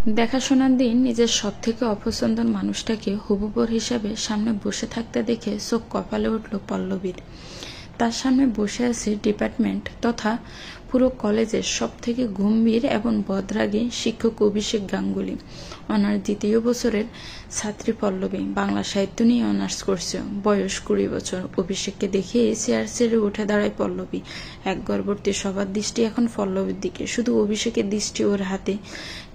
দেখাশোনার দিন নিজের সবথেকে অপছন্দের মানুষটাকে হবুবর হিসাবে সামনে বসে থাকতে দেখে চোখ কপালে উঠল পল্লবীর। তার সামনে বসে আছে ডিপার্টমেন্ট তথা পুরো কলেজের সবথেকে গম্ভীর এবং বদরাগী শিক্ষক অভিষেক গাঙ্গুলি। অনার্স দ্বিতীয় বছরের ছাত্রী পল্লবী বাংলা সাহিত্য নিয়ে অনার্স করছে, বয়স 20 বছর। অভিষেককে দেখে চেয়ার ছেড়ে উঠে দাঁড়ায় পল্লবী। এক গর্ভবতী সবার দৃষ্টি এখন পল্লবীর দিকে, শুধু অভিষেকের দৃষ্টি ওর হাতে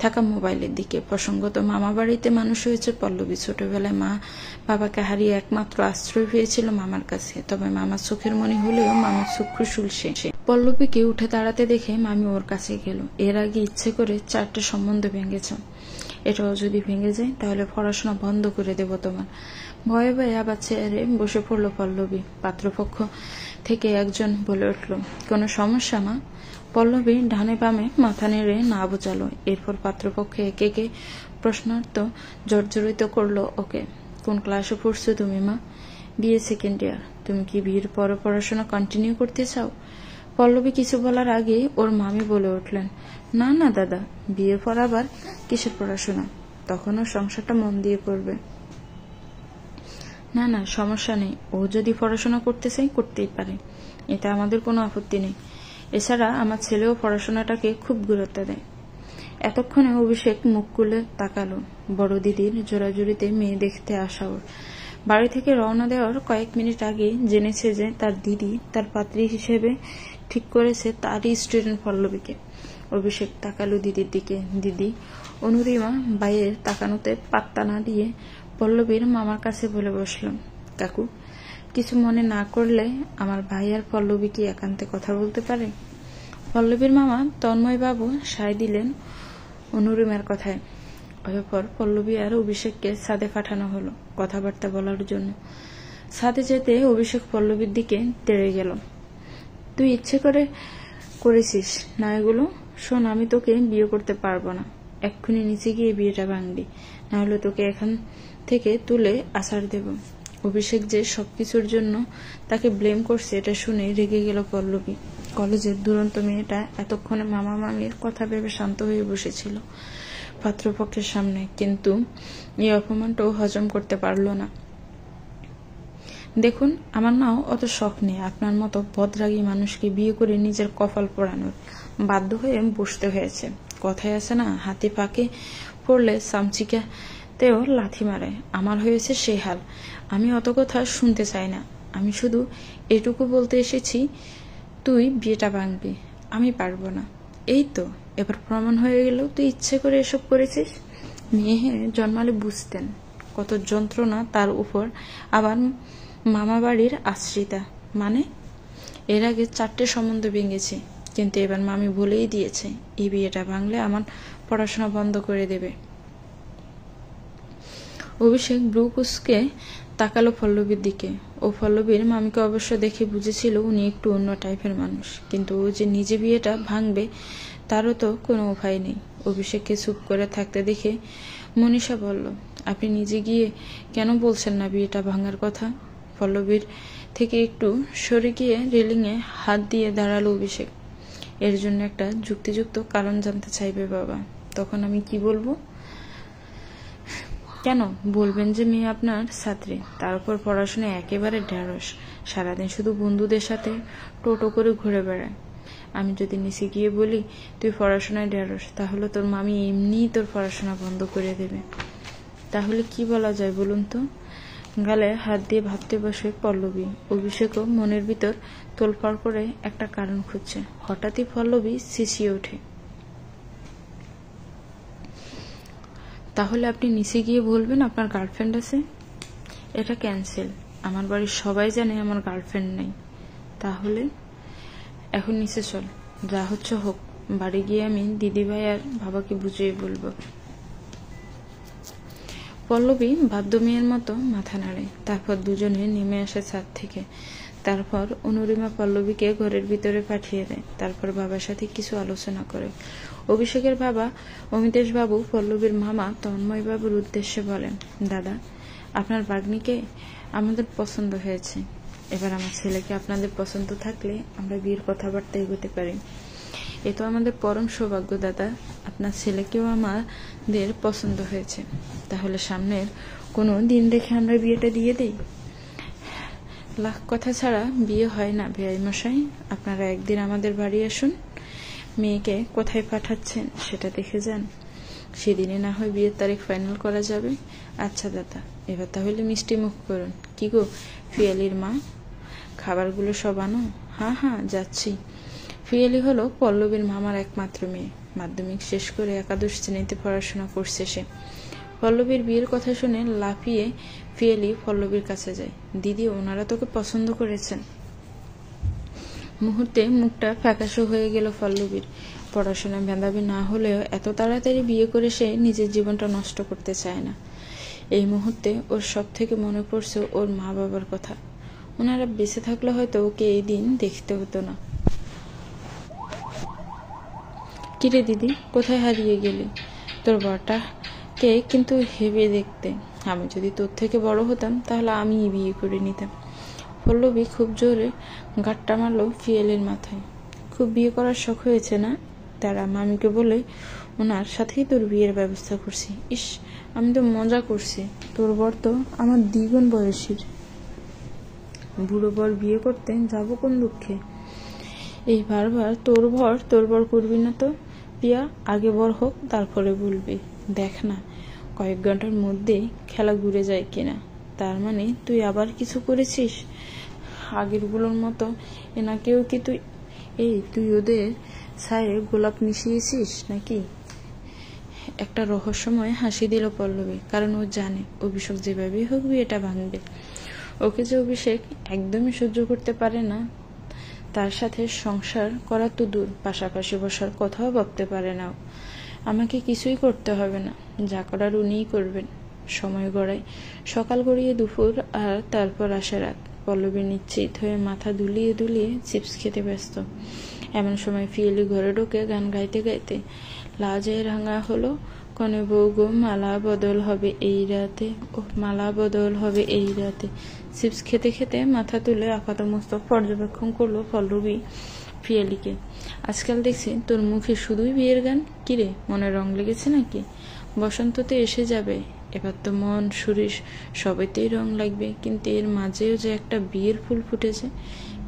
থাকা মোবাইলের দিকে। প্রসঙ্গত মামা বাড়িতে মানুষ হয়েছে পল্লবী। ছোটবেলায় মা বাবাকে হারিয়ে একমাত্র আশ্রয় পেয়েছিল মামার কাছে, তবে মামার চোখের মনি হলেও মামার চক্ষু শুলসে। পল্লবীকে উঠে দাঁড়াতে দেখে মামি ওর কাছে গেল। এর আগে ইচ্ছে করে 4টে সম্বন্ধ ভেঙেছ, এটাও যদি ভেঙে যায় তাহলে পড়াশোনা বন্ধ করে দেব তোমার। ভয়ে ভয়ে আবার চেয়ারে বসে পড়ল পল্লবী। পাত্রপক্ষ থেকে একজন বলে উঠল, কোনো সমস্যা মা? পল্লবী ডানে বামে মাথা নেড়ে না বোঝালো। এরপর পাত্রপক্ষে একে একে প্রশ্নার্থ জর্জরিত করলো ওকে। কোন ক্লাসে পড়ছো তুমি মা? BA second year. তুমি কি বিয়ের পরে পড়াশোনা কন্টিনিউ করতে চাও? পল্লবী কিছু বলার আগে ওর মামি বলে উঠলেন, না না দাদা, বিয়ের পর আবার কিসের পড়াশোনা? তখনও সংসারটা মন দিয়ে করবে। না না, সমস্যা নেই, ও যদি পড়াশোনা করতে চাই করতেই পারে, এতে আমাদের কোনো আপত্তি নেই। এছাড়া আমার ছেলেও পড়াশোনাটাকে খুব গুরুত্ব দেয়। এতক্ষণে অভিষেক মুখ খুলে তাকালো। বড় দিদির জোরাজুরিতে মেয়ে দেখতে আসা ওর। বাড়ি থেকে রওনা দেওয়ার কয়েক মিনিট আগে জেনেছে যে তার দিদি তার পাত্রী হিসেবে ঠিক করেছে তারই স্টুডেন্ট পল্লবীকে। অভিষেক তাকালো দিদির দিকে। দিদি অনুরিমা বাইয়ের তাকানোতে পাত্তা না দিয়ে পল্লবীর মামার কাছে বলে বসল, কাকু, কিছু মনে না করলে আমার ভাই আর পল্লবী কি একান্তে কথা বলতে পারে? পল্লবীর মামা তন্ময় বাবু সায় দিলেন অনুরিমার কথায়। অতঃপর পল্লবী আর অভিষেককে ছাদে পাঠানো হলো কথাবার্তা বলার জন্য। ছাদে যেতে অভিষেক পল্লবীর দিকে তেড়ে গেল। তুই ইচ্ছে করে করেছিস না এগুলো? শোন, আমি তোকে বিয়ে করতে পারবো না। এক্ষুনি নিচে গিয়ে বিয়েটা ভাঙবি, না হলে তোকে এখান থেকে তুলে আছাড় দেব। অভিষেক যে সবকিছুর জন্য তাকে ব্লেম করছে এটা শুনে রেগে গেল পল্লবী। কলেজের দুরন্ত মেয়েটা এতক্ষণে মামা মামির কথা ভেবে শান্ত হয়ে বসেছিল পাত্রপক্ষের সামনে, কিন্তু এই অপমানটাও হজম করতে পারল না। দেখুন, আমার নাও অত শখ নেই আপনার মতো বদরাগী মানুষকে বিয়ে করে নিজের কপাল পোড়ানোর। বাধ্য হয়ে বসতে হয়েছে। কথায় আছে না, হাতি পাকে পড়লে চামচিকাতেও লাথি মারে। আমার হয়েছে সেই হাল। আমি অত কথা শুনতে চাই না। আমি শুধু এটুকু বলতে এসেছি, তুই বিয়েটা ভাঙবি। আমি পারবো না। এই তো, এবার প্রমাণ হয়ে গেল তুই ইচ্ছে করে এসব করেছিস। মেয়ে জন্মালে বুঝতেন কত যন্ত্রণা তার উপর, আবার মামা বাড়ির আশ্রিতা। মানে এর আগে 4টে সম্বন্ধ ভেঙেছে, কিন্তু এবার মামি বলেই দিয়েছে এই বিয়েটা ভাঙলে আমার পড়াশোনা বন্ধ করে দেবে। অভিষেক ব্রু কুঁচকে তাকালো পল্লবীর দিকে। ও পল্লবীর মামিকে অবশ্য দেখে বুঝেছিল উনি একটু অন্য টাইপের মানুষ, কিন্তু ও যে নিজে বিয়েটা ভাঙবে তারও তো কোনো উপায় নেই। অভিষেককে চুপ করে থাকতে দেখে মনীষা বলল, আপনি নিজে গিয়ে কেন বলছেন না বিয়েটা ভাঙার কথা? পল্লবীর থেকে একটু সরে গিয়ে রেলিংয়ে হাত দিয়ে দাঁড়ালো অভিষেক। এর জন্য একটা যুক্তিযুক্ত কারণ জানতে চাইবে বাবা। তখন আমি কি বলবো? কেন বলবেন যে মেয়ে আপনার ছাত্রী, তার উপর পড়াশোনায় একেবারে ঢেঁড়স, সারাদিন শুধু বন্ধুদের সাথে টোটো করে ঘুরে বেড়ায়। আমি যদি নিচে গিয়ে বলি তুই পড়াশোনায় ঢেঁড়স, তাহলে তোর মামি এমনিই তোর পড়াশোনা বন্ধ করে দেবে। তাহলে কি বলা যায় বলুন তো? গালে হাত দিয়ে ভাবতে বসে পল্লবী। অভিষেকও মনের ভিতর তোলপাড় করে একটা কারণ খুঁজছে। হঠাৎই পল্লবী চেঁচিয়ে ওঠে, তাহলে আপনি নিচে গিয়ে বলবেন আপনার গার্লফ্রেন্ড আছে? এটা ক্যান্সেল। আমার বাড়ির সবাই জানে আমার গার্লফ্রেন্ড নেই। তাহলে এখন নিচে চল, যা হচ্ছে হোক। বাড়ি গিয়ে আমি দিদিভাই আর বাবাকে বুঝিয়ে বলবো। পল্লবী বাধ্য মেয়ের মতো মাথা নাড়ে। তারপর দুজনে নেমে আসে ছাদ থেকে। তারপর অনুরিমা পল্লবীকে ঘরের ভিতরে পাঠিয়ে দেয়। তারপর বাবার সাথে কিছু আলোচনা করে। অভিষেকের বাবা অমিতেশ বাবু পল্লবীর মামা তন্ময় বাবুর উদ্দেশ্যে বলেন, দাদা, আপনার ভাগ্নিকে আমাদের পছন্দ হয়েছে। এবার আমার ছেলেকে আপনাদের পছন্দ থাকলে আমরা বিয়ের কথাবার্তা এগোতে পারি। এ তো আমাদের পরম সৌভাগ্য দাদা, আপনার ছেলেকেও আমাদের পছন্দ হয়েছে। তাহলে সামনের কোনো দিন দেখে আমরা বিয়েটা দিয়ে দেই। লাখ কথা ছাড়া বিয়ে হয় না বেআই মশাই, আপনারা একদিন আমাদের বাড়ি আসুন, মেয়েকে কোথায় পাঠাচ্ছেন সেটা দেখে যান, সেদিনে না হয় বিয়ের তারিখ ফাইনাল করা যাবে। আচ্ছা দাদা, এবার তাহলে মিষ্টি মুখ করুন। কি গো পিয়ালির মা, খাবারগুলো সব আনো। হ্যাঁ হ্যাঁ, যাচ্ছি। পিয়ালি হলো পল্লবীর মামার একমাত্র মেয়ে। মাধ্যমিক শেষ করে একাদশ শ্রেণীতে পড়াশোনা করছে সে। পল্লবীর বিয়ের কথা শুনে লাফিয়ে পিয়ালি পল্লবীর কাছে যায়। দিদি, ওনারা তোকে পছন্দ করেছেন। মুহূর্তে মুখটা ফ্যাকাশে হয়ে গেল পল্লবীর। পড়াশোনা মেধাবী না হলেও এত তাড়াতাড়ি বিয়ে করে সে নিজের জীবনটা নষ্ট করতে চায় না। এই মুহূর্তে ওর সব থেকে মনে পড়ছে ওর মা বাবার কথা। ওনারা বেঁচে থাকলে হয়তো ওকে এই দিন দেখতে হতো না। কিরে দিদি, কোথায় হারিয়ে গেলি? তোর বরটাকে কিন্তু হেবে দেখতে। আমি যদি তোর থেকে বড় হতাম তাহলে আমিই বিয়ে করে নিতাম। পল্লবী খুব জোরে গাঁটটা মারল পিয়ালির মাথায়। খুব বিয়ে করার শখ হয়েছে না? তারা মামিকে বলে ওনার সাথেই তোর বিয়ের ব্যবস্থা করছি। ইস, আমি তো মজা করছি। তোর বর তো আমার দ্বিগুণ বয়সীর। বুড়ো বর বিয়ে করতে যাবো কোন দুঃখে? এই বারবার তোর বর করবি না তো পিয়া, আগে বর হোক তারপরে বলবি। দেখ না কয়েক ঘন্টার মধ্যেই খেলা ঘুরে যায় কিনা। তার মানে তুই আবার কিছু করেছিস? আগেরগুলোর মতো এনাকেও কি তুই ওদের ছায়ে গোলাপ মিশিয়েছিস নাকি? একটা রহস্যময় হাসি দিল পল্লবী, কারণ ও জানে অভিষেক যেভাবেই হোক বিয়েটা ভাঙবে। ওকে যে অভিষেক একদমই সহ্য করতে পারে না, তার সাথে সংসার করা তো দূর, পাশাপাশি বসার কথাও ভাবতে পারে না। আমাকে কিছুই করতে হবে না, যা করার উনিই করবেন। সময় গড়ায়, সকাল গড়িয়ে দুপুর, আর তারপর আসে রাত। পল্লবী নিশ্চিত হয়ে মাথা দুলিয়ে দুলিয়ে চিপস খেতে ব্যস্ত। এমন সময় পিয়ালি ঘরে ঢোকে গান গাইতে গাইতে। লাজে রাঙা হলো কনে বউ গো, মালা বদল হবে এই রাতে, ও মালা বদল হবে এই রাতে। চিপস খেতে খেতে মাথা তুলে আপাতমস্তক পর্যবেক্ষণ করলো পল্লবী পিয়ালিকে। আজকাল দেখছি তোর মুখে শুধুই বিয়ের গান। কিরে, মনে রং লেগেছে নাকি? বসন্ততে এসে যাবে, এবার তো মন শরীর সবেতেই রং লাগবে, কিন্তু এর মাঝেও যে একটা বিয়ের ফুল ফুটেছে।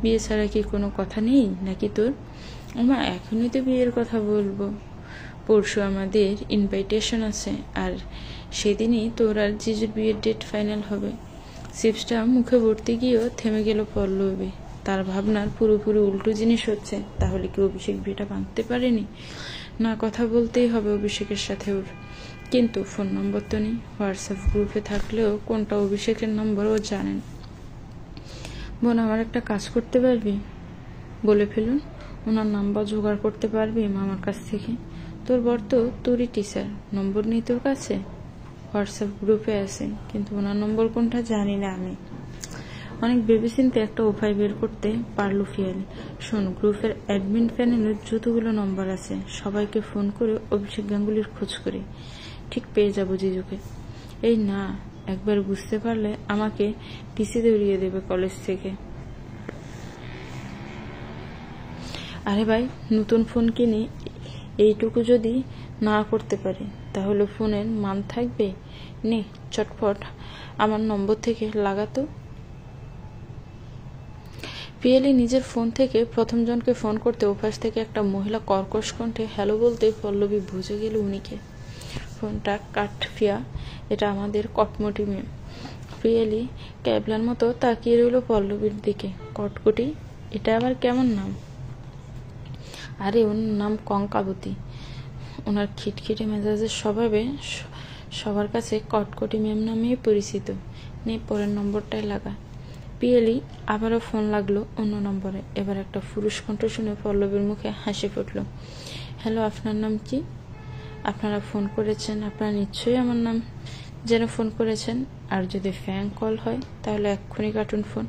বিয়ে ছাড়া কি কোনো কথা নেই নাকি তোর? আমা এখনই তো বিয়ের কথা বলবো। পরশু আমাদের ইনভাইটেশন আছে, আর সেদিনই তোর আর জিজুর বিয়ের ডেট ফাইনাল হবে। চিপসটা মুখে ভরতে গিয়েও থেমে গেল পল্লবী। তার ভাবনার পুরোপুরি উল্টো জিনিস হচ্ছে। তাহলে কি অভিষেক বিয়েটা ভাঙতে পারেনি? না, কথা বলতেই হবে অভিষেকের সাথে ওর। কিন্তু ফোন নম্বর তো নেই। হোয়াটসঅ্যাপ গ্রুপে থাকলেও কোনটা অভিষেকের নম্বর ও জানেন। বোন, আমার একটা কাজ করতে পারবি? বলে ফেলুন। ওনার নাম্বার জোগাড় করতে পারবি মামার কাছ থেকে? তোর বর তো তোরই টিচার, নম্বর নেই তোর কাছে? হোয়াটসঅ্যাপ গ্রুপে আছে, কিন্তু ওনার নম্বর কোনটা জানি না আমি। অনেক ভেবেচিন্তে একটা উপায় বের করতে পারলো পিয়ালি। শোন, গ্রুপের অ্যাডমিন প্যানেলের যতগুলো নম্বর আছে সবাইকে ফোন করে অভিষেক গাঙ্গুলির খোঁজ করি, ঠিক পেয়ে যাবো জিজুকে। এই না, একবার বুঝতে পারলে আমাকে টিসি দৌড়িয়ে দেবে কলেজ থেকে। আরে ভাই, নতুন ফোন কিনে এইটুকু যদি না করতে পারি তাহলে ফোনের মান থাকবে? নে চটপট আমার নম্বর থেকে লাগাতো। পিয়ালি নিজের ফোন থেকে প্রথম জনকে ফোন করতে ওপাশ থেকে একটা মহিলা কর্কশ কণ্ঠে হ্যালো বলতে পল্লবী বুঝে গেল উনিকে। ফোনটা কাট পিয়া, এটা আমাদের কটমটি মেয়ে। পিয়ালি ক্যাবলার মতো তাকিয়ে রইল পল্লবীর দিকে। কটকটি? এটা আবার কেমন নাম? আরে ওর নাম কঙ্কাবতী। ওনার খিটখিটে মেজাজের স্বভাবে সবার কাছে কটকটি ম্যাম নামেই পরিচিত। নে পরের নম্বরটাই লাগা। পিয়ালি আবারও ফোন লাগলো অন্য নম্বরে। এবার একটা পুরুষ কণ্ঠ শুনে পল্লবীর মুখে হাসি ফুটল। হ্যালো, আপনার নাম কি? আপনারা ফোন করেছেন, আপনারা নিশ্চয়ই আমার নাম যেন ফোন করেছেন। আর যদি ফ্যাং কল হয় তাহলে এক্ষুনি কাটুন ফোন।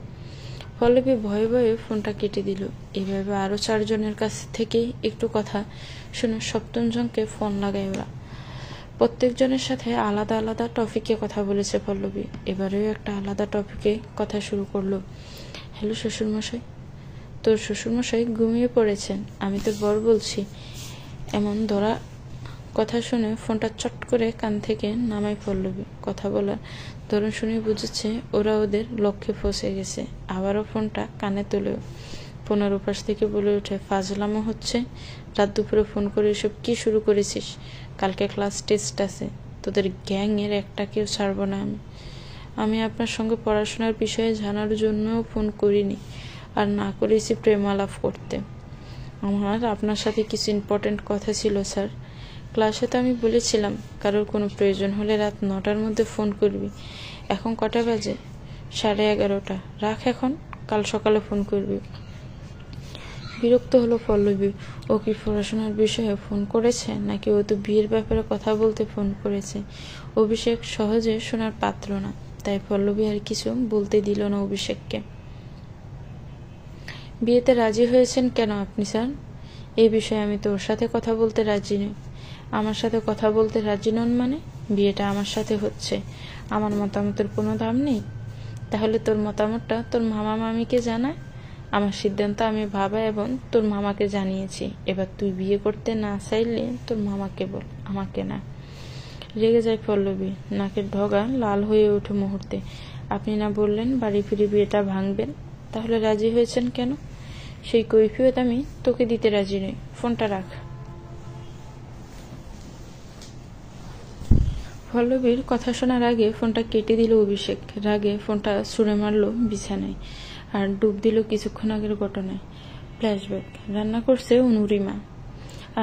পল্লবী ভয়ে ভয়ে ফোনটা কেটে দিল। এভাবে আরো 4 জনের কাছ থেকে একটু কথা শুনে 7ম জনকে ফোন লাগায় ওরা। প্রত্যেকজনের সাথে আলাদা আলাদা টপিকে কথা বলেছে পল্লবী। এবারেও একটা আলাদা টপিকে কথা শুরু করলো। হ্যালো শ্বশুরমশাই, তোর শ্বশুরমশাই ঘুমিয়ে পড়েছেন, আমি তোর বর বলছি। এমন ধরা কথা শুনে ফোনটা চট করে কান থেকে নামায় পল্লবী। কথা বলার ধরন শুনে বুঝেছে ওরা ওদের লক্ষ্যে ফসে গেছে। আবারও ফোনটা কানে তুলে ফোনের উপাস থেকে বলে ওঠে, ফাজলামো হচ্ছে? রাত দুপুরে ফোন করে এসব কি শুরু করেছিস? কালকে ক্লাস টেস্ট আছে, তোদের গ্যাংয়ের একটাকেও ছাড়ব না আমি আপনার সঙ্গে পড়াশোনার বিষয়ে জানার জন্যও ফোন করিনি, আর না করেছি প্রেম আলাপ করতে। আমার আপনার সাথে কিছু ইম্পর্টেন্ট কথা ছিল স্যার। ক্লাসে তো আমি বলেছিলাম কারোর কোনো প্রয়োজন হলে রাত 9টার মধ্যে ফোন করবি। এখন কটা বাজে? 11:30। রাখ এখন, কাল সকালে ফোন করবি। বিরক্ত হলো পল্লবী। ও কি পড়াশোনার বিষয়ে ফোন করেছে, নাকি ও তো বিয়ের ব্যাপারে কথা বলতে ফোন করেছে? অভিষেক সহজে শোনার পাত্র না, তাই পল্লবী আর কিছু বলতে দিল না অভিষেককে। বিয়েতে রাজি হয়েছেন কেন আপনি স্যার? এই বিষয়ে আমি তোর সাথে কথা বলতে রাজি নই। আমার সাথে কথা বলতে রাজি নন মানে? বিয়েটা আমার সাথে হচ্ছে, আমার মতামতের কোনো দাম নেই? তাহলে তোর মতামতটা তোর মামা মামিকে জানায়। আমার সিদ্ধান্ত আমি বাবা এবং তোর মামাকে জানিয়েছি। এবার তুই বিয়ে করতে না চাইলে তোর মামাকে বল, আমাকে না। রেগে যায় পল্লবী, নাকের ডগা লাল হয়ে ওঠে মুহূর্তে। আপনি না বললেন বাড়ি ফিরে বিয়েটা ভাঙবেন? তাহলে রাজি হয়েছেন কেন? সেই কৈফিয়ত আমি তোকে দিতে রাজি নই। ফোনটা রাখ। পল্লবীর কথা শোনার আগে ফোনটা কেটে দিল অভিষেক। রাগে ফোনটা ছুঁড়ে মারল বিছানায়, আর ডুব দিল কিছুক্ষণ আগের ঘটনায়। ফ্ল্যাশব্যাক। রান্না করছে অনুরিমা,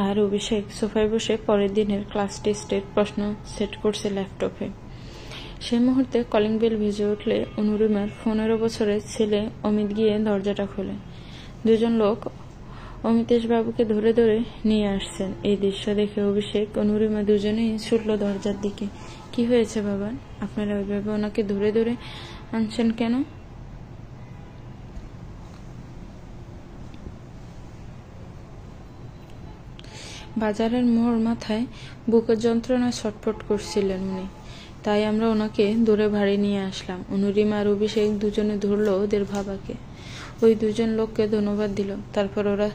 আর অভিষেক সোফায় বসে পরের দিনের ক্লাস টেস্টের প্রশ্ন সেট করছে ল্যাপটপে। সেই মুহূর্তে কলিং বেল ভেজে উঠলে অনুরিমার 15 বছরের ছেলে অমিত গিয়ে দরজাটা খোলে। দুজন লোক অমিতেশ বাবুকে ধরে ধরে নিয়ে আসছেন। এই দৃশ্য দেখে অভিষেক অনুরিমা দুজনেই ছুটল দরজার দিকে। কি হয়েছে বাবা? আপনারা ওইভাবে ওনাকে ধরে ধরে আনছেন কেন? বাজারের মোড় মাথায় বুকের যন্ত্রণায় ছটফট করছিলেন উনি, তাই আমরা ওনাকে দূরে ভাড়ি নিয়ে আসলাম। অনুরিমা আর অভিষেক দুজনে ধরলো ওদের বাবাকে। ওই দুজন লোককে ধন্যবাদ দিল, তারপর ওরা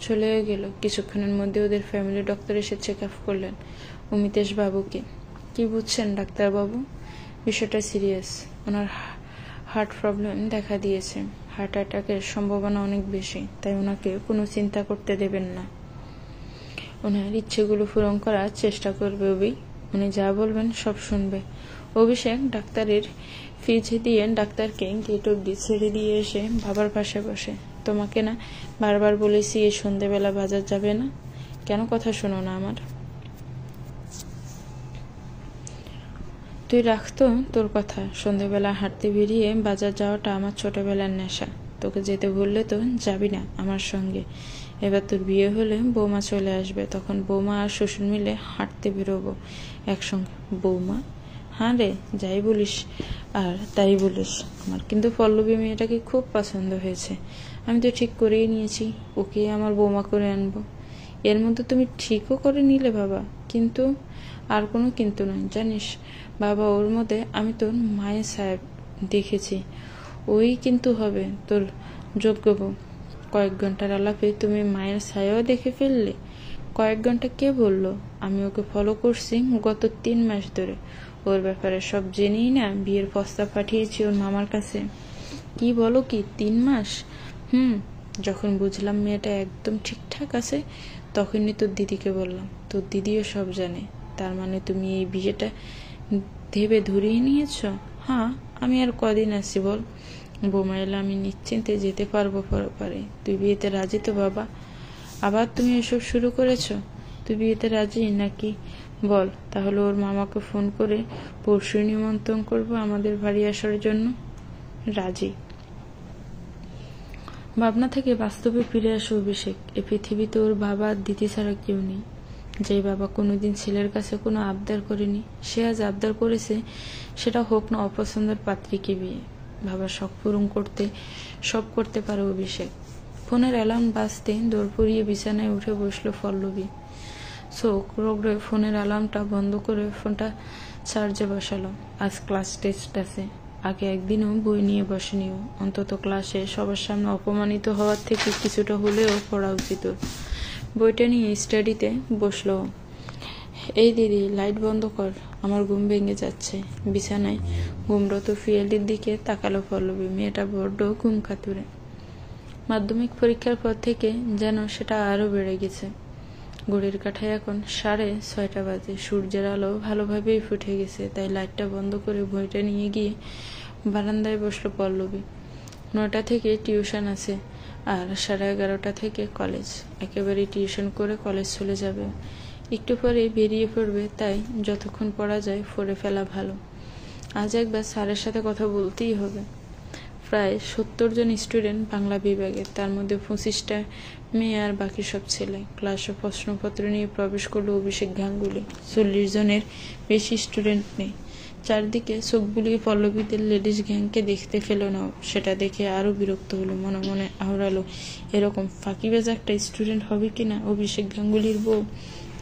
চলে গেল। কিছুক্ষণের মধ্যে ওদের ফ্যামিলি ডক্টর এসে চেক আপ করলেন অমিতেশ বাবুকে। কি বুঝছেন ডাক্তারবাবু? বিষয়টা সিরিয়াস। ওনার হার্ট প্রবলেম দেখা দিয়েছে, হার্ট অ্যাটাকের সম্ভাবনা অনেক বেশি, তাই ওনাকে কোনো চিন্তা করতে দেবেন না। ওনার ইচ্ছেগুলো পূরণ করার চেষ্টা করবে উনি যা বলবেন সব শুনবে। অভিষেক ডাক্তারের ফিজ দিয়ে ডাক্তারকে গেট অব্দি ছেড়ে দিয়ে এসে বাবার পাশে বসে। তোমাকে না বারবার বলেছি এই সন্ধ্যেবেলা বাজার যাবে না, কেন কথা শোনো না আমার? তুই রাখতো তোর কথা। সন্ধ্যেবেলা হাঁটতে বেরিয়ে বাজার যাওয়াটা আমার ছোটবেলার নেশা। তোকে যেতে বললে তো যাবি না আমার সঙ্গে। এবার তোর বিয়ে হলে বৌমা চলে আসবে, তখন বৌমা আর শ্বশুর মিলে হাঁটতে বেরোবো একসঙ্গে। বৌমা? হ্যাঁ রে, যাই বলিস আর তাই বলিস। আমার কিন্তু পল্লবী মেয়েটাকে খুব পছন্দ হয়েছে। আমি তো ঠিক করেই নিয়েছি ওকে আমার বৌমা করে আনবো। এর মধ্যে তুমি ঠিকও করে নিলে বাবা। কিন্তু আর কোনো কিন্তু নয়, জানিস বাবা, ওর মধ্যে আমি তোর মায়ের সাহেব দেখেছি। ওই কিন্তু হবে তোর যোগ্য বউ। কয়েক ঘন্টার আলাপে তুমি মায়ের ছায়াও দেখে ফেললে? কয়েক ঘন্টা কে বলল? আমি ওকে ফলো করছি গত 3 মাস ধরে। ওর ব্যাপারে সব জেনেই না বিয়ের প্রস্তাব পাঠিয়েছি ওর মামার কাছে। কি বলো কি, 3 মাস? যখন বুঝলাম মেয়েটা একদম ঠিকঠাক আছে, তখনই তোর দিদিকে বললাম। তোর দিদিও সব জানে। তার মানে তুমি এই বিয়েটা ভেবে ধরিয়ে নিয়েছ? হ্যাঁ, আমি আর কদিন আছি বল? বৌমা এলে আমি নিশ্চিন্তে যেতে পারবো পরে। তুই বিয়েতে রাজি তো বাবা? আবার তুমি এসব শুরু করেছ? তুই বিয়েতে রাজি নাকি বল, তাহলে ওর মামাকে ফোন করে পরশু নিমন্ত্রণ করবো আমাদের বাড়ি আসার জন্য। রাজি। ভাবনা থেকে বাস্তবে ফিরে আসে অভিষেক। এই পৃথিবীতে ওর বাবা আর দিদি ছাড়া কেউ নেই। যে বাবা কোনোদিন ছেলের কাছে কোনো আবদার করেনি, সে আজ আবদার করেছে, সেটা হোক না অপছন্দের পাত্রীকে বিয়ে। বাবার শখ পূরণ করতে সব করতে পারে অভিষেক। ফোনের অ্যালার্ম বাজতে দৌড় পড়িয়ে বিছানায় উঠে বসলো পল্লবী। চোখ রগড়ে ফোনের অ্যালার্মটা বন্ধ করে ফোনটা চার্জে বসালো। আজ ক্লাস টেস্ট আছে, আগে একদিনও বই নিয়ে বসেনিও। অন্তত ক্লাসে সবার সামনে অপমানিত হওয়ার থেকে কিছুটা হলেও পড়া উচিত। বইটা নিয়ে স্টাডিতে বসলো। এই দিদি, লাইট বন্ধ কর, আমার ঘুম ভেঙে যাচ্ছে। বিছানায় ঘুমরত ফিয়ালির দিকে তাকালো পল্লবী। মেয়েটা বড্ড ঘুম কাতুরে। মাধ্যমিক পরীক্ষার পর থেকে যেন সেটা আরো বেড়ে গেছে। ঘড়ির কাঁটায় এখন 6:30 বাজে। সূর্যের আলো ভালোভাবেই ফুটে গেছে, তাই লাইটটা বন্ধ করে বইটা নিয়ে গিয়ে বারান্দায় বসলো পল্লবী। 9টা থেকে টিউশন আছে আর 11:30 থেকে কলেজ। একেবারে টিউশন করে কলেজ চলে যাবে, একটু পরে বেরিয়ে পড়বে, তাই যতক্ষণ পড়া যায় পড়ে ফেলা ভালো। আজ একবার স্যারের সাথে কথা বলতেই হবে। প্রায় 70 জন স্টুডেন্ট বাংলা বিভাগে, তার মধ্যে 25টা মেয়ে আর বাকি সব ছেলে। ক্লাসে প্রশ্নপত্র নিয়ে প্রবেশ করলো অভিষেক গাঙ্গুলি। 40 জনের বেশি স্টুডেন্ট নেই। চারদিকে চোখ বুলিয়ে পল্লবীদের লেডিস গ্যাংকে দেখতে পেল না। সেটা দেখে আরো বিরক্ত হলো। মনে মনে আওড়ালো, এরকম ফাঁকিবাজ একটা স্টুডেন্ট হবে কিনা অভিষেক গাঙ্গুলির বউ।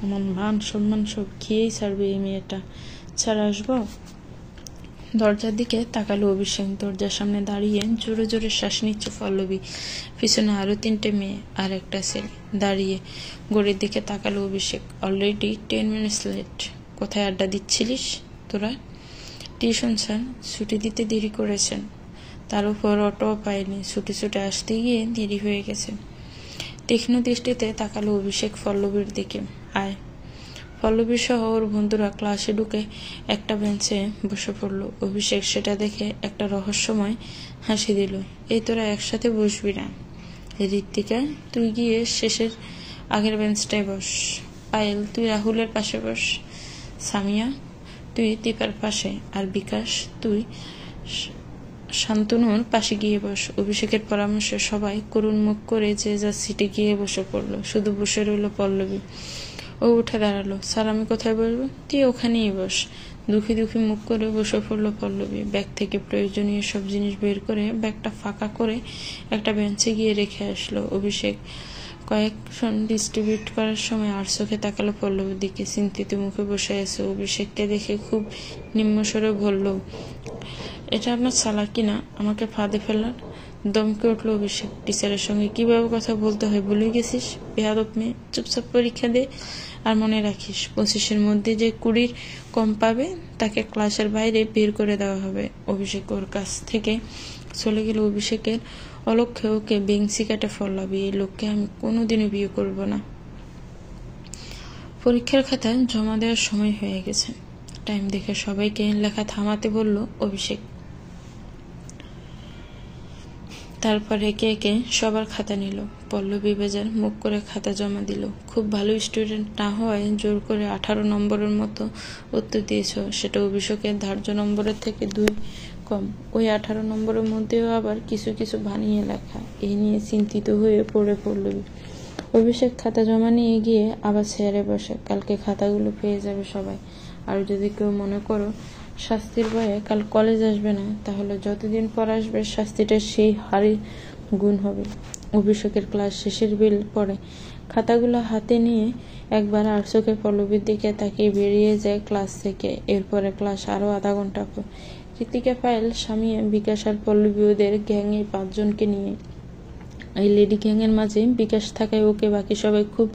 আমার মান সম্মান সব খেয়েই ছাড়বে এই মেয়েটা। ছাড়া আসবো। দরজার দিকে তাকালো অভিষেক। দরজার সামনে দাঁড়িয়ে জোরে জোরে শ্বাস নিচ্ছে পল্লবী। পিছনে আরো 3টে মেয়ে আর একটা ছেলে দাঁড়িয়ে। ঘড়ির দিকে তাকালো অভিষেক। Already 10 minutes late. কোথায় আড্ডা দিচ্ছিলিস তোরা? টিউশন স্যার, ছুটি দিতে দেরি করেছেন। তার উপর অটো পায়নি, ছুটে ছুটে আসতে গিয়ে দেরি হয়ে গেছে। তীক্ষ্ণ দৃষ্টিতে তাকালো অভিষেক পল্লবীর দিকে। আয়। পল্লবী সহ ওর বন্ধুরা ক্লাসে ঢুকে একটা বেঞ্চে বসে পড়লো। অভিষেক সেটা দেখে একটা রহস্যময় হাসি দিল। এই তোরা একসাথে বসবি না? ঋত্বিকা, তুই গিয়ে শেষের আগের বেঞ্চটায় বস। পায়েল, তুই রাহুলের পাশে বস। সামিয়া, তুই দীপার পাশে। আর বিকাশ, তুই শান্তনুর পাশে গিয়ে বস। অভিষেকের পরামর্শে সবাই করুণ মুখ করে যে যার সিটে গিয়ে বসে পড়লো। শুধু বসে রইল পল্লবী। ও উঠে দাঁড়ালো। স্যার, আমি কোথায় বসবো? তুই ওখানেই বস। দুঃখী দুঃখী মুখ করে বসে পড়লো পল্লবী। ব্যাগ থেকে প্রয়োজনীয় সব জিনিস বের করে ব্যাগটা ফাঁকা করে একটা বেঞ্চে গিয়ে রেখে আসলো। অভিষেক কয়েকজন ডিস্ট্রিবিউট করার সময় আর চোখে তাকালো পল্লবীর দিকে। চিন্তিত মুখে বসে আছে। অভিষেককে দেখে খুব নিম্নস্বরে বলল, এটা আপনার চালাকি না আমাকে ফাঁদে ফেলার? দমকে উঠলো অভিষেক। টিচারের সঙ্গে কিভাবে কথা বলতে হয় ভুলে গেছিস? বেয়াদব মেয়ে, চুপচাপ পরীক্ষা দে। আর মনে রাখিস, 25-এর মধ্যে যে 20 কম পাবে তাকে ক্লাসের বাইরে বের করে দেওয়া হবে। অভিষেক ওর কাছ থেকে চলে গেল। অভিষেকের অলক্ষ্যে ওকে বেঞ্চি কাটে পল্লবী। এই লোককে আমি কোনোদিনও বিয়ে করব না। পরীক্ষার খাতা জমা দেওয়ার সময় হয়ে গেছে। টাইম দেখে সবাইকে লেখা থামাতে বলল অভিষেক। তারপর একে একে সবার খাতা নিল। পল্লবী বেজার মুখ করে খাতা জমা দিল। খুব ভালো স্টুডেন্ট না হওয়ায় জোর করে 18 নম্বরের মতো উত্তর দিয়েছ। সেটা অভিষেকের ধার্য নম্বরের থেকে 2 কম। ওই 18 নম্বরের মধ্যেও আবার কিছু কিছু বানিয়ে লেখা। এই নিয়ে চিন্তিত হয়ে পড়ে পল্লবী। অভিষেক খাতা জমা নিয়ে গিয়ে আবার চেয়ারে বসে। কালকে খাতাগুলো পেয়ে যাবে সবাই। আর যদি কেউ মনে করো শাস্তির ভয়ে কাল কলেজ আসবে না, তাহলে যতদিন পর আসবে শাস্তিটা সেই হারে গুণ হবে। অভিষেকের ক্লাস শেষের বেল পড়ে। খাতাগুলো হাতে নিয়ে একবার আর চোখে পল্লবীর দিকে তাকিয়ে বেরিয়ে যায় ক্লাস থেকে। এরপরে ক্লাস আরো আধা ঘন্টা পর। ঋতিকা, পায়েল, সামিয়া, বিকাশ আর পল্লবী ওদের গ্যাংয়ে 5 জনকে নিয়ে। এই লেডি গ্যাংয়ের মাঝে বিকাশ থাকায় ওকে বাকি সবাই খুব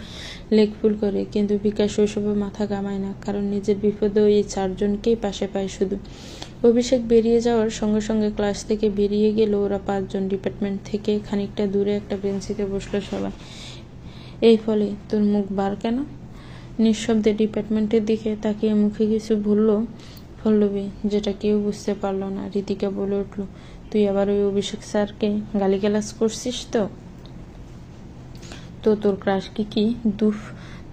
লেগফুল করে, কিন্তু বিকাশ ওইসবে মাথা ঘামায় না, কারণ নিজের বিপদে ওই 4 জনকেই পাশে পায় শুধু। অভিষেক বেরিয়ে যাওয়ার সঙ্গে সঙ্গে ক্লাস থেকে বেরিয়ে গেল ওরা 5 জন। ডিপার্টমেন্ট থেকে খানিকটা দূরে একটা বেঞ্চিতে বসলো সবাই। এই ফলে তোর মুখ বার কেন? নিঃশব্দে ডিপার্টমেন্টের দিকে তাকিয়ে মুখে কিছু বলল পল্লবী, যেটা কেউ বুঝতে পারলো না। ঋতিকা বলে উঠল, তুই আবার ওই অভিষেক স্যারকে গালিগালাজ করছিস তো? তোর ক্রাশ কি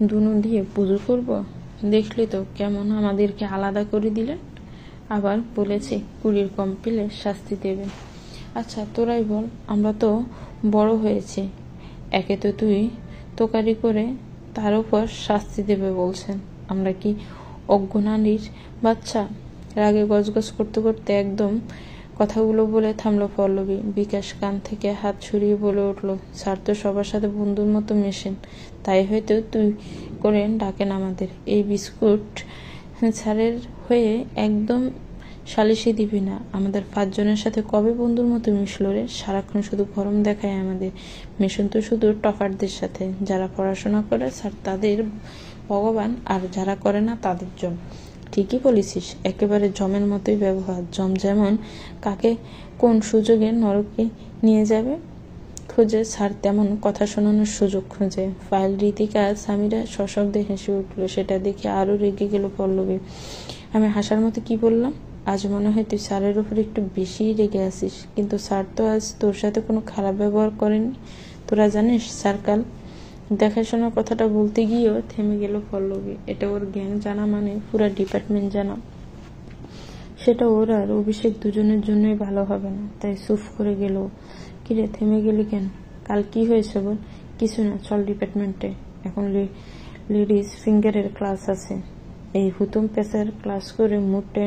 দুনু দিয়ে পুজো করবো? দেখলি তো কেমন আমাদেরকে আলাদা করে দিলেন। আবার বলেছে 20 কম পেলে শাস্তি দেবেন। আচ্ছা তোরাই বল, আমরা তো বড় হয়েছি, একে তো তুই তোকারি করে তার উপর শাস্তি দেবে বলছেন। আমরা কি অজ্ঞানীর বাচ্চা? রাগে গজগজ করতে করতে একদম কথাগুলো বলে থামলো পল্লবী। বিকাশ কান থেকে হাত ছড়িয়ে বলে উঠল, স্যার তো সবার সাথে বন্ধুর মতো মেশেন, তাই হয়তো তুই করে ডাকেন আমাদের। এই বিস্কুট স্যারের হয়ে একদম সালিশই দিবি না। আমাদের 5 জনের সাথে কবে বন্ধুর মতো মিশলো রে? সারাক্ষণ শুধু গরম দেখায় আমাদের। মিশন তো শুধু টপারদের সাথে। যারা পড়াশোনা করে স্যার তাদের ভগবান, আর যারা করে না তাদের জম। ঠিকই বলেছিস, একেবারে জমের মতোই ব্যবহার। জম যেমন কাকে কোন সুযোগে নরকে নিয়ে যাবে খোঁজে, স্যার তেমন কথা শোনানোর সুযোগ খোঁজে। ফাইল রীতিকা সামিরা সশব্দে হেসে উঠল। সেটা দেখে আরো রেগে গেল পল্লবী। আমি হাসার মতো কি বললাম? আজ মনে হয় তুই স্যারের উপর একটু বেশিই রেগে আছিস, কিন্তু স্যার তো আজ তোর সাথে কোনো খারাপ ব্যবহার করেনি। তোরা জানিস স্যার কাল দেখাশোনার কথাটা বলতে গিয়েও থেমে গেল পল্লবী। এটা ওর জ্ঞান জানা মানে পুরা ডিপার্টমেন্ট জানা। সেটা ওর আর অভিষেক দুজনের জন্যই ভালো হবে না, তাই চুপ করে গেল। কিরে থেমে গেলি কেন? কাল কি হয়েছে বল? কিছু না, চল ডিপার্টমেন্টে। এখন লেডিস ফিঙ্গারের ক্লাস আছে। এই হুতুম পেশার ক্লাস করে মুডটা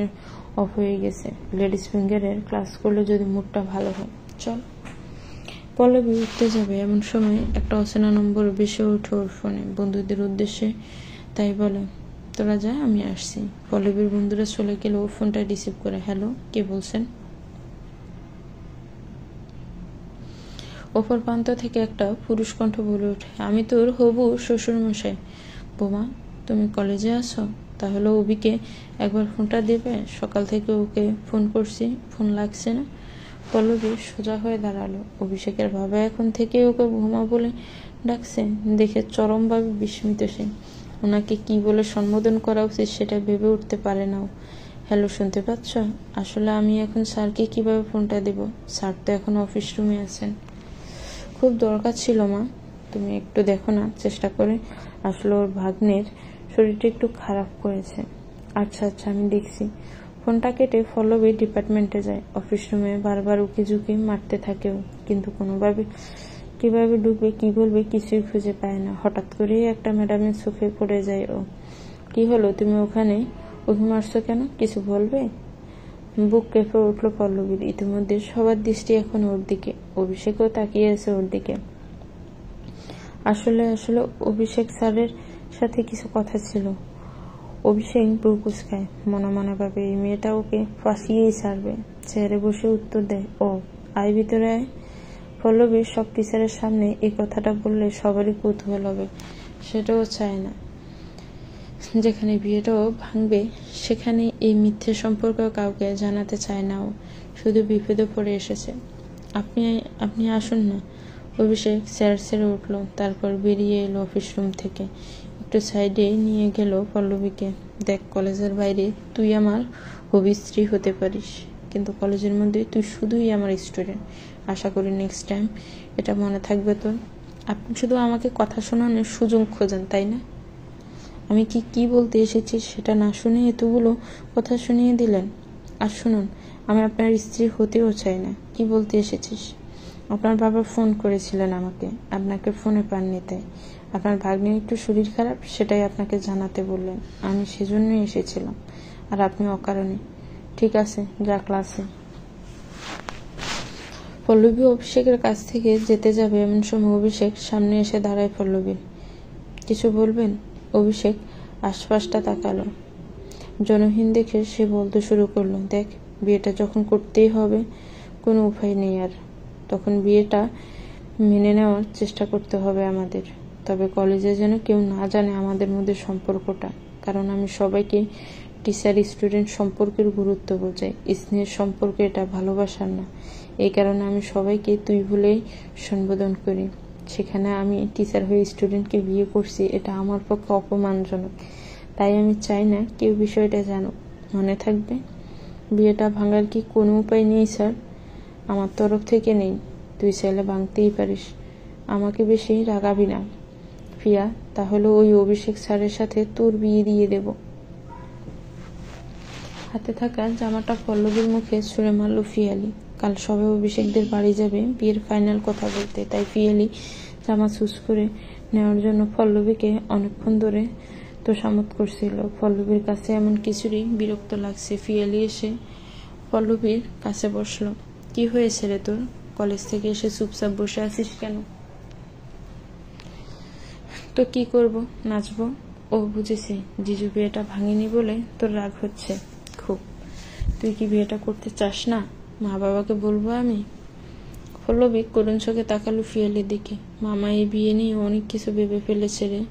অফ হয়ে গেছে। লেডিস ফিঙ্গারের ক্লাস করলে যদি মুডটা ভালো হয়, চল। পল্লবী উঠতে যাবে এমন সময় একটা অচেনা নম্বর বেশি ওঠে ওর ফোনে, বন্ধুদের উদ্দেশ্যে। তাই বলে, তোরা যা, আমি আসছি। পল্লবীর বন্ধুরা চলে গেলে ও ফোনটা রিসিভ করে, হ্যালো, কে বলছেন? অপর প্রান্ত থেকে একটা পুরুষ কণ্ঠ বলে ওঠে, আমি তোর হবু শ্বশুর মশাই। বোমা, তুমি কলেজে আসো? তাহলে অভিকে একবার ফোনটা দেবে? সকাল থেকে ওকে ফোন করছি, ফোন লাগছে না। পল্লবী সোজা হয়ে দাঁড়ালো। অভিষেকের বাবা এখন থেকে ওকে বোমা বলে ডাকছে দেখে চরমভাবে বিস্মিত সে। ওনাকে কি বলে সম্বোধন করা উচিত সেটা ভেবে উঠতে পারে না ও। হ্যালো, শুনতে পাচ্ছ? আসলে আমি এখন স্যারকে কিভাবে ফোনটা দেব? স্যার তো এখন অফিস রুমে আছেন। খুব দরকার ছিল মা, তুমি একটু দেখো না চেষ্টা করে। আসলে ওর ভাগ্নের শরীরটা একটু খারাপ করেছে। আচ্ছা আচ্ছা, আমি দেখছি। ফোনটা কেটে পল্লবী ডিপার্টমেন্টে যায়। অফিস রুমে বারবার উকি ঝুঁকি মারতে থাকে ও, কিন্তু কোনোভাবে কিভাবে ঢুকবে, কি বলবে কিছুই খুঁজে পায় না। হঠাৎ করেই একটা ম্যাডামের চোখে পড়ে যায় ও। কি হলো, তুমি ওখানে উকি মারছো কেন? কিছু বলবে? বুক কেঁপে উঠল পল্লবীর। ইতিমধ্যে সবার দৃষ্টি এখন ওর দিকে। অভিষেকও তাকিয়ে আছে ওর দিকে। আসলে অভিষেক স্যারের সাথে কিছু কথা ছিল। অভিষেক ব্রু কুঁচকায়, মনে মনে ভাবে এই মেয়েটা ওকে ফাঁসিয়েই ছাড়বে। চেয়ারে বসে উত্তর দেয়, ও আয় ভিতরে আয়। পল্লবী সব টিচারের সামনে এই কথাটা বললে সবারই কৌতূহল হবে। সেটাও চায় না। যেখানে বিয়েটাও ভাঙবে সেখানে এই মিথ্যে সম্পর্ক কাউকে জানাতে চায় না ও। শুধু বিপদে পড়ে এসেছে। আপনি আসুন না। অভিষেক চেয়ার ছেড়ে উঠল, তারপর বেরিয়ে এলো অফিস রুম থেকে। একটু সাইডে নিয়ে গেল পল্লবীকে। দেখ, কলেজের বাইরে তুই আমার হবি স্ত্রী হতে পারিস, কিন্তু কলেজের মধ্যে তুই শুধুই আমার স্টুডেন্ট। আশা করি নেক্সট টাইম এটা মনে থাকবে তোর। আপনি শুধু আমাকে কথা শোনানোর সুযোগ খোঁজেন, তাই না? আমি কি বলতে এসেছি সেটা না শুনে এতগুলো কথা শুনিয়ে দিলেন। আর শুনুন, আমি আপনার স্ত্রী হতেও চাই না। কি বলতে এসেছিস? আপনার বাবা ফোন করেছিলেন আমাকে, আপনাকে ফোনে পাননি, তাই আপনার ভাগ্নের একটু শরীর খারাপ, সেটাই আপনাকে জানাতে বললেন। আমি সেজন্যই এসেছিলাম, আর আপনি অকারণে। ঠিক আছে, যা ক্লাসে। পল্লবী অভিষেকের কাছ থেকে যেতে যাবে এমন সময় অভিষেক সামনে এসে দাঁড়ায় পল্লবীর। কিছু বলবেন? অভিষেক আশপাশটা তাকালো। জনহীন দেখে সে বলতে শুরু করলো, দেখ, বিয়েটা যখন করতেই হবে, কোনো উপায় নেই আর, তখন বিয়েটা মেনে নেওয়ার চেষ্টা করতে হবে আমাদের। তবে কলেজে যেন কেউ না জানে আমাদের মধ্যে সম্পর্কটা, কারণ আমি সবাইকে টিচার স্টুডেন্ট সম্পর্কের গুরুত্ব বোঝাই। স্নেহের সম্পর্ক, এটা ভালোবাসার না। এই কারণে আমি সবাইকে তুই বলেই সম্বোধন করি। সেখানে আমি টিচার হয়ে স্টুডেন্টকে বিয়ে করছি, এটা আমার পক্ষে অপমানজনক। তাই আমি চাই না কেউ বিষয়টা জানুক। মনে থাকবে? বিয়েটা ভাঙার কি কোনো উপায় নেই স্যার? আমার তরফ থেকে নেই। তুই চাইলে ভাঙতেই পারিস। আমাকে বেশি রাগাবি না প্রিয়া, তাহলে ওই অভিষেক স্যারের সাথে তোর বিয়ে দিয়ে দেব। হাতে থাকা জামাটা পল্লবীর মুখে ছুঁড়ে মারল ফিয়ালি। কাল সবাই অভিষেকদের বাড়ি যাবে বিয়ের ফাইনাল কথা বলতে, তাই ফিয়ালি জামা চুজ করে নেওয়ার জন্য পল্লবীকে অনেকক্ষণ ধরে তোষামত করছিল। পল্লবীর কাছে এমন কিছুরই বিরক্ত লাগছে। ফিয়ালি এসে পল্লবীর কাছে বসলো। কি হয়েছে রে তোর? কলেজ থেকে এসে চুপচাপ বসে আছিস কেন? তো কি করব, নাচবো? ও বুঝেছি, জিজু বিয়েটা ভাঙিনি বলে তোর রাগ হচ্ছে খুব। তুই তুই কি বিয়েটা করতে চাস না? মা বাবাকে বলবো আমি? পল্লবী করুণ চোখে তাকালো পিয়ালির দিকে। মামা এই বিয়ে নিয়ে অনেক কিছু ভেবে ফেলেছে রে।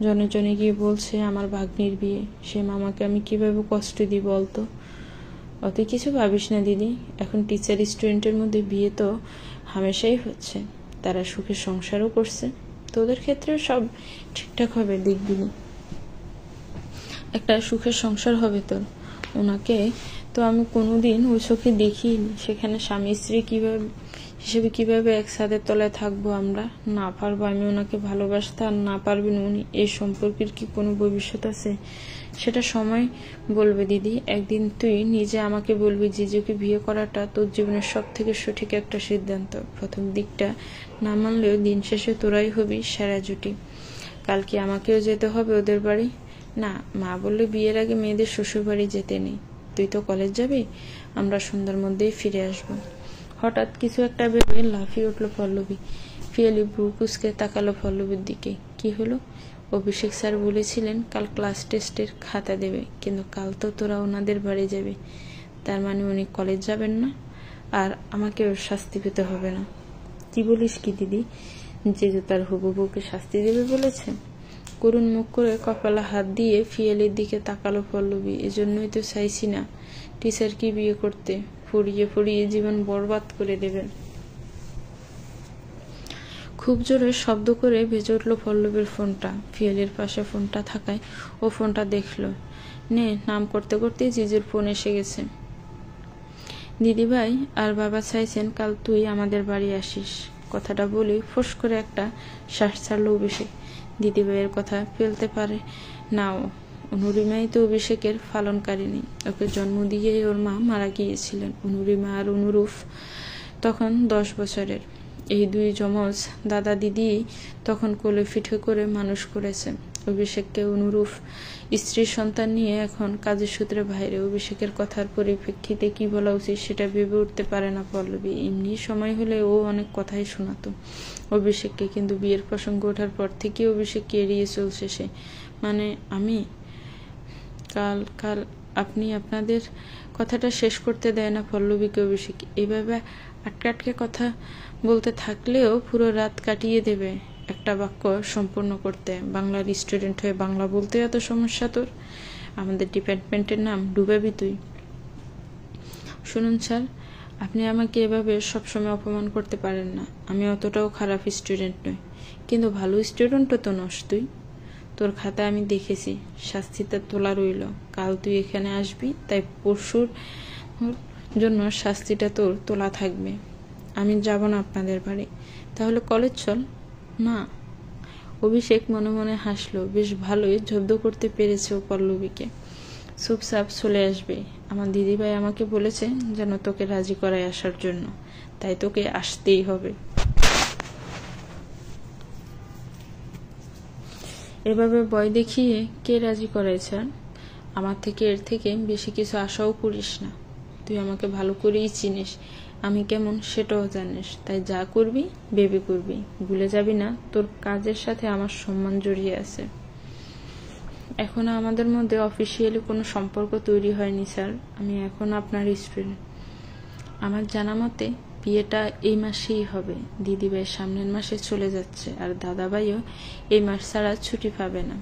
জনে জনে গিয়ে বলছে আমার ভাগ্নির বিয়ে, সে মামাকে আমি কিভাবে কষ্ট দিই বলতো? অত কিছু ভাবিস না দিদি, এখন টিচার স্টুডেন্টের মধ্যে বিয়ে তো হামেশাই হচ্ছে, তারা সুখে সংসারও করছে, তোদের ক্ষেত্রেও সব ঠিকঠাক হবে, দেখবি নি একটা সুখের সংসার হবে তোর। ওনাকে তো আমি কোনোদিন ওই চোখে দেখিনি, সেখানে স্বামী স্ত্রী হিসেবে কিভাবে এক ছাদের তলায় থাকবো আমরা? না পারবো আমি ওনাকে ভালোবাসতে, আর না পারবেন উনি। এই সম্পর্কের কি কোনো ভবিষ্যৎ আছে? সেটা সময় বলবে দিদি। একদিন তুই নিজে আমাকে বলবি জিজুকে বিয়ে করাটা তোর জীবনের সব থেকে সঠিক একটা সিদ্ধান্ত। প্রথম দিকটা না মানলেও দিন শেষে তোরাই হবি সেরা জুটি। কাল কি আমাকেও যেতে হবে ওদের বাড়ি? না, মা বললে বিয়ের আগে মেয়েদের শ্বশুর বাড়ি যেতে নেই। তুই তো কলেজ যাবি, আমরা সন্ধ্যার মধ্যেই ফিরে আসব। হঠাৎ কিছু একটা ভেবে লাফিয়ে উঠল পল্লবী। পিয়ালি ব্রু কুঁচকে তাকালো পল্লবীর দিকে। কি হলো? অভিষেক স্যার বলেছিলেন কাল ক্লাস টেস্টের খাতা দেবে, কিন্তু কাল তো তোরা ওনাদের বাড়ি যাবে। তার মানে উনি কলেজ যাবেন না, আর আমাকেও শাস্তি পেতে হবে না। কি বলিস কি দিদি? যে তার হবু বউকে শাস্তি দেবে বলেছে? করুণ মুখ করে কপালে হাত দিয়ে পিয়ালির দিকে তাকালো পল্লবী। এজন্যই তো চাইছি না টিচার কি বিয়ে করতে, ফুরিয়ে ফুরিয়ে জীবন বরবাদ করে দেবেন। খুব জোরে শব্দ করে বেজে উঠল পল্লবীর ফোনটা। পিয়ালির পাশে ফোনটা থাকায় ও ফোনটা দেখলো। নে, নাম করতে করতেই জিজুর ফোন এসে গেছে। দিদিভাই আর বাবা চাইছেন কাল তুই আমাদের বাড়ি আসিস। কথাটা বলি ফোঁস করে একটা শ্বাস ছাড়লো অভিষেক। দিদিভাইয়ের কথা ফেলতে পারে না ও। অনুরিমাই তো অভিষেকের পালনকারিণী, ওকে জন্ম দিয়েই ওর মা মারা গিয়েছিলেন। অনুরিমা আর অনুরূপ তখন 10 বছরের। এই দুই যমজ দাদা দিদি তখন কোলে পিঠে করে মানুষ করেছে অভিষেককে। অনুরূপ স্ত্রী সন্তান নিয়ে এখন কাজের সূত্রে বাইরে। অভিষেকের কথার পরিপ্রেক্ষিতে কি বলা উচিত সেটা ভেবে উঠতে পারে না পল্লবী। এমনি সময় হলে ও অনেক কথাই শোনাতো অভিষেককে, কিন্তু বিয়ের প্রসঙ্গ ওঠার পর থেকে অভিষেককে এড়িয়ে চলছে সে। মানে আমি কাল কাল আপনি আপনাদের কথাটা শেষ করতে দেয় না পল্লবীকে অভিষেক। এভাবে আটকে আটকে কথা বলতে থাকলেও পুরো রাত কাটিয়ে দেবে একটা বাক্য সম্পূর্ণ করতে। বাংলার স্টুডেন্ট হয়ে বাংলা বলতে এত সমস্যা তোর? আমাদের ডিপার্টমেন্টের নাম ডুবাবি তুই? শুনুন স্যার, আপনি আমাকে এভাবে সবসময় অপমান করতে পারেন না। আমি অতটাও খারাপ স্টুডেন্ট নই, কিন্তু ভালো স্টুডেন্টও তো নস তুই। তোর খাতায় আমি দেখেছি, শাস্তিটা তোলা রইল। কাল তুই এখানে আসবি, তাই পরশুর জন্য শাস্তিটা তোর তোলা থাকবে। আমি যাব না আপনাদের বাড়ি। তাহলে কলেজ চল। না। অভিষেক মনে মনে হাসলো। বেশ ভালোই জব্দ করতে পেরেছে ও পল্লবীকে। চুপচাপ চলে আসবে। আমার দিদিভাই আমাকে বলেছে যেন তোকে রাজি করায় আসার জন্য, তাই তোকে আসতেই হবে। এভাবে ভয় দেখিয়ে কে রাজি করায় স্যার? আমার থেকে এর থেকে বেশি কিছু আশাও করিস না। তুই আমাকে ভালো করেই চিনিস, আমি কেমন সেটাও জানিস, তাই যা করবি ভেবে করবি। ভুলে যাবি না তোর কাজের সাথে আমার সম্মান জড়িয়ে আছে। এখনো আমাদের মধ্যে অফিসিয়ালি কোনো সম্পর্ক তৈরি হয়নি স্যার। আমি এখন আপনার স্টুডেন্ট। আমার জানা মতে বিয়েটা এই মাসেই হবে। দিদিভাই সামনের মাসে চলে যাচ্ছে, আর দাদাভাইও এই মাস ছাড়া ছুটি পাবে না।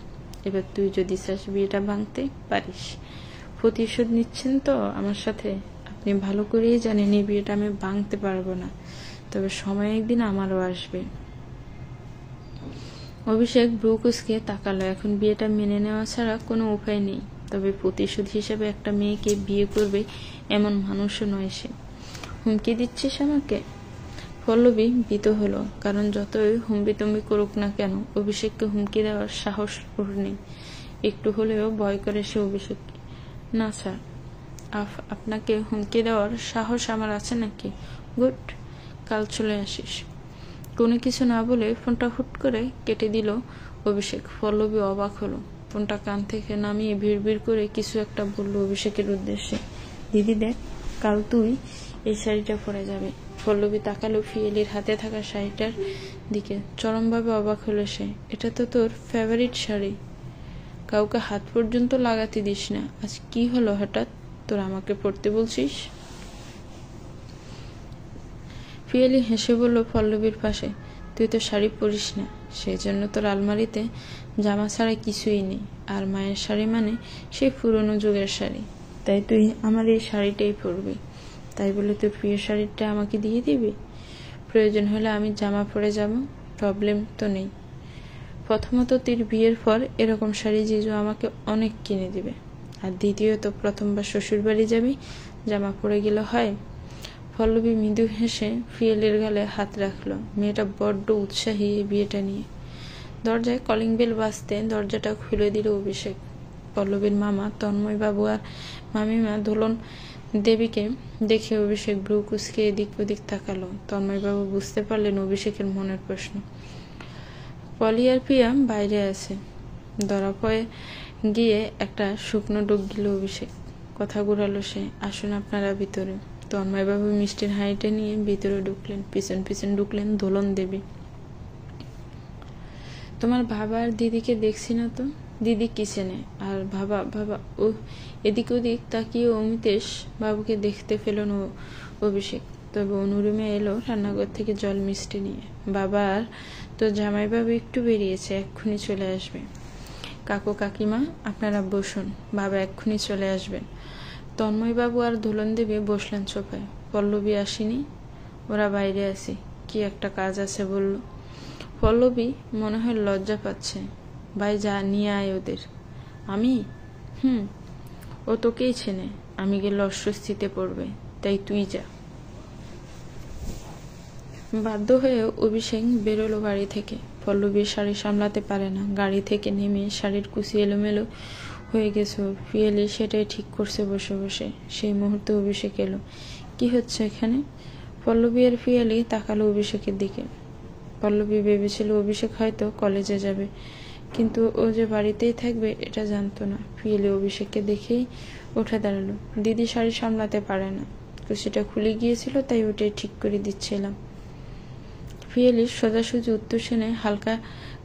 এবার তুই যদি চাস বিয়েটা ভাঙতে পারিস। প্রতিশোধ নিচ্ছেন তো আমার সাথে? আপনি ভালো করেই জানেন এই বিয়েটা আমি ভাঙতে পারবো না, তবে সময় একদিন আমারও আসবে। অভিষেক ব্রু কুঁচকে তাকালো। এখন বিয়েটা মেনে নেওয়া ছাড়া কোনো উপায় নেই, তবে প্রতিশোধ হিসেবে একটা মেয়েকে বিয়ে করবে এমন মানুষও নয় সে। হুমকি দিচ্ছিস আমাকে? পল্লবী ভীত হলো, কারণ যতই হুমবিতম্বি করুক না কেন অভিষেককে হুমকি দেওয়ার সাহস ওর নেই। একটু হলেও ভয় করে সে অভিষেককে। না স্যার, আপনাকে হুমকি দেওয়ার সাহস আমার আছে নাকি? গুড, কাল চলে আসিস। কোনো কিছু না বলে ফোনটা হুট করে কেটে দিল অভিষেক। পল্লবী অবাক হলো। ফোনটা কান থেকে নামিয়ে ভিড় করে কিছু একটা বলল অভিষেকের উদ্দেশ্যে। দিদি দেখ, কাল তুই এই শাড়িটা পরে যাবে। পল্লবী তাকালো পিয়ালির হাতে থাকা শাড়িটার দিকে। চরমভাবে অবাক হলো সে। এটা তো তোর ফেভারিট শাড়ি, কাউকে হাত পর্যন্ত লাগাতে দিস না। আজ কি হলো হঠাৎ? তোর তোর আমাকে পড়তে বলছিস? পিয়ালি হেসে বলল পল্লবীর পাশে, তুই তো শাড়ি পরিস না, সেই জন্য তোর আলমারিতে জামা ছাড়া কিছুই নেই। আর মায়ের শাড়ি মানে সেই পুরনো যুগের শাড়ি, তাই তুই আমার এই শাড়িটাই পরবি। তাই বলে তোর প্রিয় শাড়িটা আমাকে দিয়ে দিবি? প্রয়োজন হলে আমি জামা পরে যাব, প্রবলেম তো নেই। প্রথমত তোর বিয়ের পর এরকম শাড়ি জিজু আমাকে অনেক কিনে দিবে। আর দ্বিতীয়ত প্রথমবার শ্বশুর বাড়ি যাবি, জামা পরে গেলে হয়? পল্লবী মৃদু হেসে পিয়ালির গালে হাত রাখলো। মেয়েটা বড্ড উৎসাহী এই বিয়েটা নিয়ে। দরজায় কলিং বেল বাজতে দরজাটা খুলে দিল অভিষেক। পল্লবীর মামা তন্ময় বাবু আর মামিমা দোলন দেবীকে দেখে অভিষেক ভ্রু কুঁচকে এদিক ওদিক তাকালো। তন্ময়বাবু বুঝতে পারলেন অভিষেকের মনের প্রশ্ন। পলি আর পিয়া বাইরে আছে। ধরা পড়ে গিয়ে একটা শুকনো ডুব দিল অভিষেক। কথা ঘুরালো সে, আসুন আপনারা ভিতরে। তন্ময়বাবু মিষ্টির হাঁড়িটা নিয়ে ভিতরে ঢুকলেন। পিছন পিছন ঢুকলেন দোলন দেবী। তোমার বাবা আর দিদিকে দেখছি না তো। দিদি কিচেনে, আর বাবা বাবা ও এদিক ওদিক তাকিয়ে অমিতেশ বাবুকে দেখতে পেল না অভিষেক। তবে অনুরুমে এলো রান্নাঘর থেকে জল মিষ্টি নিয়ে। বাবা আর তো জামাইবাবু একটু বেরিয়েছে, এক্ষুনি চলে আসবে। কাকু কাকিমা আপনারা বসুন, বাবা এক্ষুনি চলে আসবেন। তন্ময়বাবু আর দোলন দেবী বসলেন সোফায়। পল্লবী আসেনি? ওরা বাইরে আছে, কি একটা কাজ আছে বলল। পল্লবী মনে হয় লজ্জা পাচ্ছে। ভাই যা নিয়ে আয় ওদের। আমি? ও তোকেই চেনে, আমি গেলে অস্বস্তিতে পড়বে, তাই তুই যা। বাধ্য হয়ে অভিষেক বেরোলো বাড়ি থেকে। পল্লবীর শাড়ি সামলাতে পারে না। গাড়ি থেকে নেমে শাড়ির কুচি এলোমেলো হয়ে গেছে। পিয়ালি সেটাই ঠিক করছে বসে বসে। সেই মুহূর্তে অভিষেক এলো। কি হচ্ছে এখানে? পল্লবী আর পিয়ালি তাকালো অভিষেকের দিকে। পল্লবী ভেবেছিল অভিষেক হয়তো কলেজে যাবে, কিন্তু ও যে বাড়িতেই থাকবে এটা জানতো না। পিয়ালি অভিষেককে দেখেই উঠে দাঁড়ালো। দিদি শাড়ি সামলাতে পারে না, কুচিটা খুলে গিয়েছিল, তাই ওটাই ঠিক করে দিচ্ছিলাম। পিয়ালির সোজাসুজি উত্তর শুনে হালকা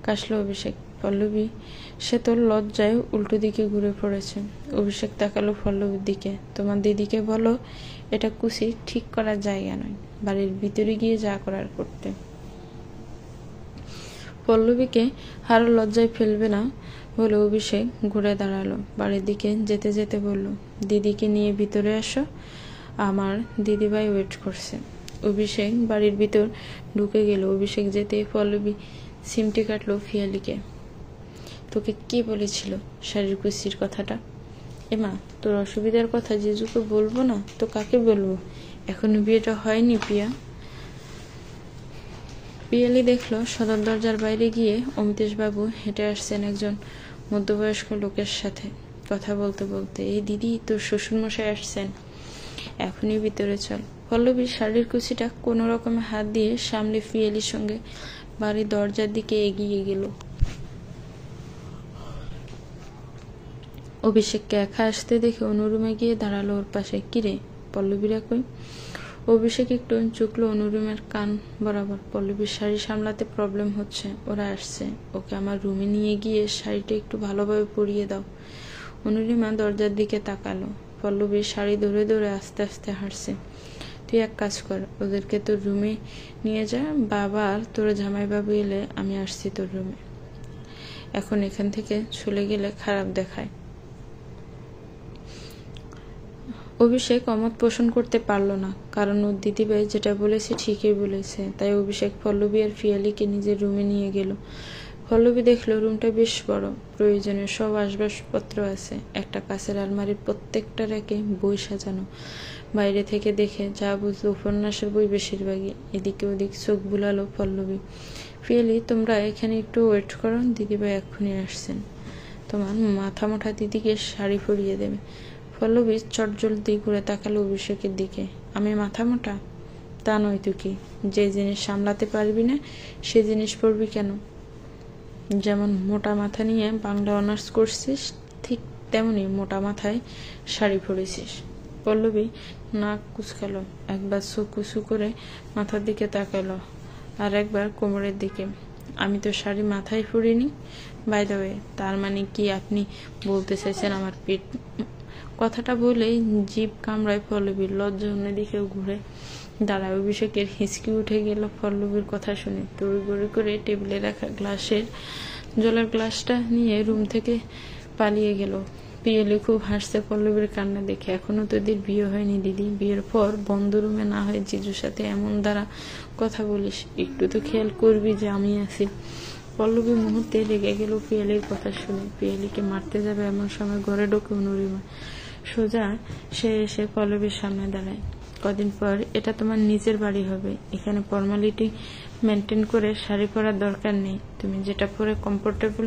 কাশলো অভিষেক। পল্লবী সে তোর লজ্জায় উল্টো দিকে ঘুরে পড়েছে। অভিষেক তাকালো পল্লবীর দিকে। তোমার দিদিকে বলো এটা কুচি ঠিক করার জায়গা নয়, বাড়ির ভিতরে গিয়ে যা করার করতে। পল্লবীকে আরো লজ্জায় ফেলবে না বলে অভিষেক ঘুরে দাঁড়ালো। বাড়ির দিকে যেতে যেতে বলল, দিদিকে নিয়ে ভিতরে আসো, আমার দিদিভাই ওয়েট করছে। অভিষেক বাড়ির ভিতর ঢুকে গেল। অভিষেক যেতে পল্লবী সিমটি কাটলো পিয়ালিকে। তোকে কি বলেছিল শাড়ির কুচির কথাটা? এমা, তোর অসুবিধার কথা জিজুকে বলবো না তো কাকে বলবো? এখনো বিয়েটা হয়নি পিয়া। পিয়ালি দেখলো সদর দরজার বাইরে গিয়ে অমিতেশ বাবু হেঁটে আসছেন একজন মধ্যবয়স্ক লোকের সাথে। কথা বলতে বলতে, এই দিদি তোর শ্বশুরমশাই আসছেন, এখনই ভিতরে চল। পল্লবীর শাড়ির কুচিটা কোনো রকমে হাত দিয়ে সামলে পিয়ালির সঙ্গে বাড়ির দরজার দিকে এগিয়ে গেল। অভিষেককে একা আসতে দেখে অনুরুমে গিয়ে দাঁড়ালো ওর পাশে। কিরে, পল্লবীরা কই? অভিষেক একটু চুকলো অনুরুমের কান বরাবর। পল্লবীর শাড়ি সামলাতে প্রবলেম হচ্ছে, ওরা আসছে, ওকে আমার রুমে নিয়ে গিয়ে শাড়িটা একটু ভালোভাবে পরিয়ে দাও। অনুরিমা দরজার দিকে তাকালো। পল্লবীর শাড়ি ধরে ধরে আস্তে আস্তে হাঁটছে। তুই এক কাজ কর, ওদেরকে তোর রুমে নিয়ে যা। বাবা আর তোর জামাইবাবু এলে আমি আসছি তোর রুমে। এখন এখান থেকে চলে গেলে খারাপ দেখায়। অভিষেক অমত পোষণ করতে পারল না, কারণ ওর দিদিভাই যেটা বলেছে ঠিকই বলেছে। তাই অভিষেক পল্লবী আর পিয়ালিকে নিজের রুমে নিয়ে গেল। পল্লবী দেখলো রুমটা বেশ বড়, প্রয়োজনীয় সব আসবাবপত্র আছে। একটা কাঁচের আলমারির প্রত্যেকটা রেকে বই সাজানো। বাইরে থেকে দেখে যা বুঝলো উপন্যাসের বই বেশিরভাগই। এদিকে ওদিক চোখ বুলালো পল্লবী। পিয়ালি, তোমরা এখানে একটু ওয়েট করো, দিদিভাই এক্ষুনি আসছেন। তোমার মাথা মোটা দিদিকে শাড়ি পরিয়ে দেবে। পল্লবী চটজলদি ঘুরে তাকালো অভিষেকের দিকে। আমি মাথা মোটা? তা নয় তো কি, যে জিনিস সামলাতে পারবি না সে জিনিস পড়বি কেন? যেমন মোটা মাথা নিয়ে বাংলা অনার্স করছিস, ঠিক তেমনি মোটা মাথায় শাড়ি পরেছিস। পল্লবী নাক কুচকালো, একবার চোখ কুচু করে মাথার দিকে তাকালো, আর একবার কোমরের দিকে। আমি তো শাড়ি মাথায় পরিনি। বাই দ্য ওয়ে, তার মানে কি আপনি বলতে চাইছেন আমার পেট কথাটা বলেই জিভ কামড়ায় পল্লবীর। লজ্জা অন্যদিকেও ঘুরে দাঁড়ায়। অভিষেকের হিঁচকি উঠে গেল পল্লবীর কথা শুনে। তড়িঘড়ি করে টেবিলে রাখা জলের গ্লাসটা নিয়ে রুম থেকে পালিয়ে গেল। পিয়েলি খুব হাসছে পল্লবীর কান্না দেখে। এখনো তোদের বিয়ে হয়নি দিদি? বিয়ের পর বন্ধ রুমে না হয় জিজুর সাথে এমন দ্বারা কথা বলিস? একটু তো খেয়াল করবি যে আমি আছি। পল্লবী মুহূর্তে রেগে গেল পিয়েলির কথা শুনে। পিয়েলিকে মারতে যাবে এমন সময় ঘরে ঢোকে অনুরিমা। সোজা সে এসে পল্লবীর সামনে দাঁড়ায়। কদিন পর এটা তোমার নিজের বাড়ি হবে। এখানে ফর্মালিটি মেনটেন করে শাড়ি পরার দরকার নেই। তুমি যেটা পরে কমফোর্টেবল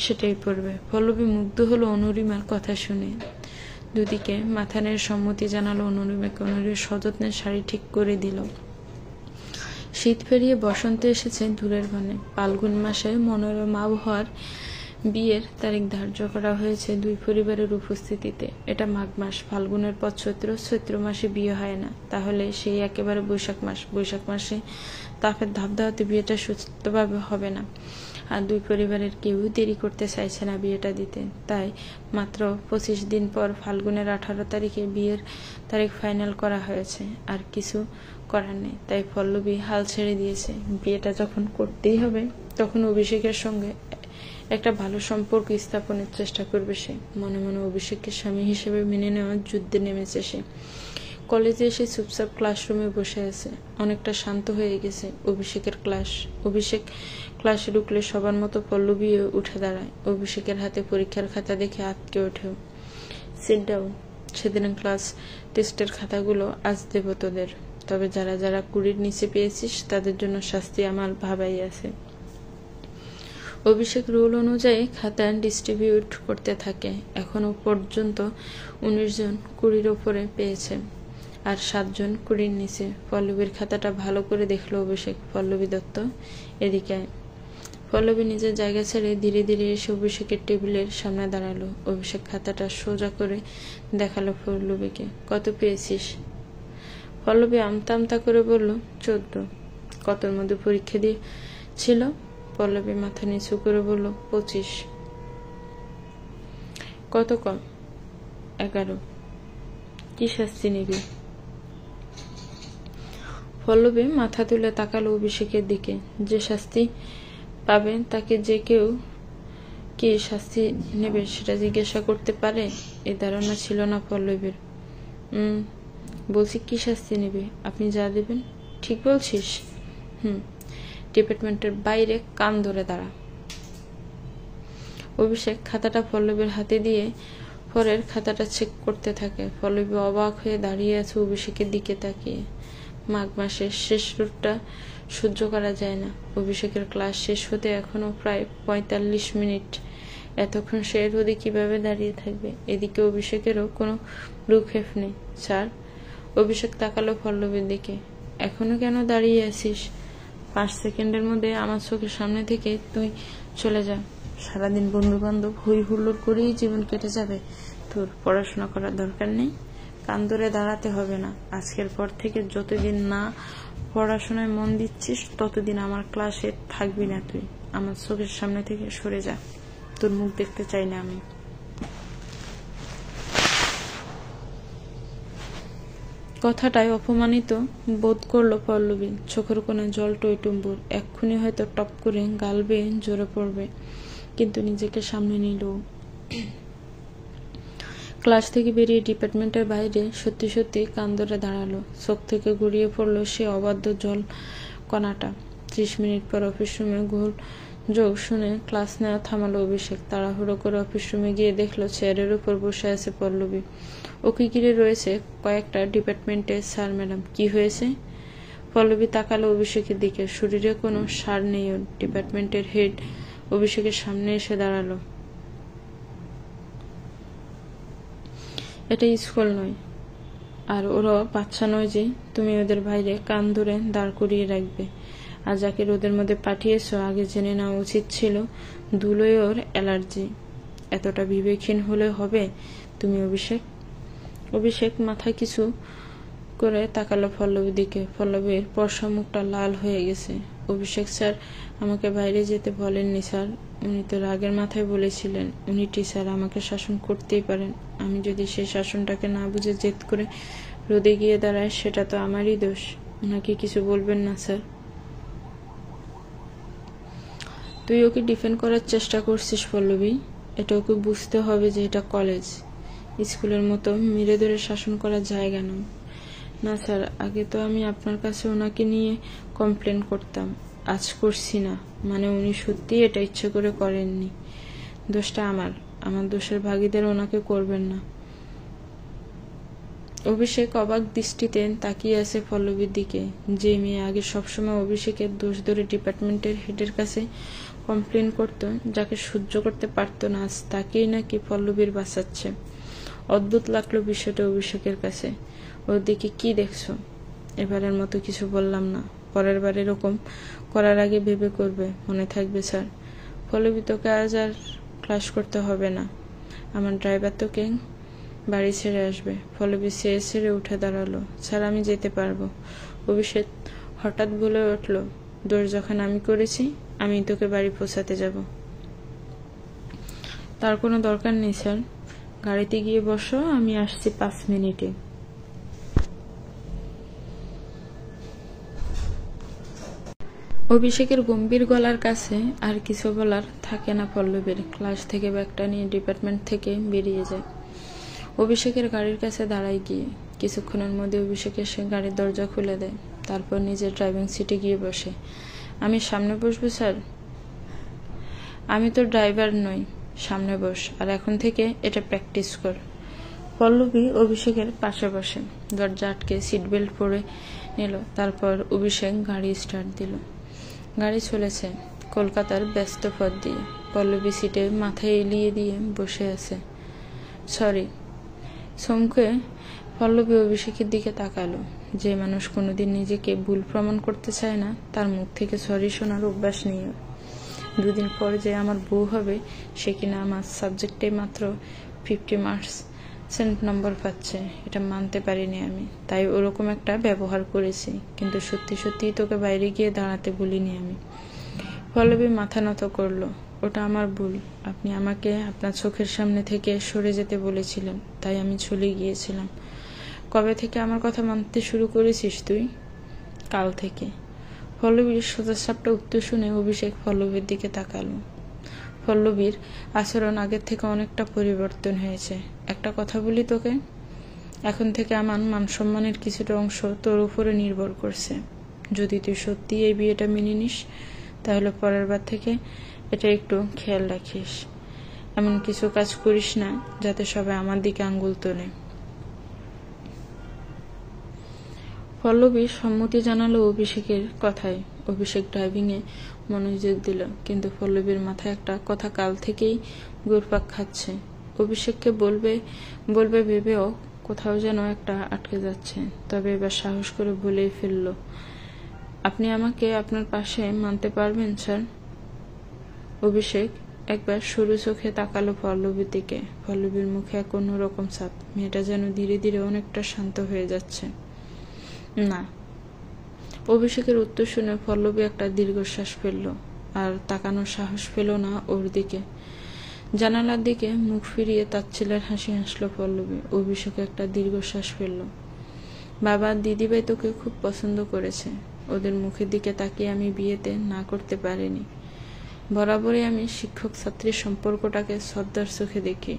সেটাই পরবে। পল্লবী মুগ্ধ হলো অনুরিমার কথা শুনে। দুদিকে মাথা নেড়ে সম্মতি জানালো অনুরিমাকে। অনুরিমা সযত্নে শাড়ি ঠিক করে দিল। শীত পেরিয়ে বসন্ত এসেছে দূরের বনে। ফাল্গুন মাসে মনোরম আবহাওয়ার বিয়ের তারিখ ধার্য করা হয়েছে দুই পরিবারের উপস্থিতিতে। এটা মাঘ মাস। ফাল্গুনের পর চৈত্র মাসে বিয়ে হয় না। তাহলে সেই একেবারে বৈশাখ মাসে তাপের ধাপধাপতে বিয়েটা সুস্থভাবে হবে না। আর দুই পরিবারের কেউ দেরি করতে চাইছে না বিয়েটা দিতে। তাই মাত্র 25 দিন পর ফাল্গুনের 18 তারিখে বিয়ের তারিখ ফাইনাল করা হয়েছে। আর কিছু করার নেই। তাই পল্লবী হাল ছেড়ে দিয়েছে। বিয়েটা যখন করতেই হবে তখন অভিষেকের সঙ্গে একটা ভালো সম্পর্ক স্থাপনের চেষ্টা করবে সে। মনে মনে অভিষেককে স্বামী হিসেবে মেনে নেওয়ার যুদ্ধে নেমেছে সে। কলেজে এসে চুপচাপ ক্লাসরুমে বসে আছে। অনেকটা শান্ত হয়ে গেছে অভিষেকের ক্লাস। অভিষেক ক্লাসে ঢুকলে সবার মতো পল্লবীও উঠে দাঁড়ায়। অভিষেকের হাতে পরীক্ষার খাতা দেখে আটকে ওঠেও। Sit down. সেদিন ক্লাস টেস্টের খাতাগুলো আজ দেব তোদের। তবে যারা যারা 20-র নিচে পেয়েছিস তাদের জন্য শাস্তি আমার ভাবাই আছে। অভিষেক রুল অনুযায়ী খাতা ডিস্ট্রিবিউট করতে থাকে। এখনো পর্যন্ত 19 জন 20-র ওপরে পেয়েছে, আর 7 জন 20-র নিচে। পল্লবীর খাতাটা ভালো করে দেখলো অভিষেক। পল্লবী দত্ত, এদিকে আয়। পল্লবী নিজের জায়গা ছেড়ে ধীরে ধীরে এসে অভিষেকের টেবিলের সামনে দাঁড়ালো। অভিষেক খাতাটা সোজা করে দেখালো পল্লবীকে। কত পেয়েছিস? পল্লবী আমতা আমতা করে বলল, 14। কতর মধ্যে পরীক্ষা দিয়েছিল? পল্লবী মাথা নিচু করে বলল, 25। কত কম? 11। কি শাস্তি নিবি? পল্লবী মাথা তুলে তাকালো অভিষেকের দিকে। যে শাস্তি পাবে তাকে যে কেউ কি শাস্তি নেবে সেটা জিজ্ঞাসা করতে পারে? এই ধারণা ছিল না পল্লবীর। বলছি কি শাস্তি নেবে? আপনি যা দেবেন। ঠিক বলছিস? ডিপার্টমেন্টের বাইরে কান ধরে দাঁড়া। অভিষেক খাতাটা পল্লবীর হাতে দিয়ে পরের খাতাটা চেক করতে থাকে। পল্লবী অবাক হয়ে দাঁড়িয়ে আছে অভিষেকের দিকে তাকিয়ে। মাঘ মাসের শেষ রোদটা সহ্য করা যায় না। অভিষেকের ক্লাস শেষ হতে এখনো প্রায় 45 মিনিট। এতক্ষণ সে রোদে কিভাবে দাঁড়িয়ে থাকবে? এদিকে অভিষেকেরও কোনো ভ্রুক্ষেপ নেই। স্যার? অভিষেক তাকালো পল্লবীর দিকে। এখনো কেন দাঁড়িয়ে আছিস? 5 সেকেন্ডের মধ্যে আমার চোখের সামনে থেকে তুই চলে যা। সারাদিন বন্ধু বান্ধব হই হুল্লোড় করেই জীবন কেটে যাবে। তোর পড়াশোনা করার দরকার নেই। কান ধরে দাঁড়াতে হবে না। আজকের পর থেকে যতদিন না পড়াশোনায় মন দিচ্ছিস ততদিন আমার ক্লাসে থাকবি না তুই। আমার চোখের সামনে থেকে সরে যা। তোর মুখ দেখতে চাই না আমি। কথাটায় অপমানিত বোধ করলো পল্লবী। চোখের কোণে জল টইটুম্বুর। এক্ষুনি হয়তো টপ করে গাল বেয়ে জোরে পড়বে, কিন্তু নিজেকে সামনে নিল। ক্লাস থেকে বেরিয়ে ডিপার্টমেন্টের বাইরে সত্যি সত্যি কান ধরে দাঁড়ালো। চোখ থেকে গড়িয়ে পড়লো সে অবাধ্য জল কণাটা। 30 মিনিট পর অফিস রুমে যোগ শুনে ক্লাস নেওয়া থামালো অভিষেক। তাড়াহুড়ো করে অফিস রুমে গিয়ে দেখলো চেয়ারের উপর বসে আছে পল্লবী। ওকে ঘিরে রয়েছে কয়েকটা ডিপার্টমেন্টের স্যার ম্যাডাম। কি হয়েছে? পল্লবী তাকালো অভিষেকের দিকে। শরীরে কোনো সার নেই ওর। ডিপার্টমেন্টের হেড অভিষেকের সামনে এসে দাঁড়ালো। এটা স্কুল নয়, আর ওরা বাচ্চা নয় যে তুমি ওদের বাইরে কান ধরে দাঁড় করিয়ে রাখবে। আর যাকে রোদের মধ্যে পাঠিয়েছ আগে জেনে নেওয়া উচিত ছিল ধুলোয় ওর অ্যালার্জি। এতটা বিবেকহীন হলে হবে তুমি অভিষেক? অভিষেক মাথা কিছু করে তাকালো পল্লবীর দিকে। পল্লবীর পরশা মুখটা লাল হয়ে গেছে। অভিষেক স্যার, আমাকে বাইরে যেতে বলেননি স্যার। উনি তো রাগের মাথায় বলেছিলেন উনি টিচার, আমাকে শাসন করতেই পারেন। আমি যদি সেই শাসনটাকে না বুঝে জেদ করে রোদে গিয়ে দাঁড়ায়, সেটা তো আমারই দোষ। ওনাকে কিছু বলবেন না স্যার। তুই ওকে ডিফেন্ড করার চেষ্টা করছিস পল্লবী। এটা ওকে বুঝতে হবে যে এটা কলেজ, স্কুলের মতো মেরে ধরে শাসন করার জায়গা নয়। না স্যার, আগে তো আমি আপনার কাছে ওনাকে নিয়ে কমপ্লেন করতাম, আজ করছি না। মানে উনি সত্যি এটা ইচ্ছে করে করেননি। দোষটা আমার দোষের ভাগীদার ওনাকে করবেন না। অভিষেক অবাক দৃষ্টিতে তাকিয়ে আছে পল্লবীর দিকে। যে মেয়ে আগে সবসময় অভিষেকের দোষ ধরে ডিপার্টমেন্টের হেডের কাছে কমপ্লেন করতো, যাকে সহ্য করতে পারতো না, আজ তাকেই নাকি পল্লবীর বাঁচাচ্ছে। অদ্ভুত লাগলো বিষয়টা অভিষেকের কাছে। ওর দিকে কি দেখছো? এবারের মতো কিছু বললাম না, পরের বার এরকম করার আগে ভেবে করবে, মনে থাকবে স্যার। পল্লবী, তোকে আজ আর ক্লাস করতে হবে না, আমার ড্রাইভার তোকে বাড়ি ছেড়ে আসবে। পল্লবী ছেড়ে উঠে দাঁড়ালো। স্যার, আমি যেতে পারবো। অভিষেক হঠাৎ বলে উঠল, দোষ যখন আমি করেছি, আমি তোকে বাড়ি পৌঁছাতে যাব। তার কোনো দরকার নেই স্যার, গাড়িতে গিয়ে বসো, আমি আসছি 5 মিনিটে। অভিষেকের গম্ভীর গলার কাছে আর কিছু বলার থাকে না পল্লবীর। ক্লাস থেকে ব্যাগটা নিয়ে ডিপার্টমেন্ট থেকে বেরিয়ে যায়। অভিষেকের গাড়ির কাছে দাঁড়ায় গিয়ে কিছুক্ষণের মধ্যে অভিষেকের সে গাড়ির দরজা খুলে দেয়। তারপর নিজের ড্রাইভিং সিটে গিয়ে বসে। আমি সামনে বসবো স্যার? আমি তো ড্রাইভার নই, সামনে বস, আর এখন থেকে এটা প্র্যাকটিস কর। পল্লবী অভিষেকের পাশে বসে দরজা আটকে সিট বেল্ট পরে নিল। তারপর অভিষেক গাড়ি স্টার্ট দিল। গাড়ি চলেছে কলকাতার ব্যস্ত পথ দিয়ে। পল্লবী সিটে মাথায় এলিয়ে দিয়ে বসে আছে। সরি। চমকে পল্লবী অভিষেকের দিকে তাকালো। যে মানুষ কোনোদিন নিজেকে ভুল প্রমাণ করতে চায় না, তার মুখ থেকে সরি শোনার অভ্যাস নেই। 2 দিন পর যে আমার বউ হবে, সে কিনা আমার সাবজেক্টে মাত্র 50 মার্কস নম্বর পাচ্ছে, এটা মানতে পারিনি আমি। তাই ওরকম একটা ব্যবহার করেছি, কিন্তু সত্যি সত্যি তোকে বাইরে গিয়ে দাঁড়াতে বলিনি আমি। পল্লবী মাথা নত করলো। ওটা আমার ভুল। আপনি আমাকে আপনার চোখের সামনে থেকে সরে যেতে বলেছিলেন, তাই আমি চলে গিয়েছিলাম। কবে থেকে আমার কথা মানতে শুরু করেছিস তুই? কাল থেকে। পল্লবীর সোজাসাপটা উত্তর শুনে অভিষেক পল্লবীর দিকে তাকালো। পল্লবীর আচরণ আগের থেকে অনেকটা পরিবর্তন হয়েছে। একটা কথা বলি তোকে, এখন থেকে আমার মান সম্মানের কিছুটা অংশ তোর উপরে নির্ভর করছে। যদি তুই সত্যি এই বিয়েটা মেনে নিস, তাহলে পরের বার থেকে এটা একটু খেয়াল রাখিস। এমন কিছু কাজ করিস না যাতে সবাই আমার দিকে আঙ্গুল তোলে। পল্লবী সম্মতি জানালো অভিষেকের কথায়। অভিষেক ড্রাইভিংয়ে মনোযোগ দিল, কিন্তু পল্লবীর মাথায় একটা কথা কাল থেকেই ঘুরপাক খাচ্ছে। অভিষেককে বলবে ভেবেও কোথাও যেন একটা আটকে যাচ্ছে। তবে এবার সাহস করে বলেই ফেলল, আপনি আমাকে আপনার পাশে মানতে পারবেন স্যার? অভিষেক একবার সরু চোখে তাকালো পল্লবীর দিকে। পল্লবীর মুখে এক অন্যরকম ছাপ। মেয়েটা যেন ধীরে ধীরে অনেকটা শান্ত হয়ে যাচ্ছে। না। অভিষেকের উত্তর শুনে পল্লবী একটা দীর্ঘশ্বাস ফেলল, আর তাকানোর সাহস পেল না ওর দিকে। জানালার দিকে মুখ ফিরিয়ে তাচ্ছিলের হাসি হাসলো পল্লবী। অভিষেক একটা দীর্ঘশ্বাস ফেলল। বাবা দিদিভাই তোকে খুব পছন্দ করেছে। ওদের মুখের দিকে তাকিয়ে আমি বিয়েতে না করতে পারিনি। বরাবরই আমি শিক্ষক ছাত্রীর সম্পর্কটাকে শ্রদ্ধার চোখে দেখি।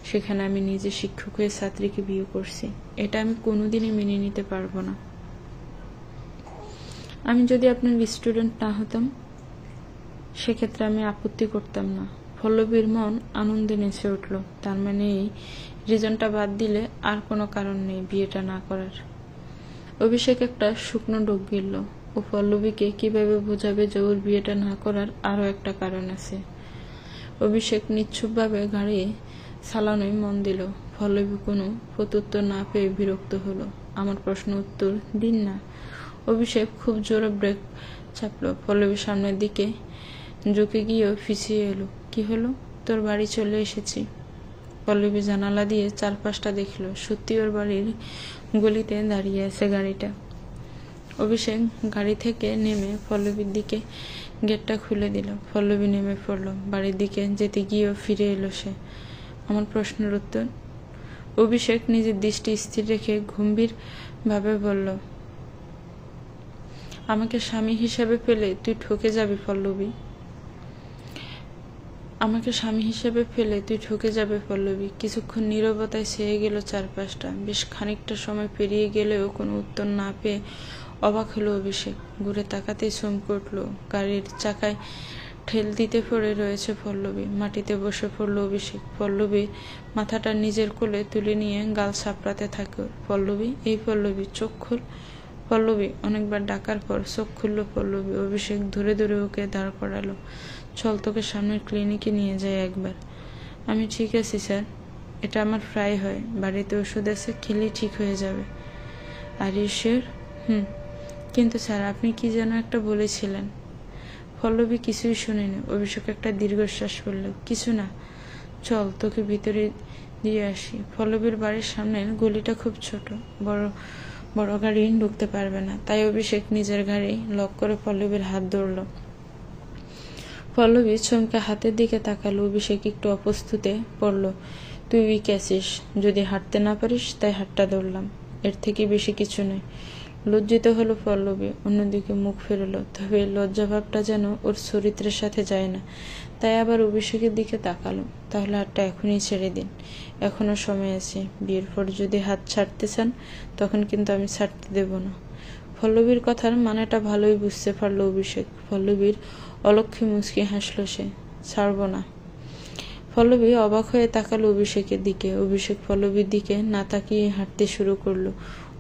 সেখানে আমি নিজে শিক্ষক হয়ে ছাত্রীকে বিয়ে করছি। এটা আমি কোনোদিনই মেনে নিতে পারবো না। আমি যদি আপনার স্টুডেন্ট না হতাম, সেক্ষেত্রে আমি আপত্তি করতাম না। পল্লবীর মন আনন্দে নেচে উঠল। তার মানে এই রিজনটা বাদ দিলে আর কোনো কারণ নেই বিয়েটা না করার। অভিষেক একটা শুকনো ডোক গিলল। ও পল্লবীকে কিভাবে বোঝাবে যে ওর বিয়েটা না করার আরো একটা কারণ আছে। অভিষেক নিশ্চুপভাবে গাড়ি চালানোয় মন দিল। পল্লবী কোনো প্রত্যুত্তর না পেয়ে বিরক্ত হলো। আমার প্রশ্ন উত্তর দিন না। অভিষেক খুব জোরে ব্রেক চাপলো। পল্লবীর সামনের দিকে ঝুঁকে গিয়েও পিছিয়ে এলো। কি হলো? তোর বাড়ি চলে এসেছি। পল্লবী জানালা দিয়ে চারপাশটা দেখলো। সত্যি ওর বাড়ির গলিতে দাঁড়িয়ে আছে গাড়িটা। অভিষেক গাড়ি থেকে নেমে পল্লবীর দিকে গেটটা খুলে দিল। পল্লবী নেমে পড়ল। বাড়ির দিকে যেতে গিয়েও ফিরে এলো সে। আমার প্রশ্নের উত্তর? অভিষেক নিজের দৃষ্টি স্থির রেখে গম্ভীর ভাবে বলল, আমাকে স্বামী হিসেবে পেলে তুই ঠকে যাবি পল্লবী। আমাকে স্বামী হিসেবে ফেলে তুই ঠকে যাবে পল্লবী। কিছুক্ষণ নীরবতায় ছেয়ে গেল চারপাশটা। বেশ খানিকটা সময় পেরিয়ে গেলেও কোনো উত্তর না পেয়ে অবাক হলো অভিষেক। ঘুরে তাকাতেই চমকে উঠল। গাড়ির চাকায় ঠেল দিতে পড়ে রয়েছে পল্লবী। মাটিতে বসে পড়ল অভিষেক। পল্লবীর মাথাটা নিজের কোলে তুলে নিয়ে গাল চাপড়াতে থাকে। পল্লবী, এই পল্লবী, চোখ খুল। পল্লবী অনেকবার ডাকার পর চোখ খুলল পল্লবী। অভিষেক ধরে ধরে ওকে দাঁড় করালো। চল, তোকে সামনের ক্লিনিকে নিয়ে যাই একবার। আমি ঠিক আছি স্যার, এটা আমার প্রায় হয়। বাড়িতে ওষুধ আছে, খেলেই ঠিক হয়ে যাবে। Are you sure? কিন্তু স্যার, আপনি কি যেন একটা বলেছিলেন। পল্লবী কিছুই শুনেনি। অভিষেক একটা দীর্ঘশ্বাস পড়ল। কিছু না, চল তোকে ভিতরে দিয়ে আসি। পল্লবীর বাড়ির সামনের গলিটা খুব ছোট, বড় গাড়ি ঢুকতে পারবে না। তাই অভিষেক নিজের গাড়ি লক করে পল্লবীর হাত ধরল। পল্লবী চমকে হাতের দিকে তাকালো। অভিষেক একটু অপ্রস্তুতে পড়ল। তুই উইক আছিস, যদি হাঁটতে না পারিস তাই হাতটা ধরলাম, এর থেকে বেশি কিছু নয়। লজ্জিত হলো পল্লবী, অন্যদিকে মুখ ফেরলো। তবে লজ্জাভাবটা যেন ওর চরিত্রের সাথে যায় না। তাই আবার অভিষেকের দিকে তাকালো। তাহলে হাতটা এখনই ছেড়ে দিন, এখনো সময় আছে। বিয়ের পর যদি হাত ছাড়তে চান তখন কিন্তু আমি ছাড়তে দেব না। পল্লবীর কথার মানেটা ভালোই বুঝতে পারলো অভিষেক। পল্লবীর অলক্ষী মুচকি হাসলো সে। ছাড়ব না। পল্লবী অবাক হয়ে তাকালো অভিষেকের দিকে। অভিষেক পল্লবীর দিকে না তাকিয়ে হাঁটতে শুরু করলো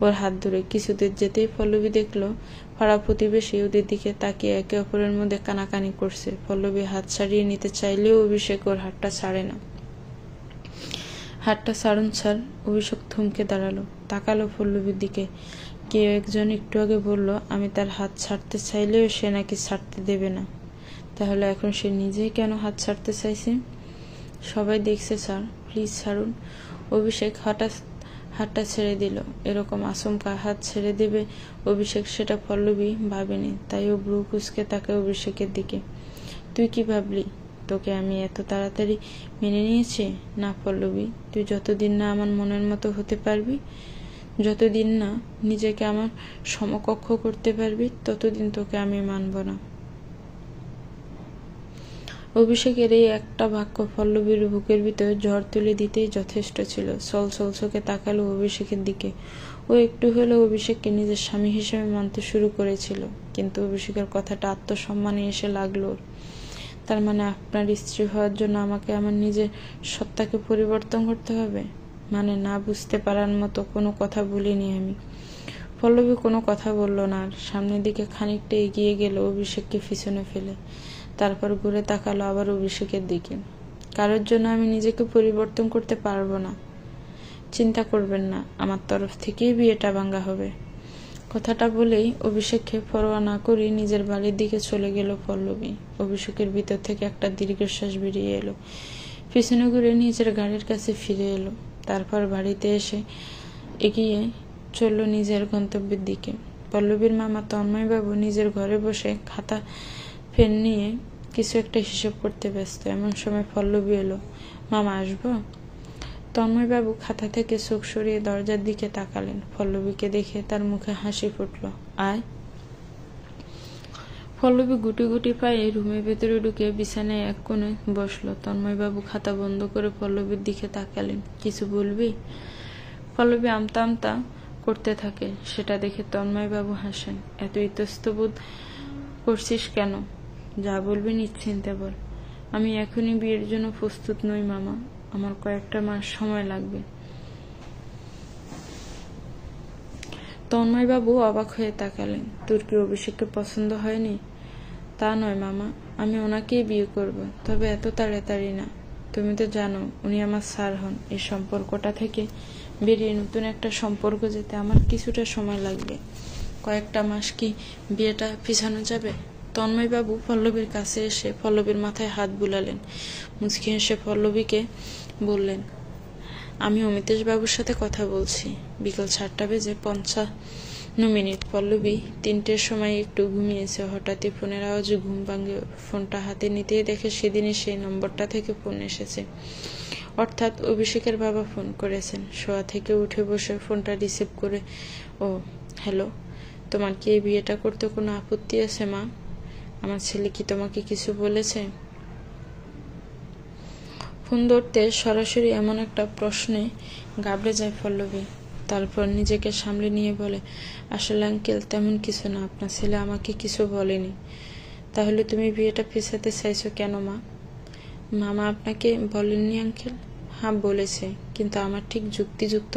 ওর হাত ধরে। কিছুদূর যেতেই পল্লবী দেখলো পাড়া প্রতিবেশী ওদের দিকে তাকিয়ে একে অপরের মধ্যে কানাকানি করছে। পল্লবী হাত ছাড়িয়ে নিতে চাইলেও অভিষেক ওর হাতটা ছাড়ে না। হাতটা ছাড়ুন স্যার। অভিষেক থমকে দাঁড়ালো, তাকালো পল্লবীর দিকে। কেউ একজন একটু আগে বলল আমি তার হাত ছাড়তে চাইলেও সে নাকি ছাড়তে দেবে না। তাহলে এখন সে নিজেই কেন হাত ছাড়তে চাইছে? সবাই দেখছে স্যার, প্লিজ ছাড়ুন। অভিষেক হঠাৎ হাতটা ছেড়ে দিল। এরকম আচমকা হাত ছেড়ে দেবে অভিষেক, সেটা পল্লবী ভাবেনি। তাই ও ভ্রু কুঁচকে তাকায় অভিষেকের দিকে। তুই কি ভাবলি তোকে আমি এত তাড়াতাড়ি মেনে নিয়েছি? না পল্লবী, তুই যতদিন না আমার মনের মতো হতে পারবি, যতদিন না নিজেকে আমার সমকক্ষ করতে পারবি, ততদিন তোকে আমি মানব না। অভিষেকের এই একটা বাক্য পল্লবীর বুকের ভিতর ঝড় তুলে দিতেই যথেষ্ট ছিল। চল চোখে তাকালো অভিষেকের দিকে। ও একটু হলেও অভিষেককে নিজের স্বামী হিসেবে মানতে শুরু করেছিল। কিন্তু অভিষেকের কথাটা আত্মসম্মানে এসে লাগলো। তার মানে আপনার স্ত্রী হওয়ার জন্য আমাকে আমার নিজের সত্তাকে পরিবর্তন করতে হবে? মানে না বুঝতে পারার মতো কোনো কথা বলিনি আমি। পল্লবী কোনো কথা বলল না। আর সামনের দিকে খানিকটা এগিয়ে গেল অভিষেককে পিছনে ফেলে। তারপর ঘুরে তাকালো আবার অভিষেকের দিকে। কারোর জন্য আমি নিজেকে পরিবর্তন করতে পারবো না। চিন্তা করবেন না, আমার তরফ থেকেই বিয়েটা ভাঙা হবে। কথাটা বলেই অভিষেককে পরোয়া না করে নিজের বাড়ির দিকে চলে গেল পল্লবী। অভিষেকের ভিতর থেকে একটা দীর্ঘশ্বাস বেরিয়ে এলো। পিছনে ঘুরে নিজের গাড়ির কাছে ফিরে এলো। তারপর বাড়িতে এসে এগিয়ে চলল নিজের গন্তব্যের দিকে। পল্লবীর মামা তন্ময়বাবু নিজের ঘরে বসে খাতা পেন নিয়ে কিছু একটা হিসেব করতে ব্যস্ত। এমন সময় পল্লবী এলো। মামা, আসবো? তন্ময়বাবু খাতা থেকে চোখ সরিয়ে দরজার দিকে তাকালেন। পল্লবীকে দেখে তার মুখে হাসি ফুটল। আয়। পল্লবী গুটি গুটি পায়ে রুমের ভেতরে ঢুকে বিছানায় এক কোণে বসলো। তন্ময়বাবু খাতা বন্ধ করে পল্লবীর দিকে তাকালেন। কিছু বলবি? পল্লবী আমতা আমতা করতে থাকে। সেটা দেখে তন্ময়বাবু হাসেন। এত ইতস্তবোধ করছিস কেন? যা বলবি নিশ্চিন্তে বল। আমি এখনই বিয়ের জন্য প্রস্তুত নই মামা, আমার কয়েকটা মাস সময় লাগবে। তন্ময়বাবু অবাক হয়ে তাকালেন। তোর কি অভিষেককে পছন্দ হয়নি? তা নয় মামা, আমি ওনাকেই বিয়ে করব, তবে এত তাড়াতাড়ি না। তুমি তো জানো উনি আমার স্যার হন। এই সম্পর্কটা থেকে বেরিয়ে নতুন একটা সম্পর্ক যেতে আমার কিছুটা সময় লাগবে। কয়েকটা মাস কি বিয়েটা পিছানো যাবে? তন্ময়বাবু পল্লবীর কাছে এসে পল্লবীর মাথায় হাত বুলালেন। মুচকি হেসে পল্লবীকে বললেন, আমি অমিতেশ বাবুর সাথে কথা বলছি। বিকেল 4:50 9 মিনিট। পল্লবী 3টের সময় একটু ঘুমিয়েছে। হঠাৎই ফোনের আওয়াজে ঘুম ভাঙে। ফোনটা হাতে নিতেই দেখে সেদিনই সেই নম্বরটা থেকে ফোন এসেছে, অর্থাৎ অভিষেকের বাবা ফোন করেছেন। শোয়া থেকে উঠে বসে ফোনটা রিসিভ করে, ও হ্যালো, তোমার কি এই বিয়েটা করতে কোনো আপত্তি আছে মা? আমার ছেলে কি তোমাকে কিছু বলেছে? ফোন ধরতে সরাসরি এমন একটা প্রশ্নে ঘাবড়ে যায় পল্লবী। তারপর নিজেকে সামলে নিয়ে বলে, আসলে আঙ্কেল তেমন কিছু না, আপনার ছেলে আমাকে কিছু বলেনি। তাহলে তুমি বিয়েটা পিছাতে চাইছো কেন মা? মামা আপনাকে বলেননি আঙ্কেল? হ্যাঁ বলেছে, কিন্তু আমার ঠিক যুক্তিযুক্ত